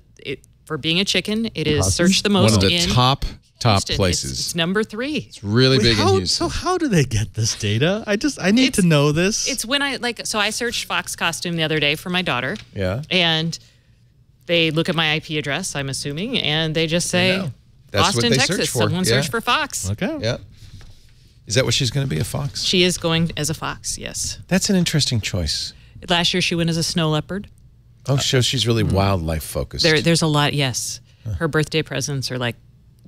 for being a chicken, it is searched the most One of the in top Houston. places. It's number 3. It's really big in Houston. So how do they get this data? I need to know this. It's when I searched Fox costume the other day for my daughter. Yeah. And they look at my IP address, I'm assuming, and they just say, That's what Austin, they Texas. search for. Someone Yeah. searched for Fox. Okay. Yeah. Is that what she's going to be, a fox? She is going as a fox, yes. That's an interesting choice. Last year she went as a snow leopard. Oh, so she's really wildlife focused. There's a lot, yes. Her birthday presents are like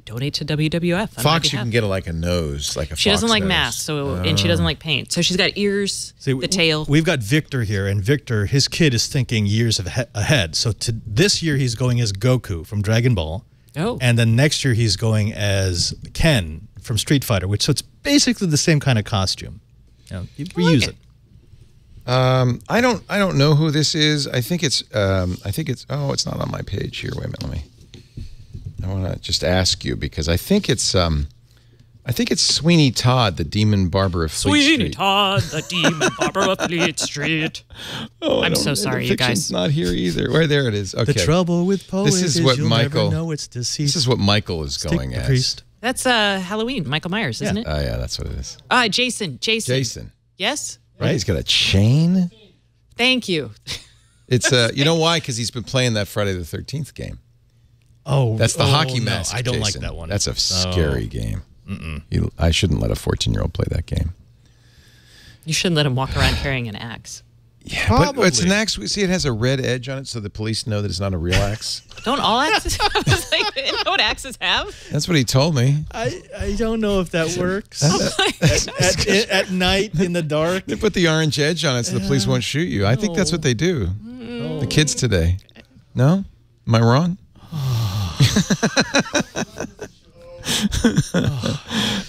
donate to WWF. on my Fox, you behalf. can get like a nose, like a She doesn't fox like nose. masks, and she doesn't like paint. So she's got ears, the tail. We've got Victor here, and Victor, his kid is thinking years ahead. So this year he's going as Goku from Dragon Ball. Oh. And then next year he's going as Ken from Street Fighter, so it's basically the same kind of costume. You reuse it. I don't know who this is. I think it's oh, it's not on my page here. Wait a minute, I want to just ask you because I think it's Sweeney Todd, the Demon Barber of Fleet Sweeney Street. Todd, the Demon Barber of Fleet Street. Oh, I'm so sorry, you guys. Not here either. Where there it is. Okay. The trouble with poets This is what you'll Michael. never know it's deceased. This is what Michael is Stick going the as. priest. That's Halloween, Michael Myers, isn't it? Oh yeah, that's what it is. Jason. Jason. Yes? Right. He's got a chain. Thank you. It's you know why? Because he's been playing that Friday the 13th game. Oh, That's the hockey no, mask. I don't like Jason. that one. That's a scary game. I shouldn't let a 14-year-old play that game. You shouldn't let him walk around carrying an axe. Yeah, but it's an axe. We see it has a red edge on it, so the police know that it's not a real axe. Don't all axes have? I was like, you know what axes have? That's what he told me. I don't know if that works. Oh At night in the dark. They put the orange edge on it so the police won't shoot you. I think that's what they do. The kids today. No? Am I wrong?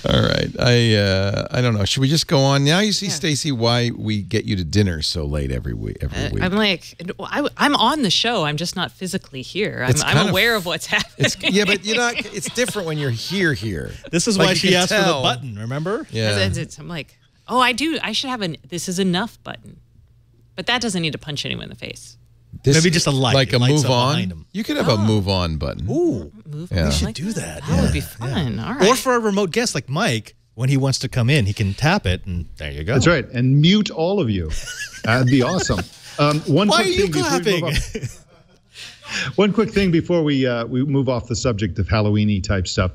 All right. I don't know. Should we just go on? Now you see, Stacey, why we get you to dinner so late every week. I'm like, I'm on the show. I'm just not physically here. I'm aware of what's happening. Yeah, but you're not. It's different when you're here. This is Like, why you she can asked for the tell. button, remember? Yeah. I'm like, oh, I do. I should have this is enough button. But that doesn't need to punch anyone in the face. Maybe just a light. Like It a lights move up behind on. him. You could have a move on button. Ooh. Yeah. We should do that. That would be fun. All right. Or for a remote guest like Mike, when he wants to come in, he can tap it, and there you go. That's right. And mute all of you. That'd be awesome. One Why quick are you thing before we move clapping? off- One quick thing before we move off the subject of Halloween-y type stuff.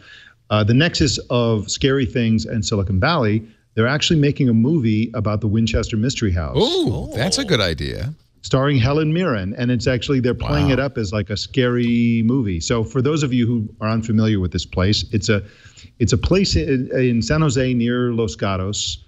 The nexus of scary things and Silicon Valley, they're actually making a movie about the Winchester Mystery House. Ooh, that's a good idea. Starring Helen Mirren, and it's actually they're playing it up as like a scary movie. So for those of you who are unfamiliar with this place, it's a place in San Jose near Los Gatos,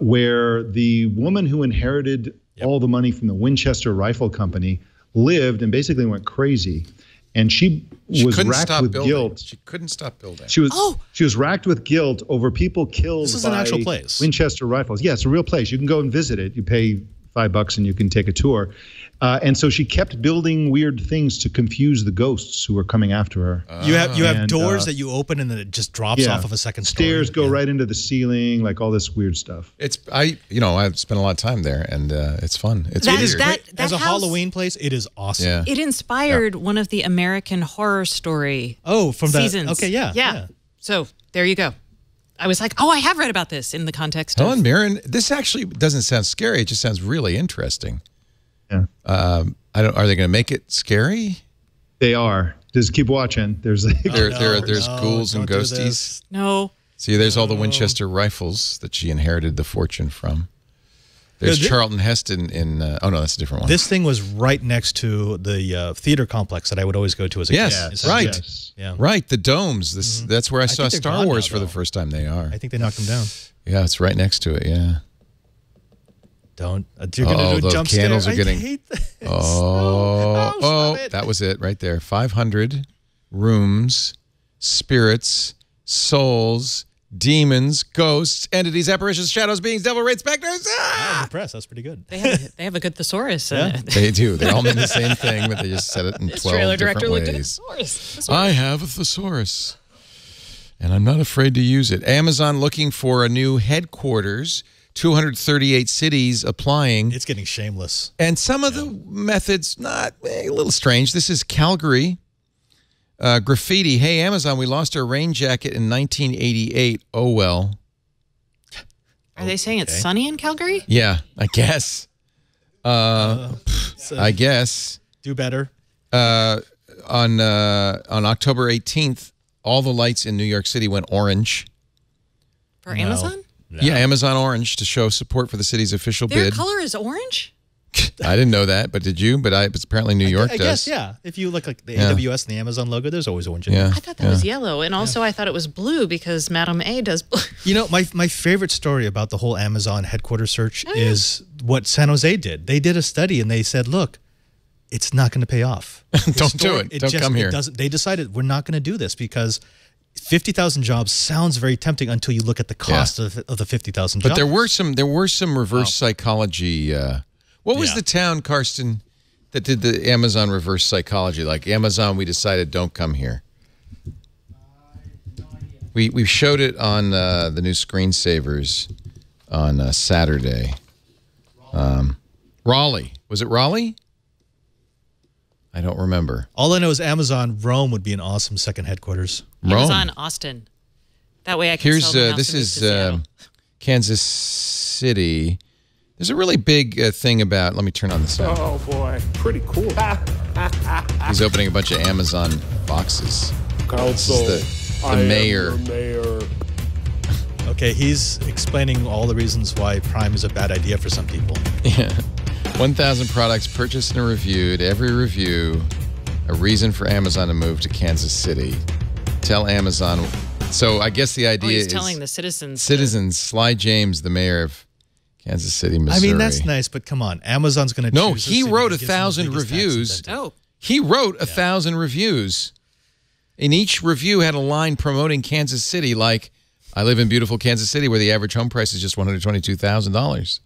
where the woman who inherited all the money from the Winchester Rifle Company lived and basically went crazy, and she was couldn't racked stop with building. guilt. She couldn't stop building. She was racked with guilt over people killed This is by an actual place. Winchester rifles. Yeah, it's a real place. You can go and visit it. You pay $5 and you can take a tour. And so she kept building weird things to confuse the ghosts who were coming after her. You have And, doors that you open and then it just drops off of a second story. Stairs go right into the ceiling, like all this weird stuff. I've spent a lot of time there, and it's fun. It's That- weird. that- As a house- Halloween place, it is awesome. Yeah. It inspired one of the American Horror Story from the seasons. okay, yeah. So there you go. I was like, oh, I have read about this in the context Helen of Mirren. This actually doesn't sound scary. It just sounds really interesting. Yeah. Are they going to make it scary? They are. Just keep watching. There's there's ghouls and don't do ghosties. this. no. See, there's all the Winchester rifles that she inherited the fortune from. There's Charlton Heston in. Oh no, that's a different one. This thing was right next to the theater complex that I would always go to as a kid. Yes, right. Yes. Yeah. Right, the domes. That's where I saw think they're Star gone Wars now, for the though. first time. They are. I think they knocked them down. Yeah, it's right next to it. Yeah. Don't. You're going to do a those jump candles scare. are getting. I hate this. Oh, stop it. that was it right there. 500 rooms, spirits, souls, demons, ghosts, entities, apparitions, shadows, beings, devil, wraiths, specters. I'm impressed. That's pretty good. They have a good thesaurus. They do. They all mean the same thing, but they just said it in This 12 trailer different director looked at a ways. thesaurus. I have a thesaurus, and I'm not afraid to use it. Amazon looking for a new headquarters, 238 cities applying. It's getting shameless. And some of the methods, a little strange. This is Calgary. Graffiti. Hey, Amazon, we lost our rain jacket in 1988. Oh, well. Are they saying it's sunny in Calgary? Yeah, I guess. I guess. Do better. On October 18th, all the lights in New York City went orange. For Amazon? Yeah, Amazon Orange to show support for the city's official Their bid. color is orange? I didn't know that, but did you? But it's apparently New York I does. guess, yeah. If you look like the Yeah. AWS and the Amazon logo, there's always orange in Yeah. it. I thought that was yellow, and also I thought it was blue because Madame A does blue. You know, my favorite story about the whole Amazon headquarters search is what San Jose did. They did a study and they said, look, it's not going to pay off. Don't do it. Don't come here. They decided we're not going to do this because 50,000 jobs sounds very tempting until you look at the cost of the 50,000 jobs. But there were some reverse psychology. What was the town, Karsten, that did the Amazon reverse psychology? Like Amazon, we decided don't come here. We showed it on the new screensavers on Saturday. Raleigh. Was it Raleigh? I don't remember. All I know is Amazon Rome would be an awesome second headquarters. Amazon Austin. That way I can sell my house this and move is to Seattle. Kansas City. There's a really big thing about. Let me turn on the sound. Oh boy, pretty cool. He's opening a bunch of Amazon boxes. Council, This is the mayor. Okay, he's explaining all the reasons why Prime is a bad idea for some people. Yeah. 1,000 products purchased and reviewed. Every review, a reason for Amazon to move to Kansas City. Tell Amazon. So I guess the idea he's is telling the citizens. Citizens, Sly James, the mayor of Kansas City, Missouri. I mean, that's nice, but come on. Amazon's going to No, choose he the wrote city that gives them 1,000 the biggest tax reviews. incentive. Oh, He wrote 1,000 reviews. And each review had a line promoting Kansas City like, I live in beautiful Kansas City where the average home price is just $122,000.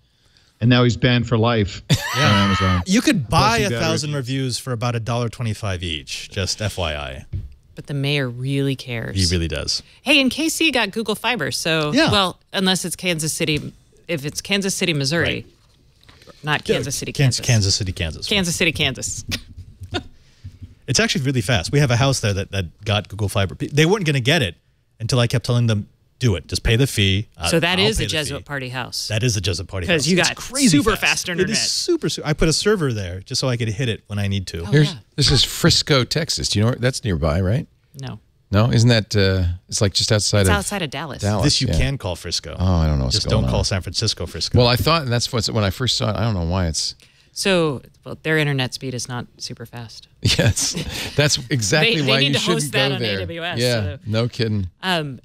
And now he's banned for life on Amazon. You could buy Plus, you 1,000 reviews for about $1.25 each, just FYI. but the mayor really cares. He really does. Hey, and KC got Google Fiber, so well, unless it's Kansas City, if it's Kansas City, Missouri, not Kansas City, Kansas. Kansas City, Kansas. Kansas City, Kansas. It's actually really fast. We have a house there that got Google Fiber. They weren't going to get it until I kept telling them, do it. Just pay the fee. So that I'll is pay a the Jesuit fee. party house. That is a Jesuit party house. Because you It's got crazy super fast internet. It is super. I put a server there just so I could hit it when I need to. This is Frisco, Texas. Do you know where, that's nearby, right? No. No, isn't that? It's like just outside It's of outside of Dallas. This you yeah. can call Frisco. Oh, I don't know. What's Just going don't call on. San Francisco Frisco. Well, I thought, and that's when I first saw it. I don't know why it's. So, well, their internet speed is not super fast. Yes, that's exactly They why need you to shouldn't host that go on there. AWS, Yeah, so- no kidding.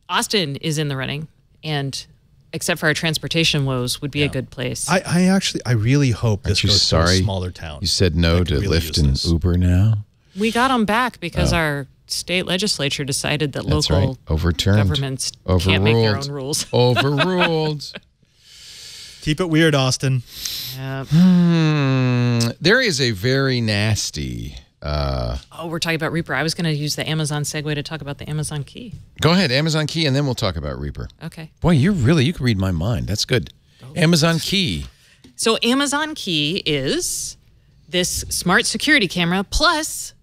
Austin is in the running, and except for our transportation woes, would be a good place. I really hope this Aren't you goes sorry? to a smaller town. You said no to really Lyft use and this. Uber now. We got them back because Oh. our state legislature decided that That's local right. Overturned. governments can't make their Overruled. own rules. Overruled. Keep it weird, Austin. Yeah. There is a very nasty. Oh, we're talking about Reaper. I was going to use the Amazon segue to talk about the Amazon key. Go ahead, Amazon Key, and then we'll talk about Reaper. Okay. Boy, you can read my mind. That's good. Amazon Key. So Amazon Key is this smart security camera plus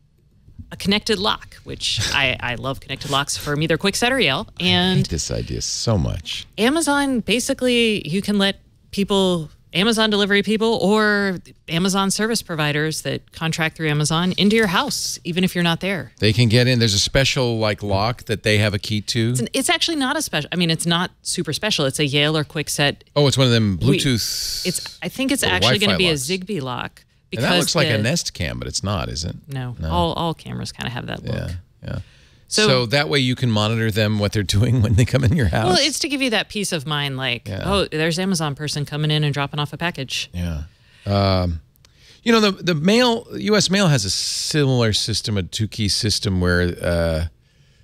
a connected lock, which I love connected locks for either Kwikset or Yale. I And hate this idea so much. Amazon, basically, you can let people, Amazon delivery people or Amazon service providers that contract through Amazon into your house, even if you're not there. They can get in. There's a special lock that they have a key to. It's actually not a special. I mean, it's not super special. It's a Yale or Kwikset. Oh, it's one of them Bluetooth. I think it's or actually going to Wi-Fi be locks. a Zigbee lock. And that looks like a Nest Cam, but it's not, is it? No. All cameras kind of have that look. Yeah. So that way you can monitor them, what they're doing when they come in your house. Well, it's to give you that peace of mind, like, oh, there's Amazon person coming in and dropping off a package. Yeah. The mail, U.S. Mail has a similar system, a two-key system where...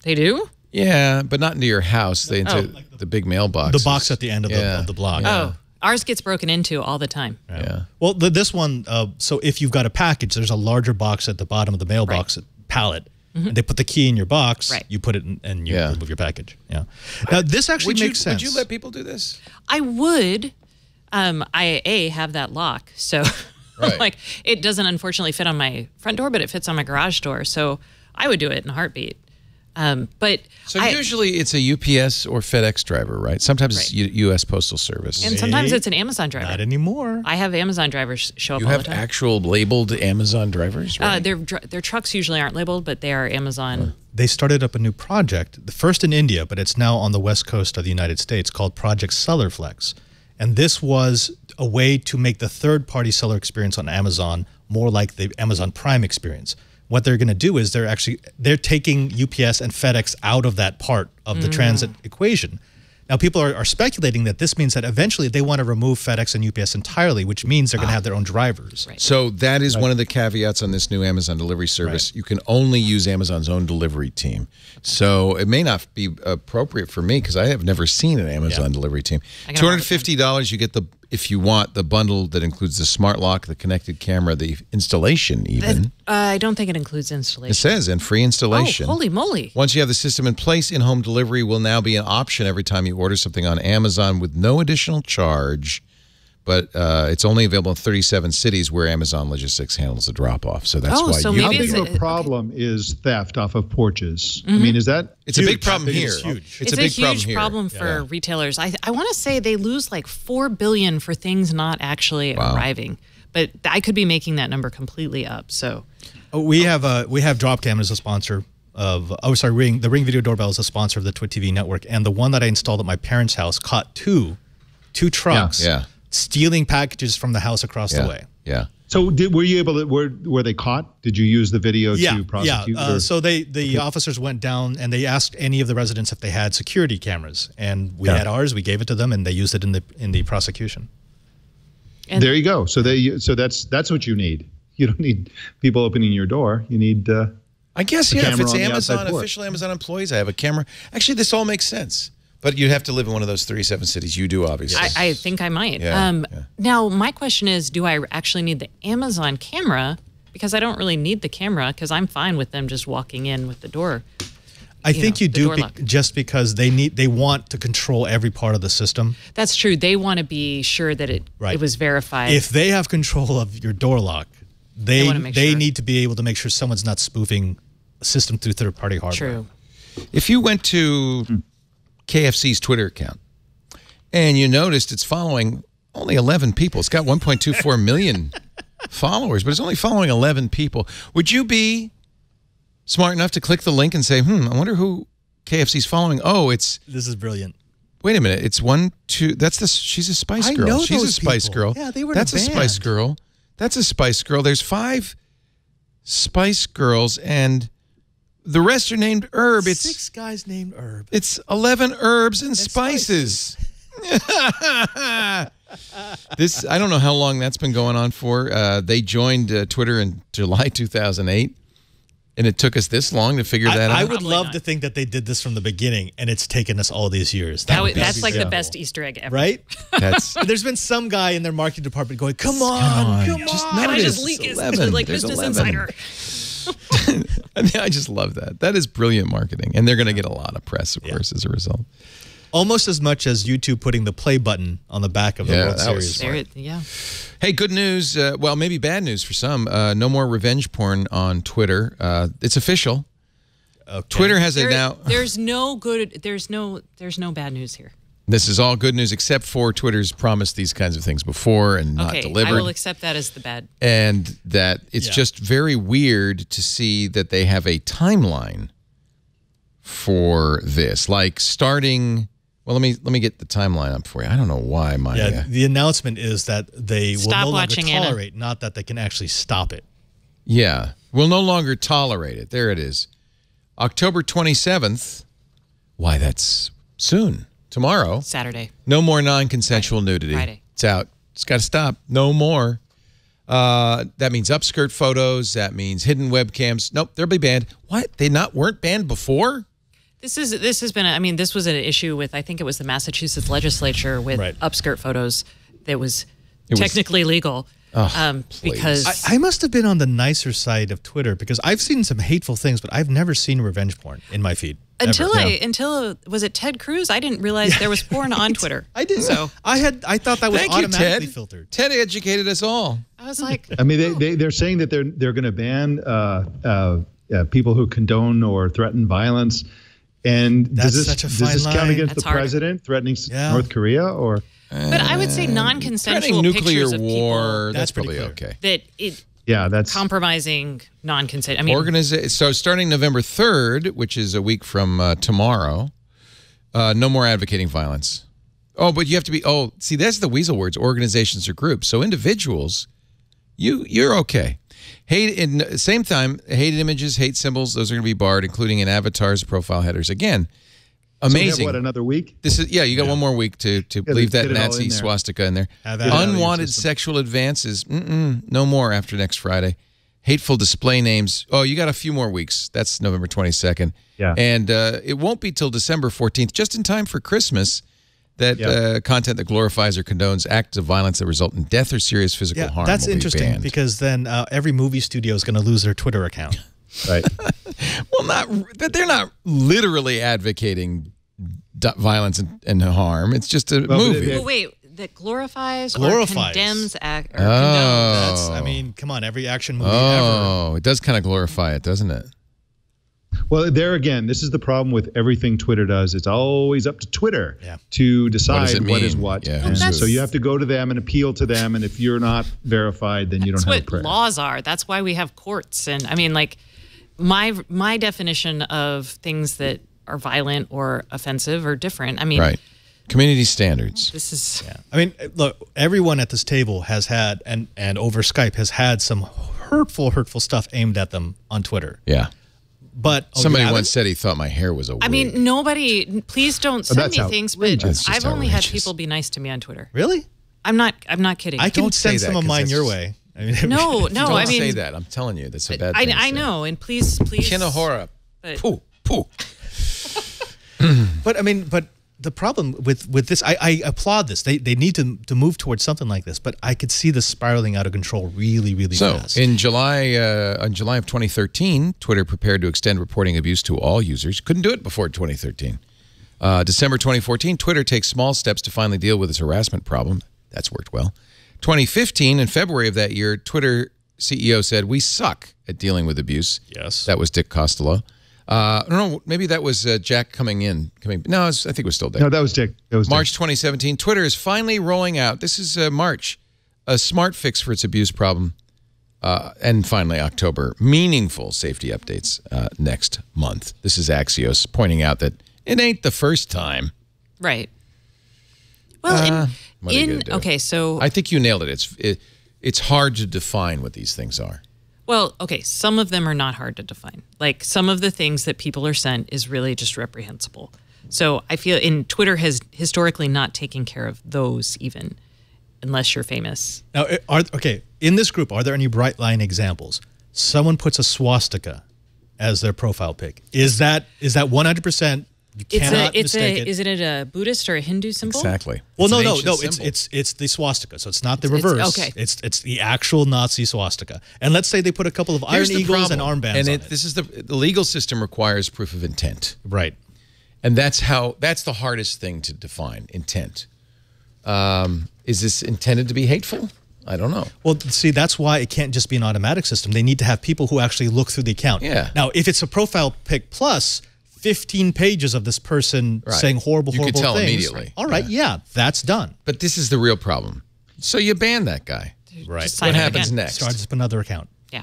they do? Yeah, but not into your house. They into the big mailbox. The box at the end of the block. Oh, ours gets broken into all the time. Yeah. Well, this one, so if you've got a package, there's a larger box at the bottom of the mailbox pallet. And they put the key in your box, you put it in, and you remove your package. Yeah. Now, this actually makes sense. Would you let people do this? I would. I have that lock, so like it doesn't unfortunately fit on my front door, but it fits on my garage door. So I would do it in a heartbeat. But usually it's a UPS or FedEx driver, right? Sometimes it's U.S. Postal Service. And sometimes it's an Amazon driver. Not anymore. I have Amazon drivers show up You all have the time. actual labeled Amazon drivers, right? Their trucks usually aren't labeled, but they are Amazon. They started up a new project, the first in India, but it's now on the west coast of the United States, called Project Sellerflex. And this was a way to make the third-party seller experience on Amazon more like the Amazon Prime experience. What they're going to do is they're taking UPS and FedEx out of that part of the transit equation. Now, people are speculating that this means that eventually they want to remove FedEx and UPS entirely, which means they're going to have their own drivers. Right. So that is one of the caveats on this new Amazon delivery service. Right. You can only use Amazon's own delivery team. So it may not be appropriate for me because I have never seen an Amazon delivery team. $250, you get if you want, the bundle that includes the smart lock, the connected camera, the installation even. I don't think it includes installation. It says, and free installation. Oh, holy moly. Once you have the system in place, in-home delivery will now be an option every time you order something on Amazon with no additional charge. But it's only available in 37 cities where Amazon Logistics handles the drop-off. So that's why How big of a problem is theft off of porches? I mean, is that... It's a big problem here. It's a huge problem for retailers. I want to say they lose like $4 billion for things not actually arriving. But I could be making that number completely up. So we have Dropcam as a sponsor of the Ring Video Doorbell is a sponsor of the Twit TV network, and the one that I installed at my parents' house caught two trucks stealing packages from the house across the way. Yeah. So were you able to, were they caught? Did you use the video to prosecute? Yeah. So the officers went down and they asked any of the residents if they had security cameras, and we had ours. We gave it to them, and they used it in the prosecution. And there you go. So that's what you need. You don't need people opening your door. You need. I guess if it's Amazon, official Amazon employees, I have a camera. Actually, this all makes sense. But you'd have to live in one of those 37 cities. You do, obviously. I think I might. Yeah, Now, my question is, do I actually need the Amazon camera? Because I don't really need the camera because I'm fine with them just walking in with the door. I think you do just because they want to control every part of the system. That's true. They want to be sure that it was verified. If they have control of your door lock, they need to be able to make sure someone's not spoofing a system through third-party hardware. True. If you went to KFC's Twitter account and you noticed it's following only 11 people. It's got 1.24 million followers, but it's only following 11 people. Would you be smart enough to click the link and say, I wonder who KFC's following? Oh, this is brilliant. Wait a minute. It's 1, 2. She's a Spice Girl. I know She's those a Spice people. Girl. Yeah, they were That's in a a Spice band. Girl. That's a Spice Girl. There's 5 Spice Girls and the rest are named Herb. It's 6 guys named Herb. It's 11 herbs and spices. This, I don't know how long that's been going on for. They joined Twitter in July 2008, and it took us this long to figure that out. I would love to think that they did this from the beginning, and it's taken us all these years. That's like the best Easter egg ever. Right? There's been some guy in their marketing department going, come on. Just Can I notice, just leak it 11. like There's Business 11. Insider? I just love that. That is brilliant marketing. And they're going to get a lot of press, of course, as a result. Almost as much as YouTube putting the play button on the back of the World Series. Hey, good news. Well, maybe bad news for some. No more revenge porn on Twitter. It's official. Okay. Twitter has it now. There's no bad news here. This is all good news except for Twitter's promised these kinds of things before and not delivered. I will accept that as the bad. And that it's just very weird to see that they have a timeline for this. Like starting, well, let me get the timeline up for you. I don't know why my the announcement is that they will no longer tolerate, Anna. not that they can actually stop it. Yeah. Will no longer tolerate it. There it is. October 27th. Why, that's soon. Tomorrow. Saturday. No more non-consensual nudity. Friday. It's out. It's got to stop. No more. That means upskirt photos. That means hidden webcams. Nope, they'll be banned. What? They weren't banned before? This has been, this was an issue with, I think it was the Massachusetts legislature with upskirt photos that was technically legal. Because I must have been on the nicer side of Twitter because I've seen some hateful things, but I've never seen revenge porn in my feed. Until was it Ted Cruz? I didn't realize there was porn on Twitter. I didn't. So I thought that was automatically filtered. Ted educated us all. I was like, I mean, they're saying that they're going to ban people who condone or threaten violence. And does this count against the president threatening North Korea or? But I would say non-consensual nuclear pictures of war. people. That's probably okay. That's compromising non-consent. I mean, so starting November 3rd, which is a week from tomorrow, no more advocating violence. Oh, but you have to be. Oh, see, that's the weasel words. Organizations or groups. So individuals, you're okay. Hate in same time. Hated images, hate symbols. Those are going to be barred, including in avatars, profile headers. Again, amazing. So we have, what, another week? This is you got one more week to leave that Nazi swastika in there. Unwanted sexual advances. No more after next Friday. Hateful display names. Oh, you got a few more weeks. That's November 22nd. Yeah. And it won't be till December 14th, just in time for Christmas, that content that glorifies or condones acts of violence that result in death or serious physical harm. That's will interesting be banned. because then every movie studio is going to lose their Twitter account. Right. Well, they're not literally advocating violence and harm. It's just a movie. Well, wait. That glorifies or condemns act or condones. That's, I mean, come on, every action movie ever. Oh, it does kind of glorify it, doesn't it? Well, there again, this is the problem with everything Twitter does. It's always up to Twitter to decide what is what. Yeah. And so you have to go to them and appeal to them. And if you're not verified, then you don't have a prayer. That's what laws are. That's why we have courts. And I mean, like, my definition of things that are violent or offensive are different. I mean, right. Community standards. This is. Yeah. I mean, look, everyone at this table has had, and over Skype has had some hurtful stuff aimed at them on Twitter. Yeah. But somebody once said he thought my hair was a wig. I mean, nobody. Please don't send me things, but I've only had people be nice to me on Twitter. Really? I'm not kidding. I can send some of mine your way. I mean, no. Don't I mean, say that. I'm telling you, that's a bad thing. I know, and please. Kinahora. Pooh. But the problem with this, I applaud this. They need to move towards something like this, but I could see this spiraling out of control really fast. In July of 2013, Twitter prepared to extend reporting abuse to all users. Couldn't do it before 2013. December 2014, Twitter takes small steps to finally deal with its harassment problem. That's worked well. 2015, in February of that year, Twitter CEO said, "We suck at dealing with abuse." Yes. That was Dick Costolo. No, maybe that was Jack coming. No, I think it was still Dick. No, that was Dick. March 2017, Twitter is finally rolling out, this is March, a smart fix for its abuse problem. And finally, October, meaningful safety updates next month. This is Axios pointing out that it ain't the first time. Right. Well, okay, so I think you nailed it. It's hard to define what these things are. Well, okay, some of them are not hard to define. Like some of the things that people are sent is really just reprehensible. So I feel Twitter has historically not taken care of those even, unless you're famous. Now, in this group, are there any bright line examples? Someone puts a swastika as their profile pic. Is that 100%? You cannot mistake it. Is it a Buddhist or a Hindu symbol? Exactly. Well, no. It's the swastika, so it's not the reverse. Okay. It's the actual Nazi swastika. And let's say they put a couple of iron eagles and armbands on it. This is the legal system requires proof of intent. Right. And that's the hardest thing to define, intent. Is this intended to be hateful? I don't know. Well, see, that's why it can't just be an automatic system. They need to have people who actually look through the account. Yeah. Now, if it's a profile pic plus 15 pages of this person saying horrible things. You can tell immediately. All right, yeah, that's done. But this is the real problem. So you ban that guy. Right. What happens next? Starts up another account. Yeah.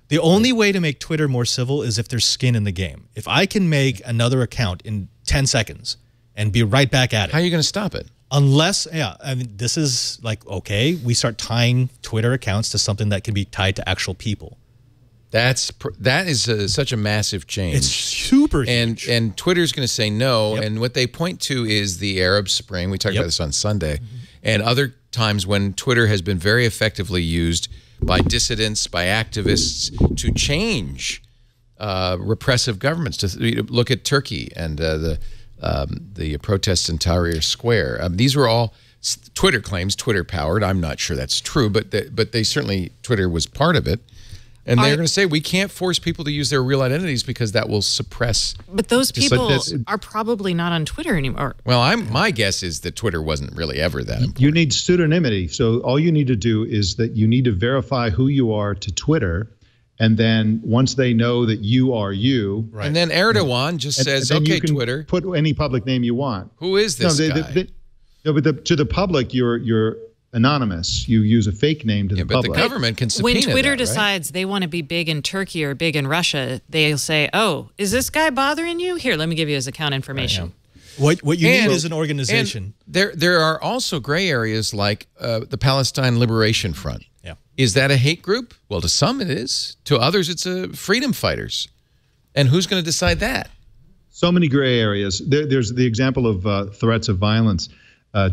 The only way to make Twitter more civil is if there's skin in the game. If I can make another account in 10 seconds and be right back at it. How are you going to stop it? Unless, I mean, this is like, okay, we start tying Twitter accounts to something that can be tied to actual people. That is such a massive change. It's super huge. And Twitter's going to say no. And what they point to is the Arab Spring. We talked about this on Sunday. And other times when Twitter has been very effectively used by dissidents, by activists to change repressive governments. To look at Turkey and the protests in Tahrir Square. These were all Twitter claims, Twitter powered. I'm not sure that's true, but they certainly, Twitter was part of it. And they're going to say, we can't force people to use their real identities because that will suppress. But those people are probably not on Twitter anymore. Well, my guess is that Twitter wasn't really ever that important. You need pseudonymity. So all you need to do is that you need to verify who you are to Twitter. And then once they know that you are you. Right. And then Erdogan just says, and okay, you can Twitter. Put any public name you want. Who is this guy? But to the public, you're anonymous. You use a fake name to the public. But the government can subpoena when Twitter that, decides they want to be big in Turkey or big in Russia, they'll say, oh, is this guy bothering you? Here, let me give you his account information. What you And- need is an organization. And there are also gray areas like the Palestine Liberation Front. Yeah. Is that a hate group? Well, to some it is. To others, it's a freedom fighters. And who's going to decide that? So many gray areas. There's the example of threats of violence.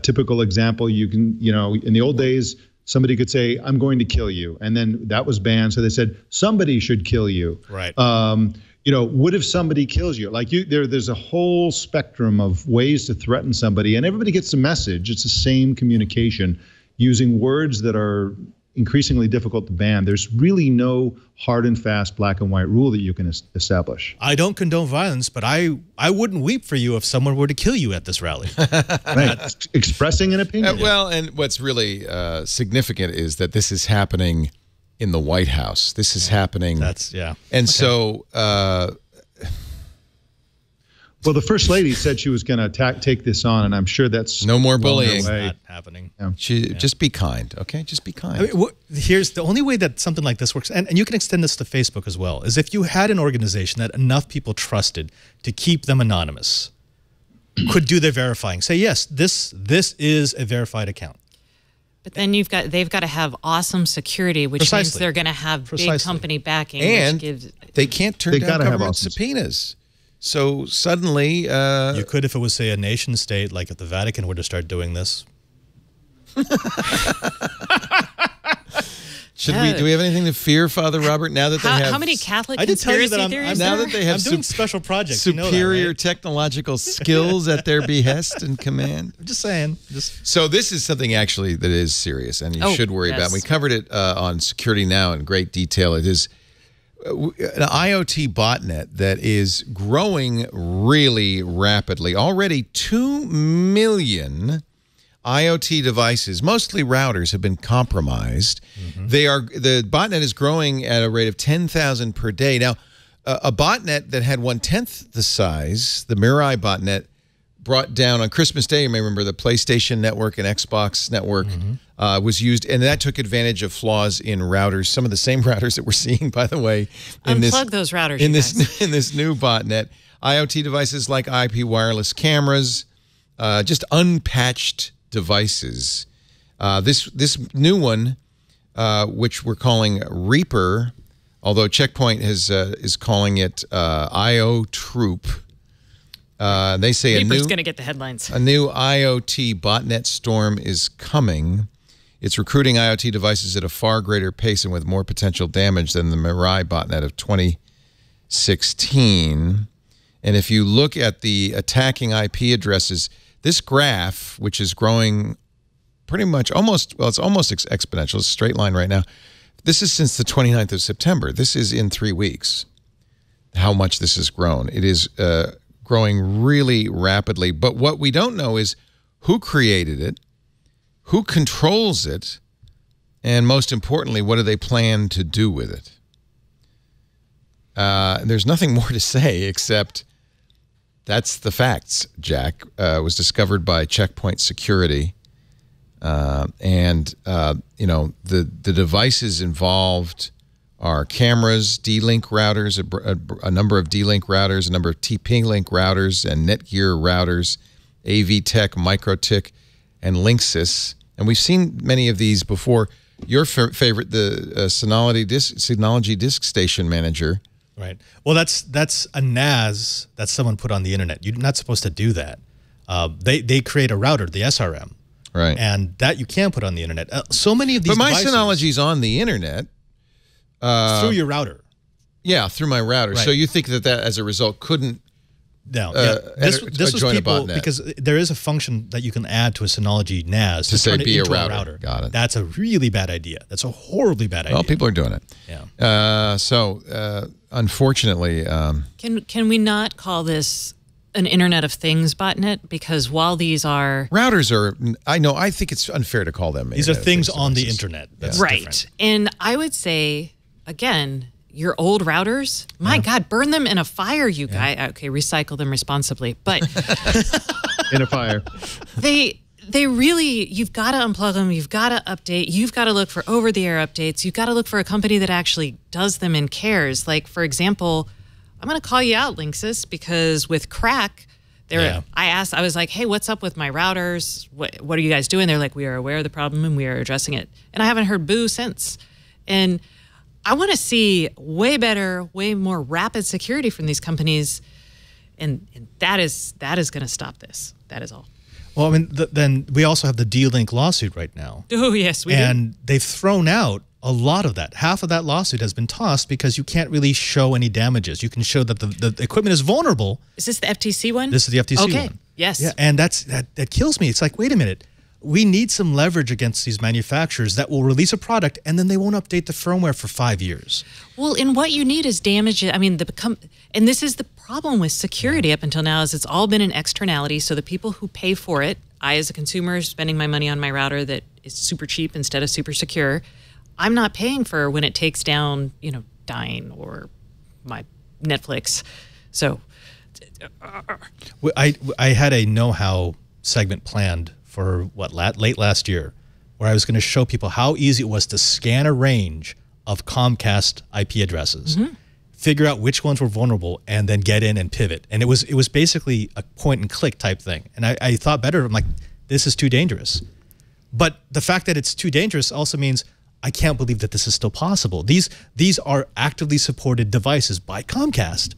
Typical example, in the old days, somebody could say, "I'm going to kill you," and then that was banned. So they said somebody should kill you. Right. What if somebody kills you? Like there's a whole spectrum of ways to threaten somebody, and everybody gets the message. It's the same communication using words that are increasingly difficult to ban. There's really no hard and fast black and white rule that you can establish. I don't condone violence, but I wouldn't weep for you if someone were to kill you at this rally. Right. Expressing an opinion. Well, and what's really significant is that this is happening in the White House. This is happening. And so. Well, the First Lady said she was going to take this on, and I'm sure that's no more bullying. Not happening. Just be kind, okay? Just be kind. I mean, here's the only way that something like this works, and you can extend this to Facebook as well, is if you had an organization that enough people trusted to keep them anonymous, could do their verifying. Say, yes, this is a verified account. But then they've got to have awesome security, which means they're going to have big company backing. And which gives, they can't turn down government subpoenas. So suddenly... you could if it was, say, a nation state, like if the Vatican were to start doing this. Do we have anything to fear, Father Robert, now that they have... How many Catholic I did tell you conspiracy that theories now there? that they have I'm doing special projects. superior you know that, right? technological skills at their behest and command? I'm just saying. So this is something actually that is serious and you should worry about. We covered it on Security Now in great detail. It is an IoT botnet that is growing really rapidly. Already 2 million IoT devices, mostly routers, have been compromised. The botnet is growing at a rate of 10,000 per day. Now, a botnet that had 1/10 the size, the Mirai botnet, brought down on Christmas Day, you may remember, the PlayStation network and Xbox network was used, and that took advantage of flaws in routers, some of the same routers that we're seeing, by the way. Unplug those routers, in this new botnet. IoT devices like IP wireless cameras, just unpatched devices. This new one, which we're calling Reaper, although Checkpoint is calling it IO Troop. They say Reaper's going to get the headlines. A new IoT botnet storm is coming. It's recruiting IoT devices at a far greater pace and with more potential damage than the Mirai botnet of 2016. And if you look at the attacking IP addresses, this graph, which is growing pretty much it's almost exponential. It's a straight line right now. This is since the 29th of September. This is in 3 weeks, how much this has grown. It is growing really rapidly. But what we don't know is who created it, who controls it, and most importantly, what do they plan to do with it? There's nothing more to say except that's the facts, Jack. Was discovered by Checkpoint Security. The devices involved are cameras, D-Link routers, a number of D-Link routers, a number of TP-Link routers, and Netgear routers, AVTech, MikroTik, and Linksys. And we've seen many of these before. Your favorite, the Synology Disk Station Manager. Right. Well, that's a NAS that someone put on the internet. You're not supposed to do that. They create a router, the SRM. Right. And that you can put on the internet. So many of these devices... But my Synology's on the internet. Through your router. Yeah, through my router. Right. So you think that as a result couldn't this was join people, a botnet? because there is a function that you can add to a Synology NAS to say turn it be a into router. Got it. That's a really bad idea. That's a horribly bad idea. Well, people are doing it. Yeah. Unfortunately... Can we not call this an Internet of Things botnet? Because while these are... Routers are... I think it's unfair to call them These are things on the internet. That's right. different. And I would say, again, your old routers, my God, burn them in a fire, you guys. Okay, recycle them responsibly. But... in a fire. They really, you've got to unplug them. You've got to update. You've got to look for over-the-air updates. You've got to look for a company that actually does them and cares. Like, for example... I'm going to call you out, Linksys, because with Crack, I was like, hey, what's up with my routers? What are you guys doing? They're like, we are aware of the problem and we are addressing it. And I haven't heard boo since. And I want to see way better, way more rapid security from these companies. And that is going to stop this. That is all. Well, I mean, then we also have the D-Link lawsuit right now. Oh, yes, we do. And they've thrown out a lot of that. Half of that lawsuit has been tossed because you can't really show any damages. You can show that the equipment is vulnerable. Is this the FTC one? This is the FTC one. Okay, yes. Yeah, and that kills me. It's like, wait a minute. We need some leverage against these manufacturers that will release a product and then they won't update the firmware for 5 years. Well, and what you need is damage. I mean, and this is the problem with security up until now is it's all been an externality. So the people who pay for it, I as a consumer spending my money on my router that is super cheap instead of super secure, I'm not paying for when it takes down, Dyn or my Netflix. So I had a know-how segment planned for late last year, where I was going to show people how easy it was to scan a range of Comcast IP addresses, figure out which ones were vulnerable, and then get in and pivot. And it was basically a point and click type thing. And I thought better. I'm like, this is too dangerous. But the fact that it's too dangerous also means I can't believe that this is still possible. These are actively supported devices by Comcast.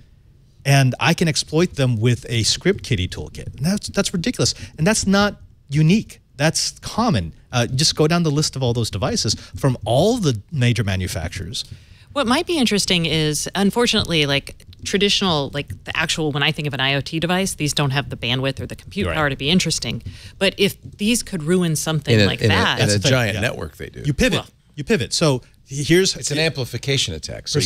And I can exploit them with a script kiddie toolkit. And that's ridiculous. And that's not unique. That's common. Just go down the list of all those devices from all the major manufacturers. What might be interesting is, unfortunately, like traditional, like the actual, when I think of an IoT device, these don't have the bandwidth or the compute power to be interesting. But if these could ruin something like that. In a giant network, they do. You pivot. You pivot. So it's an amplification attack. So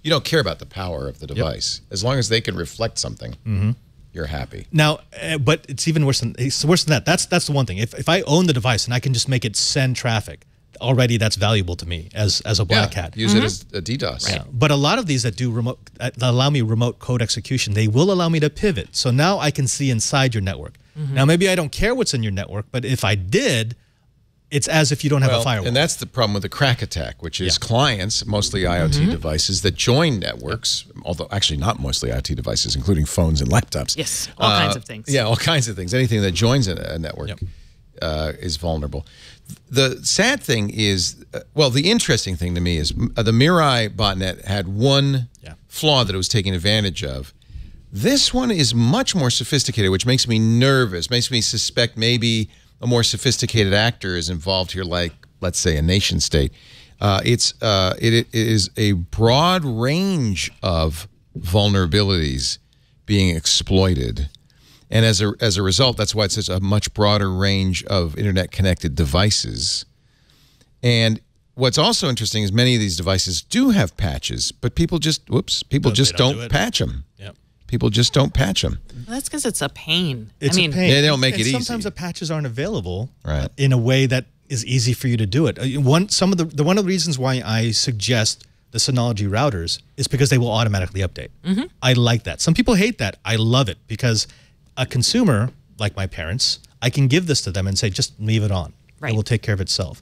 you don't care about the power of the device. As long as they can reflect something, you're happy. Now, but it's even worse than that. That's the one thing. If I own the device and I can just make it send traffic, already that's valuable to me as a black hat. Use it as a DDoS. Right. But a lot of these that allow me remote code execution, they will allow me to pivot. So now I can see inside your network. Now maybe I don't care what's in your network, but if I did, it's as if you don't have a firewall. And that's the problem with the crack attack, which is clients, mostly IoT devices, that join networks, although actually not mostly IoT devices, including phones and laptops. Yes, all kinds of things. Yeah, all kinds of things. Anything that joins a network is vulnerable. The sad thing is, the interesting thing to me is the Mirai botnet had one flaw that it was taking advantage of. This one is much more sophisticated, which makes me nervous, makes me suspect maybe a more sophisticated actor is involved here, like, let's say, a nation state. It is a broad range of vulnerabilities being exploited. And as a result, that's why it's such a much broader range of internet-connected devices. And what's also interesting is many of these devices do have patches, but people just don't patch them. Yep. People just don't patch them. Well, that's because it's a pain. It's a pain. They don't make it easy. Sometimes the patches aren't available in a way that is easy for you to do it. One of the reasons why I suggest the Synology routers is because they will automatically update. I like that. Some people hate that. I love it because a consumer, like my parents, I can give this to them and say, just leave it on. It will take care of itself.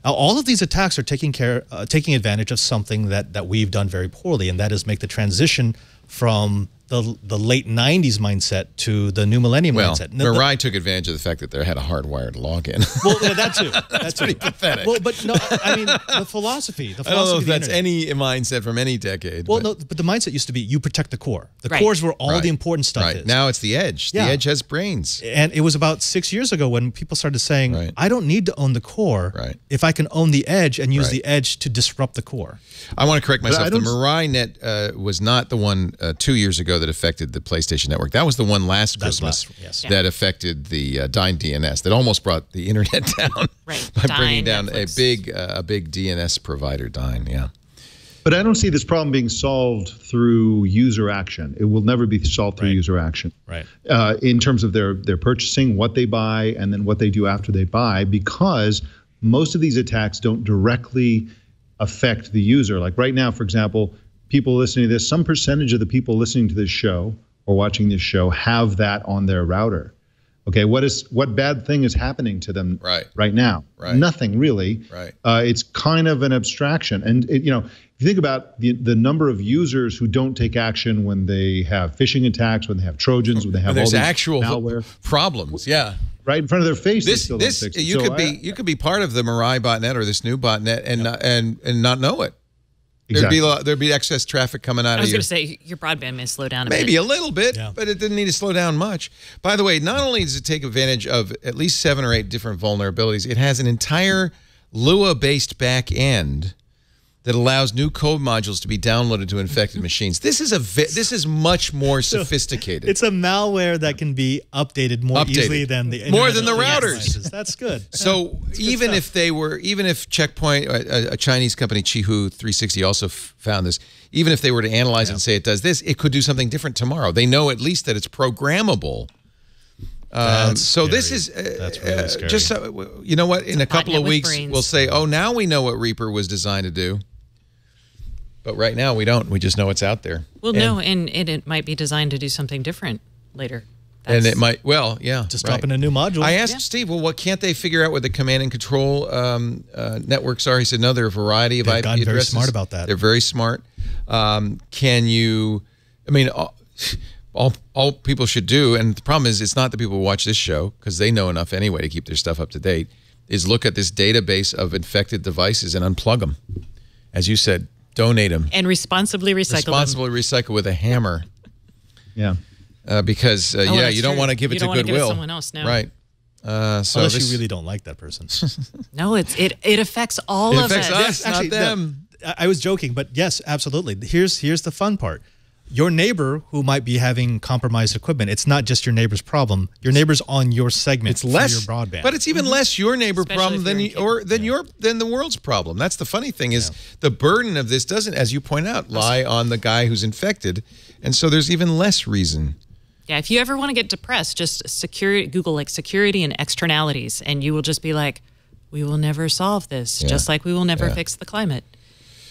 Now, all of these attacks are taking advantage of something that we've done very poorly, and that is make the transition from the late 90s mindset to the new millennium mindset. Mirai took advantage of the fact that they had a hardwired login. Well, that too. That's pretty pathetic. Well, but no, I mean, the philosophy. I don't know if that's any mindset from any decade. Well, no, but the mindset used to be you protect the core. The cores where all the important stuff is. Now it's the edge. The edge has brains. And it was about 6 years ago when people started saying, I don't need to own the core if I can own the edge and use the edge to disrupt the core. I want to correct myself. The Mirai Net was not the one 2 years ago that affected the PlayStation Network. That was the one last Christmas that affected the Dyn DNS, that almost brought the internet down by bringing down a big DNS provider, Dyn. Yeah. But I don't see this problem being solved through user action. It will never be solved through user action. Right. In terms of their purchasing, what they buy, and then what they do after they buy, because most of these attacks don't directly affect the user. Like right now, for example, people listening to this, some percentage of the people listening to this show or watching this show have that on their router. Okay, what bad thing is happening to them right now? Right. Nothing really. Right. It's kind of an abstraction, and if you think about the number of users who don't take action when they have phishing attacks, when they have Trojans, when they have all there's these actual malware problems. Yeah. right in front of their face. You could be part of the Mirai botnet or this new botnet and not know it. Exactly. There'd be excess traffic coming out of I was your... going to say, your broadband may slow down a bit. Maybe a little bit, but it didn't need to slow down much. By the way, not only does it take advantage of at least 7 or 8 different vulnerabilities, it has an entire Lua-based back end that allows new code modules to be downloaded to infected machines. This is much more sophisticated. It's a malware that can be updated more easily than the more than the Internet routers. devices. That's good. So even if Checkpoint, a Chinese company, Qihoo 360, also found this, even if they were to analyze it and say it does this, it could do something different tomorrow. They know at least that it's programmable. So this is that's really scary. just so, you know what? In a couple of weeks, we'll say, oh, now we know what Reaper was designed to do. But right now we don't. We just know it's out there. Well, and it might be designed to do something different later. And it might, just drop in a new module. I asked Steve, well, what can't they figure out what the command and control networks are? He said, no, there are a variety of IP addresses. Very smart about that. They're very smart. Can you? I mean, all people should do, and the problem is, it's not that people watch this show because they know enough anyway to keep their stuff up to date. Is look at this database of infected devices and unplug them, as you said. Donate them. And responsibly recycle Responsibly recycle with a hammer. Yeah. Because, you don't want to give it to Goodwill. Give it to someone else, no. Right. So unless you really don't like that person. No, it affects all of us. It affects us, not them. I was joking, but yes, absolutely. Here's the fun part. Your neighbor who might be having compromised equipment, it's not just your neighbor's problem. Your neighbor's on your segment. It's less your broadband, but it's even less your neighbor problem than the world's problem. That's the funny thing is the burden of this doesn't, as you point out, lie on the guy who's infected, and so there's even less reason. Yeah, if you ever want to get depressed, just Google like security and externalities, and you will just be like, we will never solve this, just like we will never fix the climate,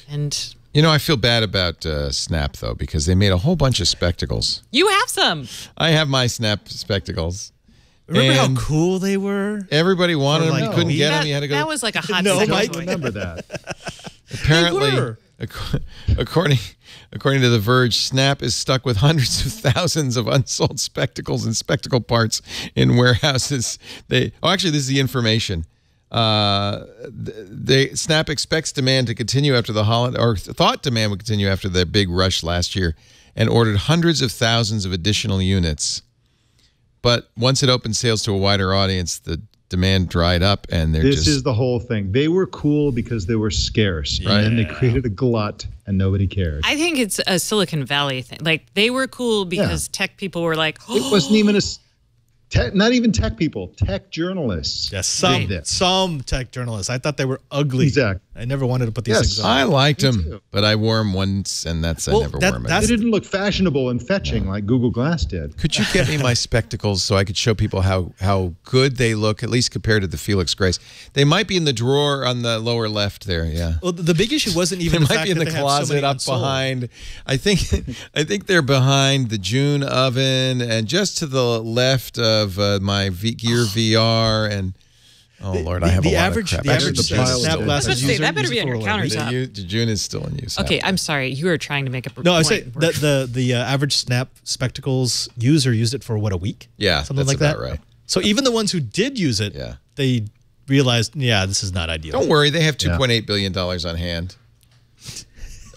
and. You know, I feel bad about Snap, though, because they made a whole bunch of spectacles. You have some. I have my Snap spectacles. Remember how cool they were? Everybody wanted them. You couldn't get them. You had to go. That was like a hot No, second. I don't remember that. Apparently, according to The Verge, Snap is stuck with hundreds of thousands of unsold spectacles and spectacle parts in warehouses. Actually, this is the information. Snap expects demand to continue after the holiday, or thought demand would continue after the big rush last year, and ordered hundreds of thousands of additional units. But once it opened sales to a wider audience, the demand dried up, and This is the whole thing. They were cool because they were scarce, and then they created a glut, and nobody cared. I think it's a Silicon Valley thing. Like, they were cool because tech people were like, it wasn't even not even tech people, tech journalists. Yes, some tech journalists. I thought they were ugly. Exactly. I never wanted to put these things on. I liked them, but I wore them once, and I never wore them again. They didn't look fashionable and fetching like Google Glass did. Could you get me my spectacles so I could show people how good they look, at least compared to the Felix Grace? They might be in the drawer on the lower left there, yeah. Well, the big issue wasn't even they the might fact be in that the they have closet so many up unsold. behind. I think they're behind the June oven and just to the left of my Gear VR and Lord, I have a lot of crap. The average Snap glasses user. That better be on your countertop. June is still in use. Okay, I'm sorry. You were trying to make a point. No, I say the average Snap spectacles user used it for a week? Yeah, something like that. Right. So even the ones who did use it, they realized, this is not ideal. Don't worry, they have $2.8 billion on hand.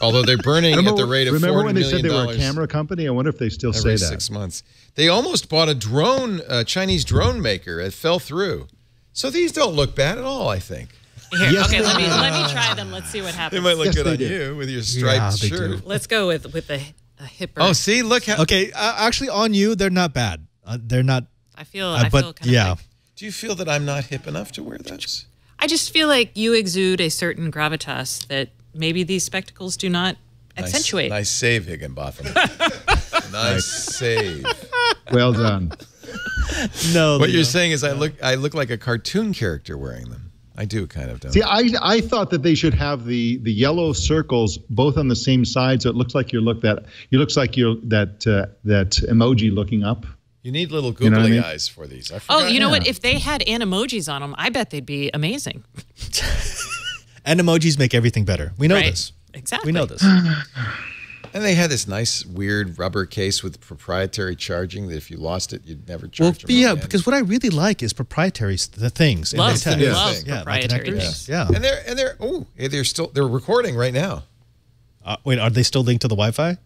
Although they're burning at the rate of $40 million. Remember when they said they were a camera company? I wonder if they still say that. Every 6 months. They almost bought a Chinese drone maker. It fell through. So these don't look bad at all, I think. Here, okay, let me try them. Let's see what happens. They might look good on you with your striped shirt. Let's go with the hipper. Oh, see, look how. Okay, actually, on you, they're not bad. They're not. I feel kind of like, do you feel that I'm not hip enough to wear those? I just feel like you exude a certain gravitas that maybe these spectacles do not accentuate. Nice save, Higginbotham. Nice save. Well done. No. What you're saying is I look like a cartoon character wearing them. I do kind of. See, I thought that they should have the yellow circles both on the same side, so it looks like that emoji looking up. You need little You know what I googly mean? eyes for these. I Oh, forgot. you know what? If they had animojis on them, I bet they'd be amazing. And emojis make everything better. We know Right. this. Exactly. We know this. And they had this nice, weird rubber case with proprietary charging that if you lost it, you'd never Well, charge them. yeah, again. because what I really like is proprietary the things. in Love, the tech. Yeah. love Yeah, proprietary connectors. things. Yeah. And they're recording right now. Wait, are they still linked to the Wi-Fi?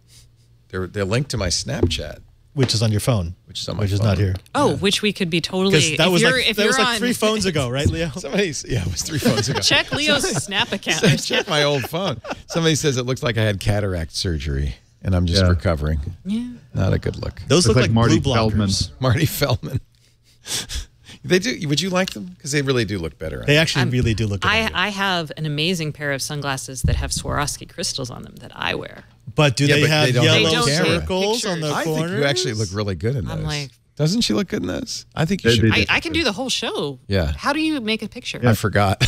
They're linked to my Snapchat, which is on your phone, which is on my which is phone. not here. Oh, which we could be totally. Because that if was you're- like if that was you're like on- 3 phones ago, right, Leo? it was 3 phones ago. Check Leo's Snap account. Check my old phone. Somebody says it looks like I had cataract surgery, and I'm just recovering. Yeah. Not a good look. Those look like Marty blue Feldman. blockers. Marty Feldman. They do. Would you like them? Because they really do look better. They actually really do look good. on you. I have an amazing pair of sunglasses that have Swarovski crystals on them that I wear. But do Yeah, they but have they don't yellow have camera. circles on the I corners? think you actually look really good in those. I'm like- Doesn't she look good in those? I think you They should. do. I can do the whole show. Yeah. How do you make a picture? I forgot.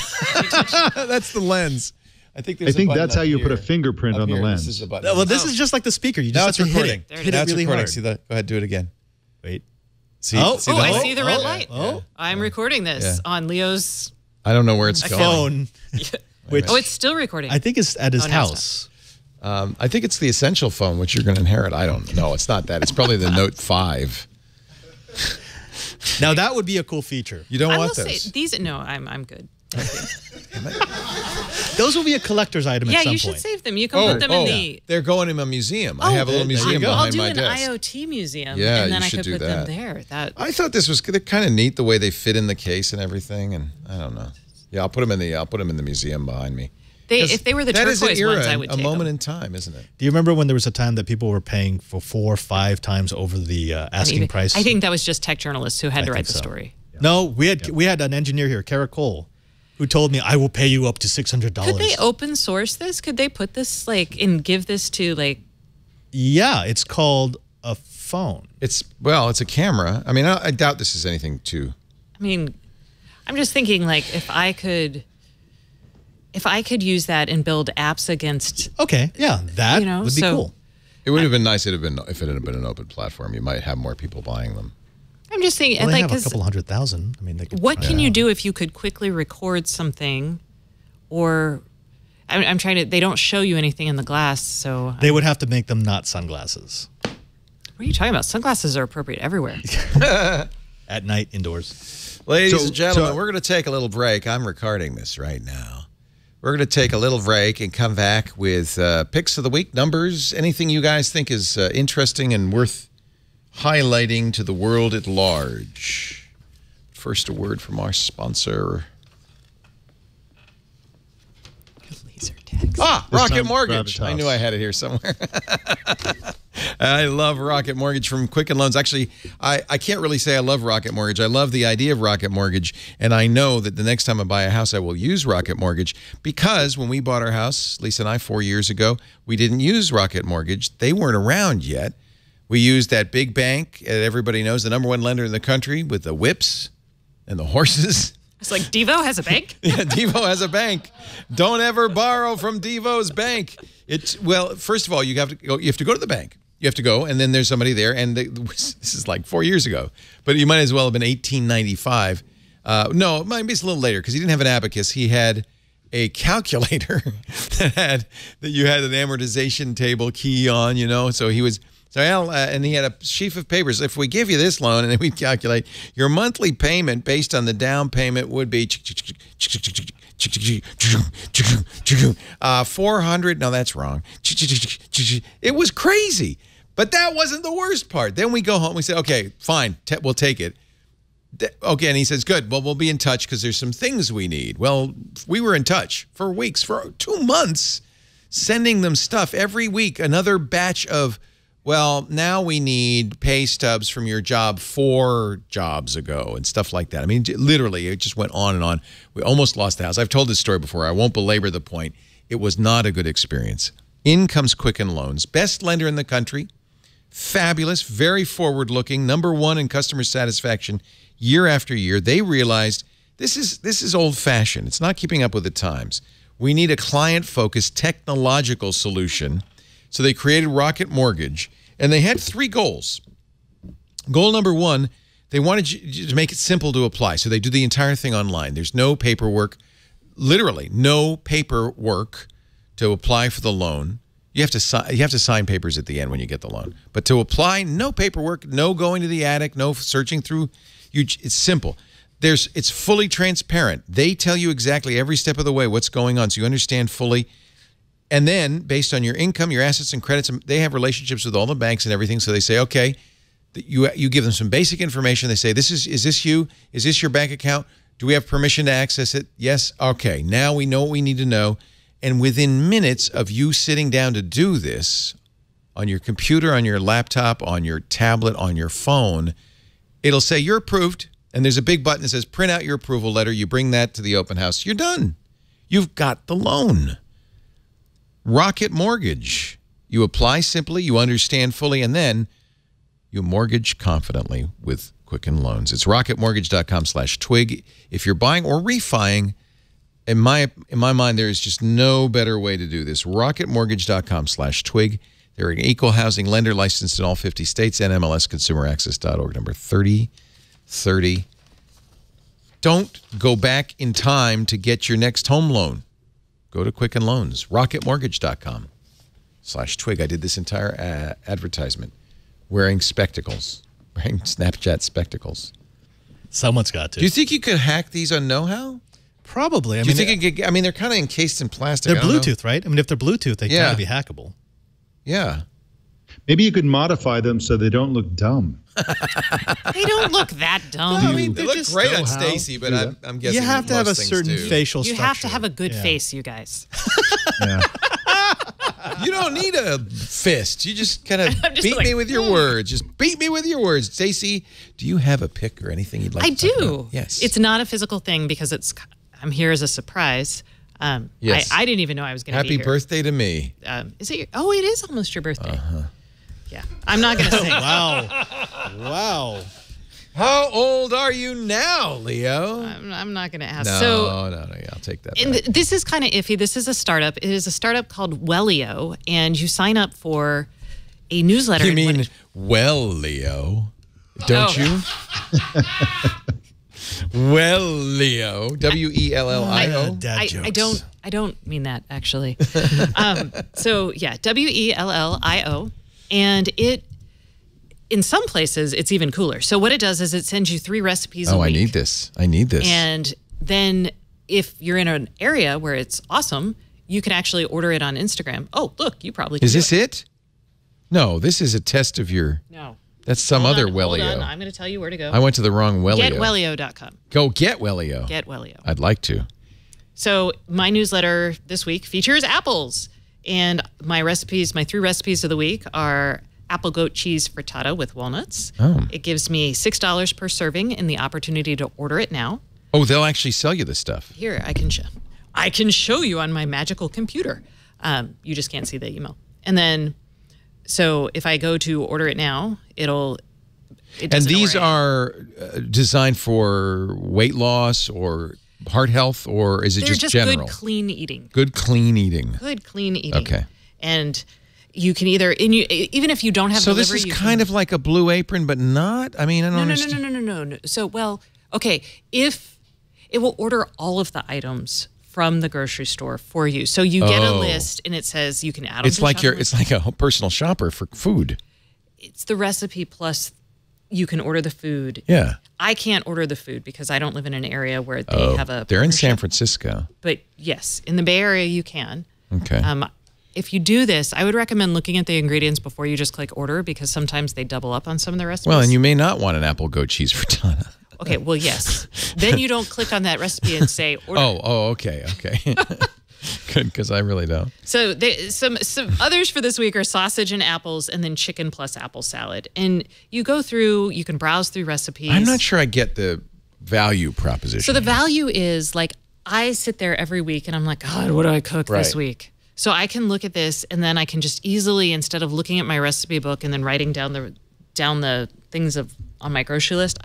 That's the lens. I think. I There's a think button that's how up you put here. a fingerprint Up on the here, lens. This is a button. Well, this is just like the speaker. You just now have it's to hit recording. it. There it Hit is. Now it it's really recording. hard. See that? Go ahead, do it again. Wait. See, Oh, see Oh, the I light? see the red light. Oh. I'm recording this Yeah. on Leo's. I don't know where it's going. Phone. Which Oh, it's still recording. I think is at his Oh, no, it's house. I think it's the essential phone, which you're going to inherit. I don't know. It's not that. It's probably the Note 5. Now that would be a cool feature. You don't I will want say those. these. No, I'm good. Those will be a collector's item Yeah, at some you should point. save them. You can put them in the. They're going in a museum. I have a little there you museum go. I'll behind do my an desk. IoT museum, Yeah, and then you I should could do put that. them there. That I thought this was kind of neat the way they fit in the case and everything, and I don't know. Yeah, I'll put them in the museum behind me. if they were the That is an turquoise era, ones, I would a take moment them. in time, isn't it? Do you remember when there was a time that people were paying for 4 or 5 times over the asking price? I think that was just tech journalists who had to I write think the so. story. No, we had an engineer here, Kara Cole, who told me I will pay you up to $600. Could they open source this? Could they put this and give this to Yeah, it's called a phone. It's a camera. I mean, I doubt this is anything too. I mean, I'm just thinking if I could use that and build apps against. Okay, yeah, that would be so- cool. It would have been nice if it had been an open platform. You might have more people buying them. I'm just thinking, Well, they have a 'cause couple 100,000. I mean, they could, what can you do if you could quickly record something, or I'm trying to. They don't show you anything in the glass, so. They would have to make them not sunglasses. What are you talking about? Sunglasses are appropriate everywhere. At night, indoors. Ladies and gentlemen, we're going to take a little break. I'm recording this right now. We're going to take a little break and come back with picks of the week, numbers, anything you guys think is interesting and worth highlighting to the world at large. First, a word from our sponsor. Laser tags. Rocket Mortgage. I knew I had it here somewhere. I love Rocket Mortgage from Quicken Loans. Actually, I can't really say I love Rocket Mortgage. I love the idea of Rocket Mortgage, and I know that the next time I buy a house, I will use Rocket Mortgage because when we bought our house, Lisa and I, 4 years ago, we didn't use Rocket Mortgage. They weren't around yet. We used that big bank that everybody knows, the #1 lender in the country with the whips and the horses. It's like Devo has a bank. Yeah, Devo has a bank. Don't ever borrow from Devo's bank. First of all, you have to go to the bank. You have to go, and then there's somebody there, and this is like 4 years ago, but you might as well have been 1895. No, it might be a little later because he didn't have an abacus. He had a calculator that you had an amortization table key on, so he was. And he had a sheaf of papers. If we give you this loan, and then we calculate your monthly payment based on the down payment would be 400. No, that's wrong. It was crazy, but that wasn't the worst part. Then we go home. We say, okay, fine, we'll take it. Okay, and he says, good. Well, we'll be in touch because there's some things we need. Well, we were in touch for weeks, for 2 months, sending them stuff every week. Another batch of. Well, now we need pay stubs from your job 4 jobs ago and stuff like that. I mean, literally, it just went on and on. We almost lost the house. I've told this story before. I won't belabor the point. It was not a good experience. In comes Quicken Loans, best lender in the country, fabulous, very forward-looking, #1 in customer satisfaction year after year. They realized this is old-fashioned. It's not keeping up with the times. We need a client-focused technological solution. So they created Rocket Mortgage, and they had 3 goals. Goal number 1, they wanted you to make it simple to apply. So they do the entire thing online. There's no paperwork, literally no paperwork to apply for the loan. You have to sign papers at the end when you get the loan. But to apply, no paperwork, no going to the attic, no searching through. It's simple. It's fully transparent. They tell you exactly every step of the way what's going on, so you understand fully. And then, based on your income, your assets and credits, they have relationships with all the banks and everything. So they say, okay, you give them some basic information. They say, is this you? Is this your bank account? Do we have permission to access it? Yes. Okay. Now we know what we need to know. And within minutes of you sitting down to do this on your computer, on your laptop, on your tablet, on your phone, it'll say you're approved. And there's a big button that says print out your approval letter. You bring that to the open house. You're done. You've got the loan. Rocket Mortgage. You apply simply, you understand fully, and then you mortgage confidently with Quicken Loans. It's rocketmortgage.com/twig. If you're buying or refining, in my mind, there is just no better way to do this. rocketmortgage.com/twig. They're an equal housing lender licensed in all 50 states, NMLSconsumeraccess.org, number 3030. Don't go back in time to get your next home loan. Go to Quicken Loans, rocketmortgage.com/twig. I did this entire advertisement wearing spectacles, wearing Snapchat spectacles. Someone's got to. Do you think you could hack these on know-how? Probably. I mean, they're kind of encased in plastic. They're Bluetooth, right? I mean, if they're Bluetooth, they gotta be hackable. Yeah. Maybe you could modify them so they don't look dumb. They don't look that dumb. No, I mean, they look great on Stacy, but I'm guessing you have to have a certain facial structure. You have to have a good face, you guys. Yeah. You don't need a fist. You just kind of beat me with your words. Just beat me with your words. Stacy, do you have a pick or anything you'd like to talk about? Yes. It's not a physical thing because I'm here as a surprise. Yes. I didn't even know I was going to be here. Happy birthday to me. Is it? It is almost your birthday. Uh-huh. Yeah. I'm not going to sing. Wow. How old are you now, Leo? I'm not going to ask. No, yeah, I'll take that. And this is kind of iffy. This is a startup. It is a startup called Wellio, and you sign up for a newsletter. You mean Leo? Don't you? Leo. Wellio. Dad jokes. I don't mean that actually. So yeah, Wellio, and it. In some places, it's even cooler. So what it does is it sends you 3 recipes a week. I need this. I need this. And then if you're in an area where it's awesome, you can actually order it on Instagram. Oh, look, you probably can. Is this it? No, this is a test of your... No. That's some other Wellio. Hold on, I'm going to tell you where to go. I went to the wrong Wellio. GetWellio.com. Go get Wellio. Get Wellio. I'd like to. So my newsletter this week features apples. And my 3 recipes of the week are... apple goat cheese frittata with walnuts. Oh. It gives me $6 per serving and the opportunity to order it now. Oh, they'll actually sell you this stuff. Here, I can show you on my magical computer. You just can't see the email. And then, so if I go to order it now, and these are designed for weight loss or heart health, or is it just general? Good, clean eating. Good, clean eating. Good, clean eating. Okay. And you can either, even if you don't have delivery. So this is kind of like a Blue Apron, but not? I mean, I don't understand. No. So, okay, if it will order all of the items from the grocery store for you. So you get a list and it says you can add them it's like a personal shopper for food. It's the recipe plus you can order the food. Yeah. I can't order the food because I don't live in an area where they have a They're in San Francisco. But yes, in the Bay Area you can. Okay. If you do this, I would recommend looking at the ingredients before you just click order because sometimes they double up on some of the recipes. Well, and you may not want an apple goat cheese frittata. Okay, well, yes. Then you don't click on that recipe and say order. Okay. Good, because I really don't. So some others for this week are sausage and apples and then chicken plus apple salad. And you go through, you can browse through recipes. I'm not sure I get the value proposition. So the value is like I sit there every week and I'm like, God, what do I cook this week? So I can look at this and then I can just easily, instead of looking at my recipe book and then writing down the things on my grocery list,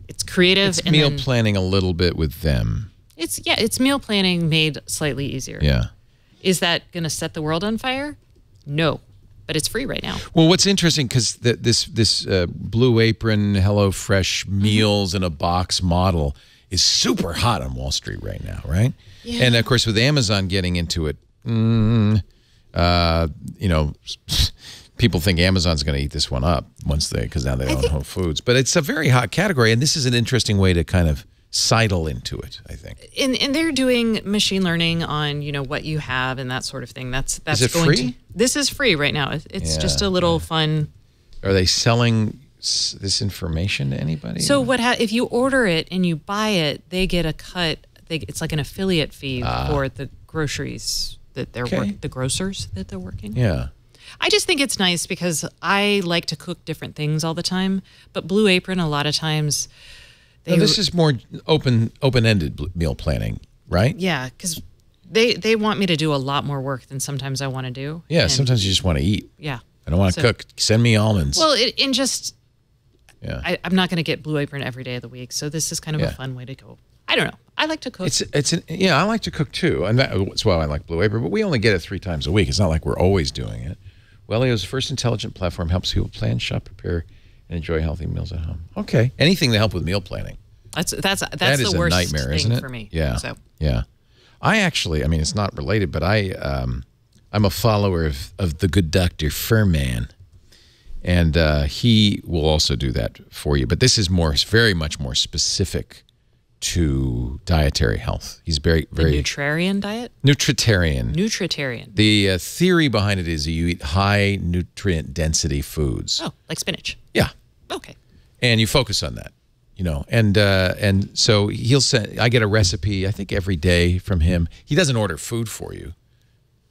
it's creative. It's meal planning a little bit with them. It's meal planning made slightly easier. Yeah. Is that going to set the world on fire? No. but it's free right now. Well, what's interesting, because this Blue Apron HelloFresh meals in a box model is super hot on Wall Street right now, right? Yeah. And of course, with Amazon getting into it, you know, people think Amazon's going to eat this one up because now they own Whole Foods. But it's a very hot category, and this is an interesting way to kind of sidle into it, I think. And they're doing machine learning on, you know, what you have and that sort of thing. That's is it going free? This is free right now. It's just a little fun. Are they selling this information to anybody? So if you order it and you buy it, they get a cut. It's like an affiliate fee for the groceries that they're the grocers that they're working. Yeah. I just think it's nice because I like to cook different things all the time. But Blue Apron, a lot of times, this is more open-ended meal planning, right? Yeah, because they want me to do a lot more work than sometimes I want to do. Yeah, and sometimes you just want to eat. Yeah. I don't want to cook. Send me almonds. Well, I'm not going to get Blue Apron every day of the week, so this is kind of a fun way to go. I don't know. I like to cook. I like to cook too, and that's why I like Blue Apron. But we only get it 3 times a week. It's not like we're always doing it. Wellio's first intelligent platform helps people plan, shop, prepare, and enjoy healthy meals at home. Okay, anything to help with meal planning. That's That is the worst a nightmare, thing isn't it? for me. Yeah, So. yeah. I actually, I mean, it's not related, but I'm a follower of the good Dr. Furman, and he will also do that for you. But this is very much more specific to dietary health. He's very The Nutrarian diet? Nutritarian. Nutritarian. The theory behind it is you eat high nutrient density foods. Oh, like spinach. Yeah. Okay. And you focus on that, you know. And so he'll send. I get a recipe, I think, every day from him. He doesn't order food for you.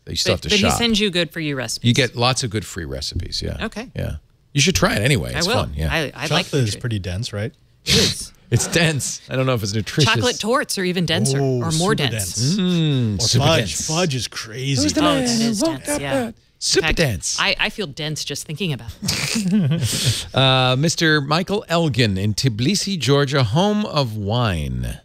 You still have to shop. But he sends you good for you recipes. You get lots of good free recipes. Yeah. Okay. Yeah. You should try it anyway. It's I will. fun. Yeah. I like Chocolate is pretty dense, right? It is. It's dense. I don't know if it's nutritious. Chocolate torts are even denser or more dense. Or super fudge. dense. Fudge is crazy. Who's the Oh, man that is who dense, woke up yeah. at- Super In fact, dense. I feel dense just thinking about it. Mr. Michael Elgin in Tbilisi, Georgia, home of wine.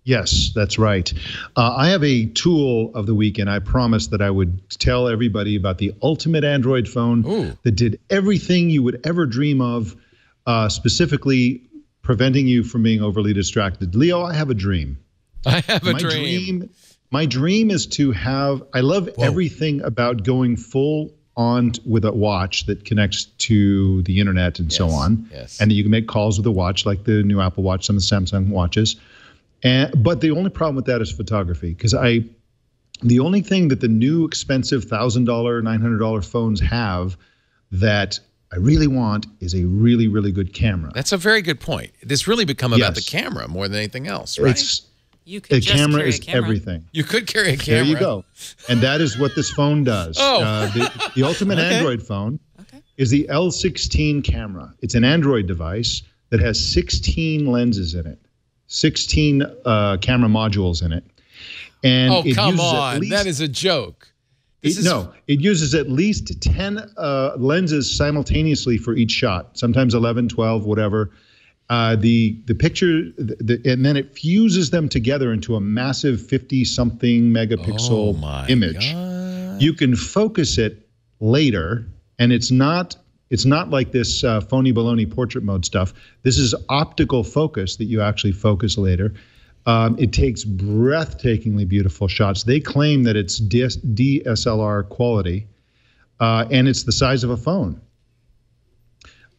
Yes, that's right. I have a tool of the week, and I promised that I would tell everybody about the ultimate Android phone that did everything you would ever dream of, specifically preventing you from being overly distracted. Leo, I have a dream. I have a dream. My dream is to have, I love everything about going full on with a watch that connects to the internet and so on. Yes. And you can make calls with a watch like the new Apple Watch, some of the Samsung watches. But the only problem with that is photography, because the only thing that the new expensive $1,000, $900 phones have that I really want is a really, really good camera. That's a very good point. This really become about the camera more than anything else, right? You could just camera carry is a camera. everything. You could carry a camera. There you go. And that is what this phone does. The ultimate Android phone is the L16 camera. It's an Android device that has 16 lenses in it, 16 camera modules in it. And it come uses on. That is a joke. It uses at least 10 lenses simultaneously for each shot, sometimes 11, 12, whatever. The picture, and then it fuses them together into a massive 50-something megapixel image. God. You can focus it later, and it's not like this phony baloney portrait mode stuff. This is optical focus that you actually focus later. It takes breathtakingly beautiful shots. They claim that it's DSLR quality, and it's the size of a phone.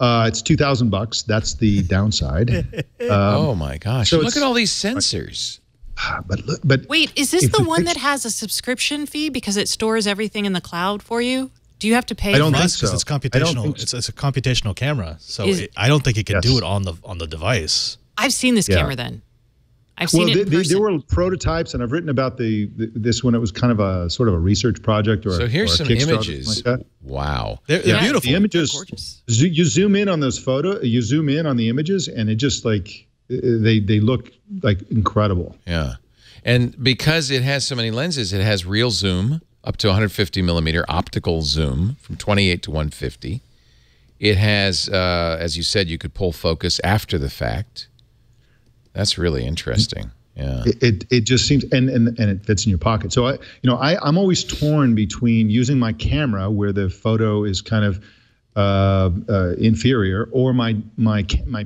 It's $2,000. That's the downside. Oh my gosh! so Look at all these sensors. But Wait, is this the one that has a subscription fee because it stores everything in the cloud for you? Do you have to pay? I don't for think it? so. Because it's computational. It's a computational camera, so I don't think it can do it on the device. I've seen this camera then. I've seen it in person. There were prototypes, and I've written about this when it was kind of a sort of a research project or So here's or a some Kickstarter, images. something like that. Wow. They're beautiful. The images. You zoom in on those you zoom in on the images, and it just like they look like incredible. Yeah. And because it has so many lenses, it has real zoom up to 150 millimeter, optical zoom from 28 to 150. It has, as you said, you could pull focus after the fact. That's really interesting. Yeah. It just seems, and it fits in your pocket. So I'm always torn between using my camera where the photo is kind of inferior, or my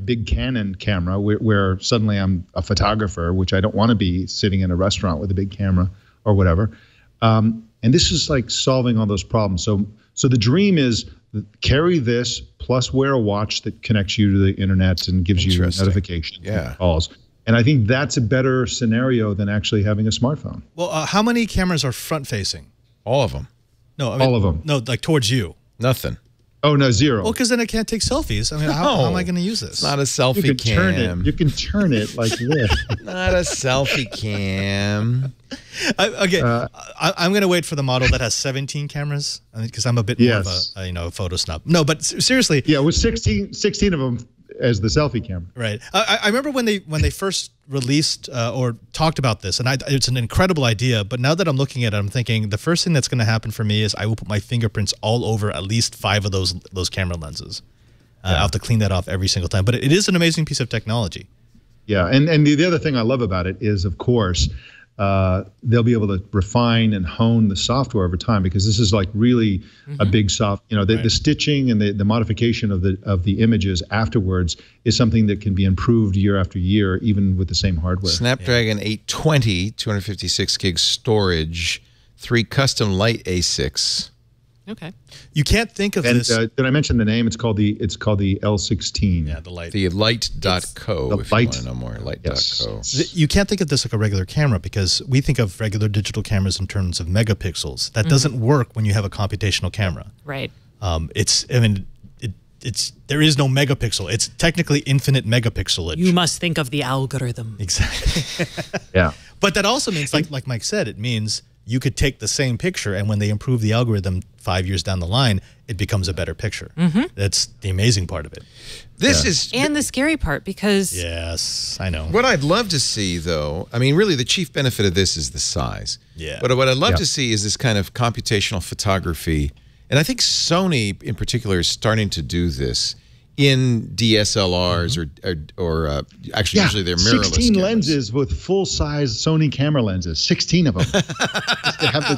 big Canon camera where suddenly I'm a photographer, which I don't want to be sitting in a restaurant with a big camera or whatever. And this is like solving all those problems. So the dream is carry this plus wear a watch that connects you to the internet and gives you notifications, calls. And I think that's a better scenario than actually having a smartphone. Well, how many cameras are front-facing? All of them. No, I mean, all of them. No, like towards you. Nothing. Oh, no, zero. Well, because then I can't take selfies. I mean, how am I going to use this? It's not a selfie cam. You can turn it like this. Not a selfie cam. I'm going to wait for the model that has 17 cameras because I'm a bit more of a photo snob. No, but seriously. Yeah, with 16 of them as the selfie camera. Right. I remember when they first released or talked about this, and it's an incredible idea, but now that I'm looking at it, I'm thinking the first thing that's going to happen for me is I will put my fingerprints all over at least 5 of those camera lenses. I'll have to clean that off every single time. But it is an amazing piece of technology. Yeah, and the other thing I love about it is, of course, they'll be able to refine and hone the software over time, because this is like really a big the stitching and the modification of the images afterwards is something that can be improved year after year, even with the same hardware. Snapdragon 820, 256 gig storage, 3 custom light ASICs. Okay. You can't think of this. Did I mention the name? It's called the L16. Yeah, the Light. The Light.co, if you want to know more. Light.co. You can't think of this like a regular camera, because we think of regular digital cameras in terms of megapixels. That doesn't work when you have a computational camera. Right. There is no megapixel. It's technically infinite megapixelage. You must think of the algorithm. Exactly. Yeah. But that also means, like Mike said, it means you could take the same picture, and when they improve the algorithm 5 years down the line, it becomes a better picture. That's the amazing part of it. This is... And the scary part, because... Yes, I know. What I'd love to see, though, I mean, really the chief benefit of this is the size. Yeah. But what I'd love to see is this kind of computational photography. And I think Sony, in particular, is starting to do this in DSLRs or actually usually they're mirrorless 16 cameras. lenses with full-size Sony camera lenses, 16 of them.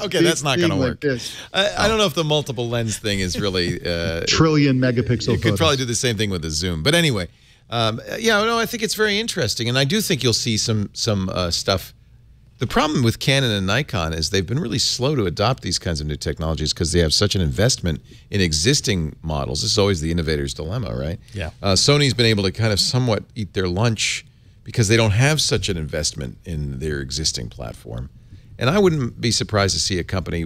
Okay, that's not going to work. I don't know if the multiple lens thing is really... trillion megapixel You could probably do the same thing with a zoom. But anyway, I think it's very interesting. And I do think you'll see some stuff. The problem with Canon and Nikon is they've been really slow to adopt these kinds of new technologies because they have such an investment in existing models. This is always the innovator's dilemma, right? Yeah. Sony's been able to kind of somewhat eat their lunch because they don't have such an investment in their existing platform. And I wouldn't be surprised to see a company...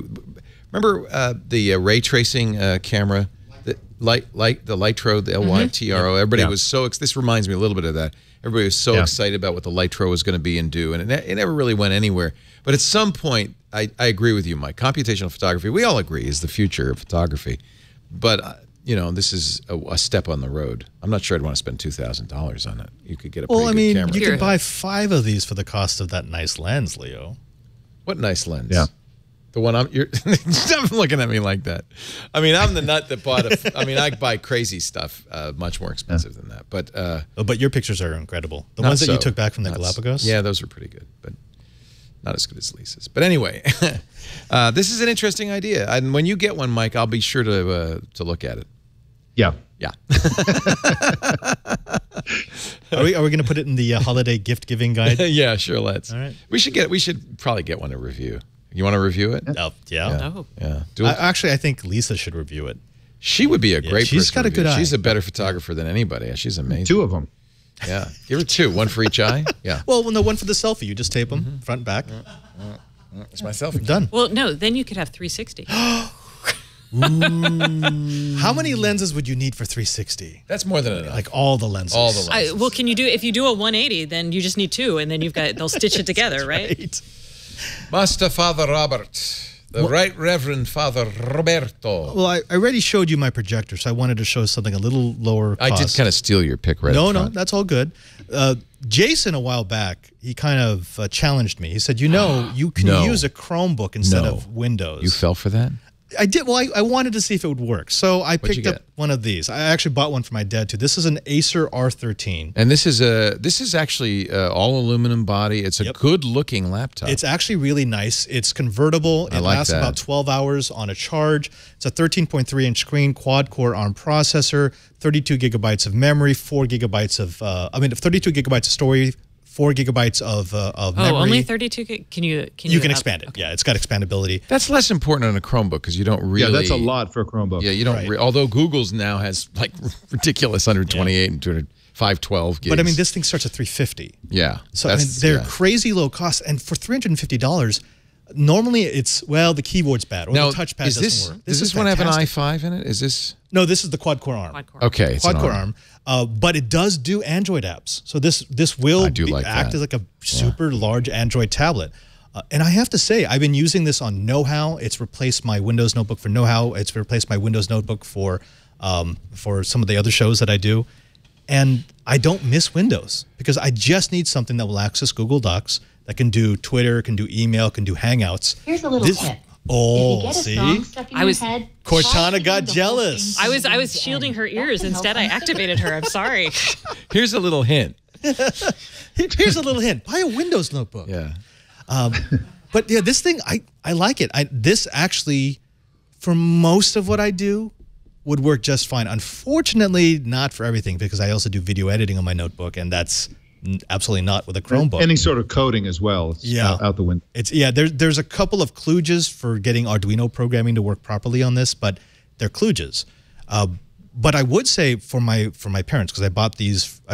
Remember the ray tracing camera? The Lytro, the Lytro, everybody was so... This reminds me a little bit of that. Everybody was so excited about what the Lytro was going to be and do, and it never really went anywhere. But at some point, I agree with you, Mike. Computational photography, we all agree, is the future of photography. But, this is a step on the road. I'm not sure I'd want to spend $2,000 on it. You could get a pretty good camera. You could buy 5 of these for the cost of that nice lens, Leo. What nice lens? Yeah. The one you're stop looking at me like that. I mean, I'm the nut that bought I buy crazy stuff, much more expensive than that. But your pictures are incredible. The ones that you took back from the Galapagos? Yeah, those are pretty good, but not as good as Lisa's. But anyway, this is an interesting idea. And when you get one, Mike, I'll be sure to look at it. Yeah. Yeah. Are we going to put it in the holiday gift giving guide? Yeah, sure. Let's. All right. We should probably get one to review. You want to review it? Oh, yeah. Yeah. Actually, I think Lisa should review it. She would be a great person. She's got a good eye. She's a better photographer than anybody. She's amazing. 2 of them. Yeah. Give her 2. One for each eye. Yeah. Well, no, one for the selfie. You just tape them front and back. It's my selfie. Done. Well, no, then you could have 360. How many lenses would you need for 360? That's more than enough. Like all the lenses. All the lenses. Well, if you do a 180, then you just need 2, and then they'll stitch it together, right? Master Father Robert. The Right Reverend Father Roberto. Well, I already showed you my projector, so I wanted to show something a little lower cost. I did kind of steal your pick right No, that's all good. Jason, a while back, he kind of challenged me. He said, you can use a Chromebook instead of Windows. You fell for that? I did. Well, I wanted to see if it would work, so I What'd you picked up get? one of these. I actually bought one for my dad too. This is an Acer R13. And this is actually all aluminum body. It's a good-looking laptop. It's actually really nice. It's convertible. It like lasts that. about 12 hours on a charge. It's a 13.3-inch screen, quad-core ARM processor, 32 gigabytes of memory, 32 gigabytes of storage, 4 gigabytes of memory. Oh, only 32 gig? Can you expand it. Yeah, it's got expandability. That's less important on a Chromebook because you don't really. Yeah, that's a lot for a Chromebook. Yeah, you don't. Although Google's now has like ridiculous 128 and 512 gigs. But I mean, this thing starts at $350. Yeah. So I mean, they're crazy low cost, and for $350, normally it's the keyboard's bad or now, the touchpad doesn't work. Does this one have an i5 in it? Is this? No, this is the quad-core ARM. Okay, it's quad-core an ARM. But it does do Android apps. So this will act as like a super large Android tablet. And I have to say, I've been using this on Know-How. It's replaced my Windows Notebook for Know-How. It's replaced my Windows Notebook for some of the other shows that I do. And I don't miss Windows because I just need something that will access Google Docs, that can do Twitter, can do email, can do Hangouts. Here's a little tip. Oh, if you get a see? song stuck in your head, Cortana got jealous. I was shielding her ears. Instead, I activated her. I'm sorry. Here's a little hint. Here's a little hint. Buy a Windows notebook. Yeah. But yeah, this thing, I like it. This actually, for most of what I do, would work just fine. Unfortunately, not for everything because I also do video editing on my notebook, and that's absolutely not with a Chromebook. Any sort of coding as well. It's out the window. There's a couple of kludges for getting Arduino programming to work properly on this, but they're kludges. But I would say for my parents, because I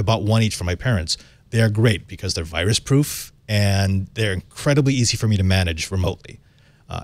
bought one each for my parents. They are great because they're virus proof and they're incredibly easy for me to manage remotely.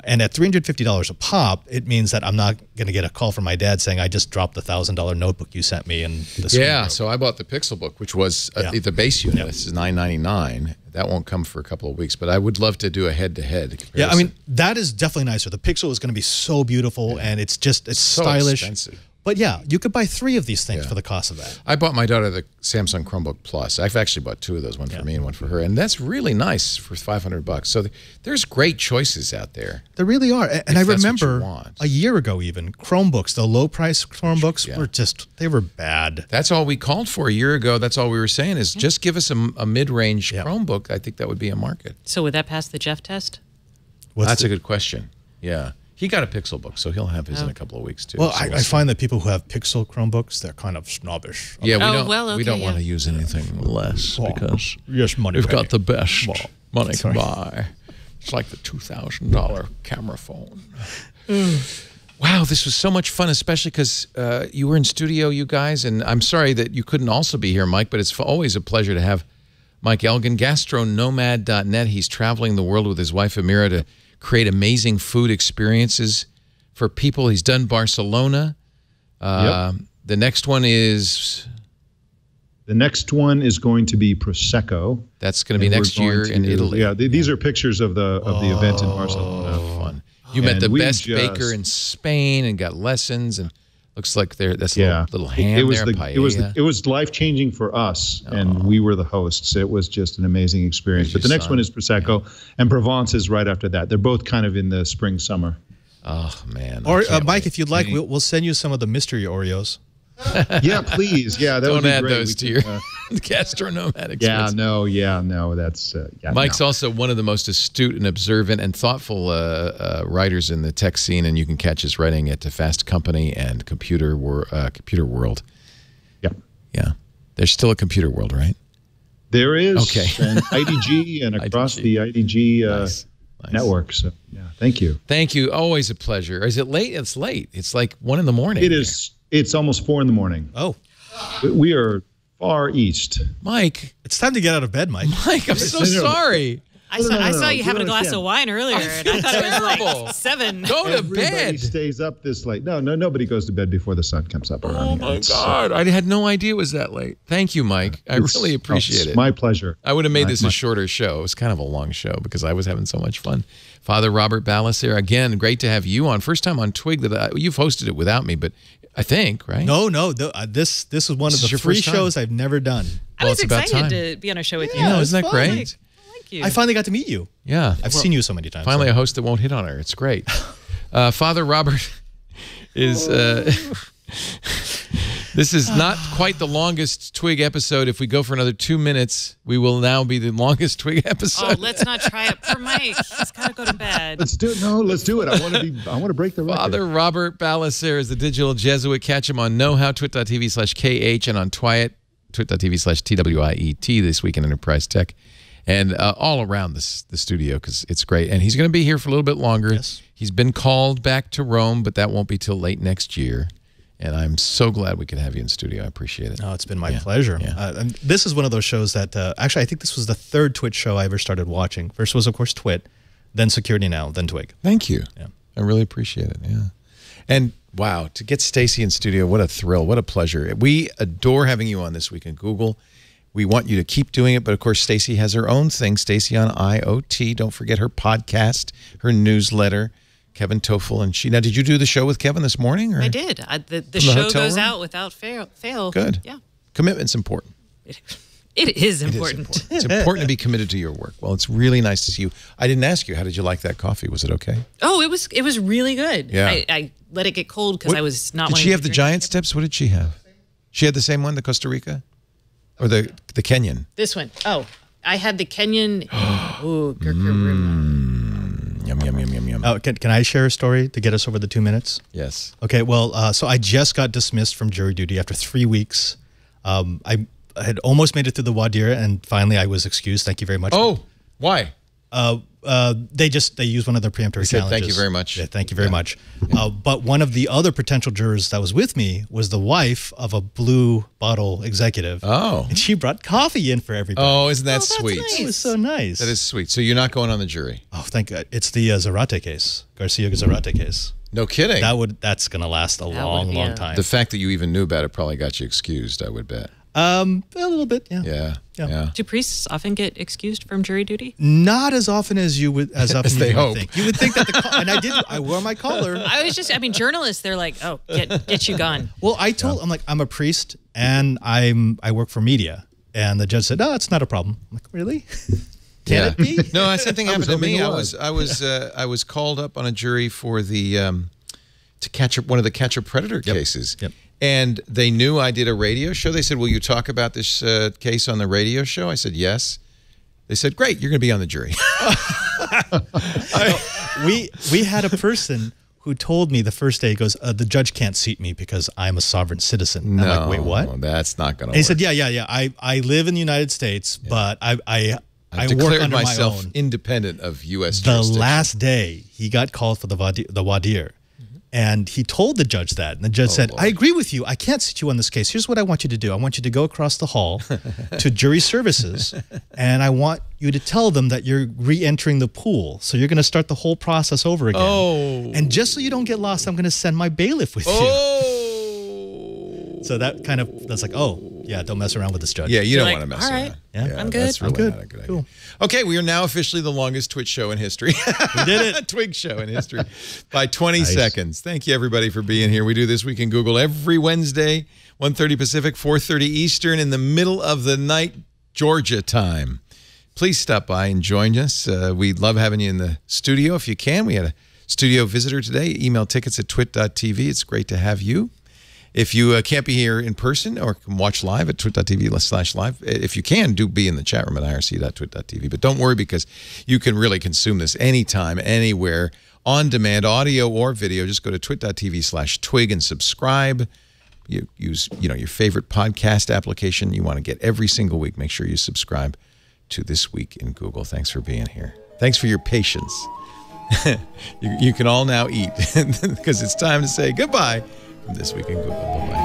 And at $350 a pop, it means that I'm not going to get a call from my dad saying, I just dropped the $1,000 notebook you sent me. And the screen broke. So I bought the Pixelbook, which was the base unit. This is $999. That won't come for a couple of weeks, but I would love to do a head-to-head comparison. Yeah, I mean, that is definitely nicer. The Pixel is going to be so beautiful, and it's so stylish. Expensive. But yeah, you could buy 3 of these things for the cost of that. I bought my daughter the Samsung Chromebook Plus. I've actually bought 2 of those, one for me and one for her, and that's really nice for $500. So there's great choices out there. There really are. And I that's what you remember want. a year ago even, Chromebooks, the low-price Chromebooks they were bad. That's all we called for a year ago. That's all we were saying is just give us a mid-range Chromebook. I think that would be a market. So would that pass the Jeff test? That's a good question. Yeah. He got a Pixelbook, so he'll have his in a couple of weeks too. Well, so I find that people who have Pixel Chromebooks, they're kind of snobbish. Yeah, we don't want to use anything less because we've got the best money can buy. It's like the $2,000 camera phone. Wow, this was so much fun, especially because you were in studio, you guys, and I'm sorry that you couldn't also be here, Mike, but it's always a pleasure to have Mike Elgin, gastronomad.net. He's traveling the world with his wife, Amira, to create amazing food experiences for people. He's done Barcelona. The next one is... The next one is going to be Prosecco. That's going to be next year in Italy. Yeah, these are pictures of the event in Barcelona. Fun. You met the best baker in Spain and got lessons, and looks like that's a little ham paella. It was life-changing for us, and we were the hosts. It was just an amazing experience. But the next one is Prosecco, and Provence is right after that. They're both kind of in the spring, summer. Oh, man. Or, Mike, if you'd like, we'll send you some of the mystery Oreos. Yeah, please. Yeah, that would be great. Don't add those to your gastronomad experience. That's Mike's also one of the most astute and observant and thoughtful writers in the tech scene, and you can catch his writing at Fast Company and Computer World. Yeah. There's still a Computer World, right? There is. Okay. And IDG and across the IDG nice. network. So, thank you. Thank you. Always a pleasure. Is it late? It's late. It's like 1 in the morning. It is. It's almost 4 in the morning. Oh. We are far east. Mike. It's time to get out of bed, Mike. Mike, I'm so sorry. I saw you having a glass of wine earlier, and I thought it was like 7. Go to Everybody bed. Stays up this late. No, nobody goes to bed before the sun comes up. Oh, my God. I had no idea it was that late. Thank you, Mike. I really appreciate it. My pleasure. I would have made this a shorter show. It was kind of a long show because I was having so much fun. Father Robert Ballas again, great to have you on. First time on Twig that you've hosted it without me, but I think, right? No. This is one of the 3 shows I've never done. I was excited to be on a show with you. Yeah, isn't that great? Thank you. I finally got to meet you. Yeah. I've seen you so many times. Finally, a host that won't hit on her. It's great. Father Robert is... This is not quite the longest Twig episode. If we go for another 2 minutes, we will now be the longest Twig episode. Oh, let's not try it for Mike. He's got to go to bed. Let's do it. No, let's do it. I want to break the record. Father Robert Balacer is the digital Jesuit. Catch him on KnowHow, twit.tv/KH, and on Twiet, twit.tv/TWIET, This Week in Enterprise Tech, and all around the studio because it's great. And he's going to be here for a little bit longer. Yes. He's been called back to Rome, but that won't be till late next year. And I'm so glad we could have you in studio. I appreciate it. Oh, it's been my pleasure. Yeah. And this is one of those shows that, actually, I think this was the third Twit show I ever started watching. First was, of course, Twit, then Security Now, then Twig. Thank you. Yeah. I really appreciate it. Yeah. And wow, to get Stacy in studio, what a thrill, what a pleasure. We adore having you on This Week in Google. We want you to keep doing it, but of course, Stacy has her own thing, Stacy on IoT. Don't forget her podcast, her newsletter. Kevin Toffel and she. Now, did you do the show with Kevin this morning? Or? I did. The show goes out without fail. Good. Yeah. Commitment's important. It is important. It's important to be committed to your work. Well, it's really nice to see you. I didn't ask you, how did you like that coffee? Was it okay? Oh, it was really good. Yeah. I let it get cold because I was not. Did she have the giant steps? What did she have? She had the same one, the Costa Rica, or the Kenyan? This one. Oh, I had the Kenyan. Yum, yum, yum, yum, yum. Oh, can I share a story to get us over the 2 minutes? Yes. Okay, well, so I just got dismissed from jury duty after 3 weeks. I had almost made it through the voir dire, and finally I was excused. Thank you very much. Oh, why? They used one of their preemptory challenges. Thank you very much. Yeah, thank you very much. But one of the other potential jurors that was with me was the wife of a Blue Bottle executive. Oh. And she brought coffee in for everybody. Oh, isn't that sweet? Nice. It was so nice. That is sweet. So you're not going on the jury? Oh, thank God. It's the Zarate case, Garcia Zarate case. No kidding. That's going to last a long time. The fact that you even knew about it probably got you excused, I would bet. A little bit, yeah. Yeah. Do priests often get excused from jury duty? Not as often as you would, as they hope. Think. You would think that I wore my collar. Journalists, they're like, oh, get you gone. Well, I'm like, I'm a priest and I work for media. And the judge said, no, it's not a problem. I'm like, really? Can it be? No, the same thing happened to me. I was called up on a jury for the to catch one of the catcher predator cases. Yep. And they knew I did a radio show. They said, will you talk about this case on the radio show? I said, yes. They said, great, you're going to be on the jury. We had a person who told me the first day, he goes, the judge can't seat me because I'm a sovereign citizen. No, I'm like, wait, what? That's not going to work. He said, yeah. I live in the United States, but I work declared under myself my own. Independent of U.S. The jurisdiction. last day, he got called for the voir dire. And he told the judge that. And the judge said, Lord. I agree with you. I can't sit you on this case. Here's what I want you to do. I want you to go across the hall to jury services, and I want you to tell them that you're re-entering the pool. So you're going to start the whole process over again. Oh. And just so you don't get lost, I'm going to send my bailiff with you. So that's like, oh, yeah, don't mess around with this judge. Yeah, you don't Like, want to mess all right. around. Yeah, I'm good. That's really I'm good. not a good idea. Cool. Okay, we are now officially the longest Twitch show in history. We did it. Twig show in history by 20 seconds. Thank you, everybody, for being here. We do This Week in Google every Wednesday, 1:30 Pacific, 4:30 Eastern, in the middle of the night, Georgia time. Please stop by and join us. We'd love having you in the studio if you can. We had a studio visitor today. Email tickets at twit.tv. It's great to have you. If you can't be here in person or can watch live at twit.tv/live, if you can, do be in the chat room at irc.twit.tv. But don't worry, because you can really consume this anytime, anywhere, on demand, audio or video. Just go to twit.tv/twig and subscribe. You use your favorite podcast application you want to get every single week. Make sure you subscribe to This Week in Google. Thanks for being here. Thanks for your patience. You can all now eat because it's time to say goodbye from This Week in Google. Bye-bye.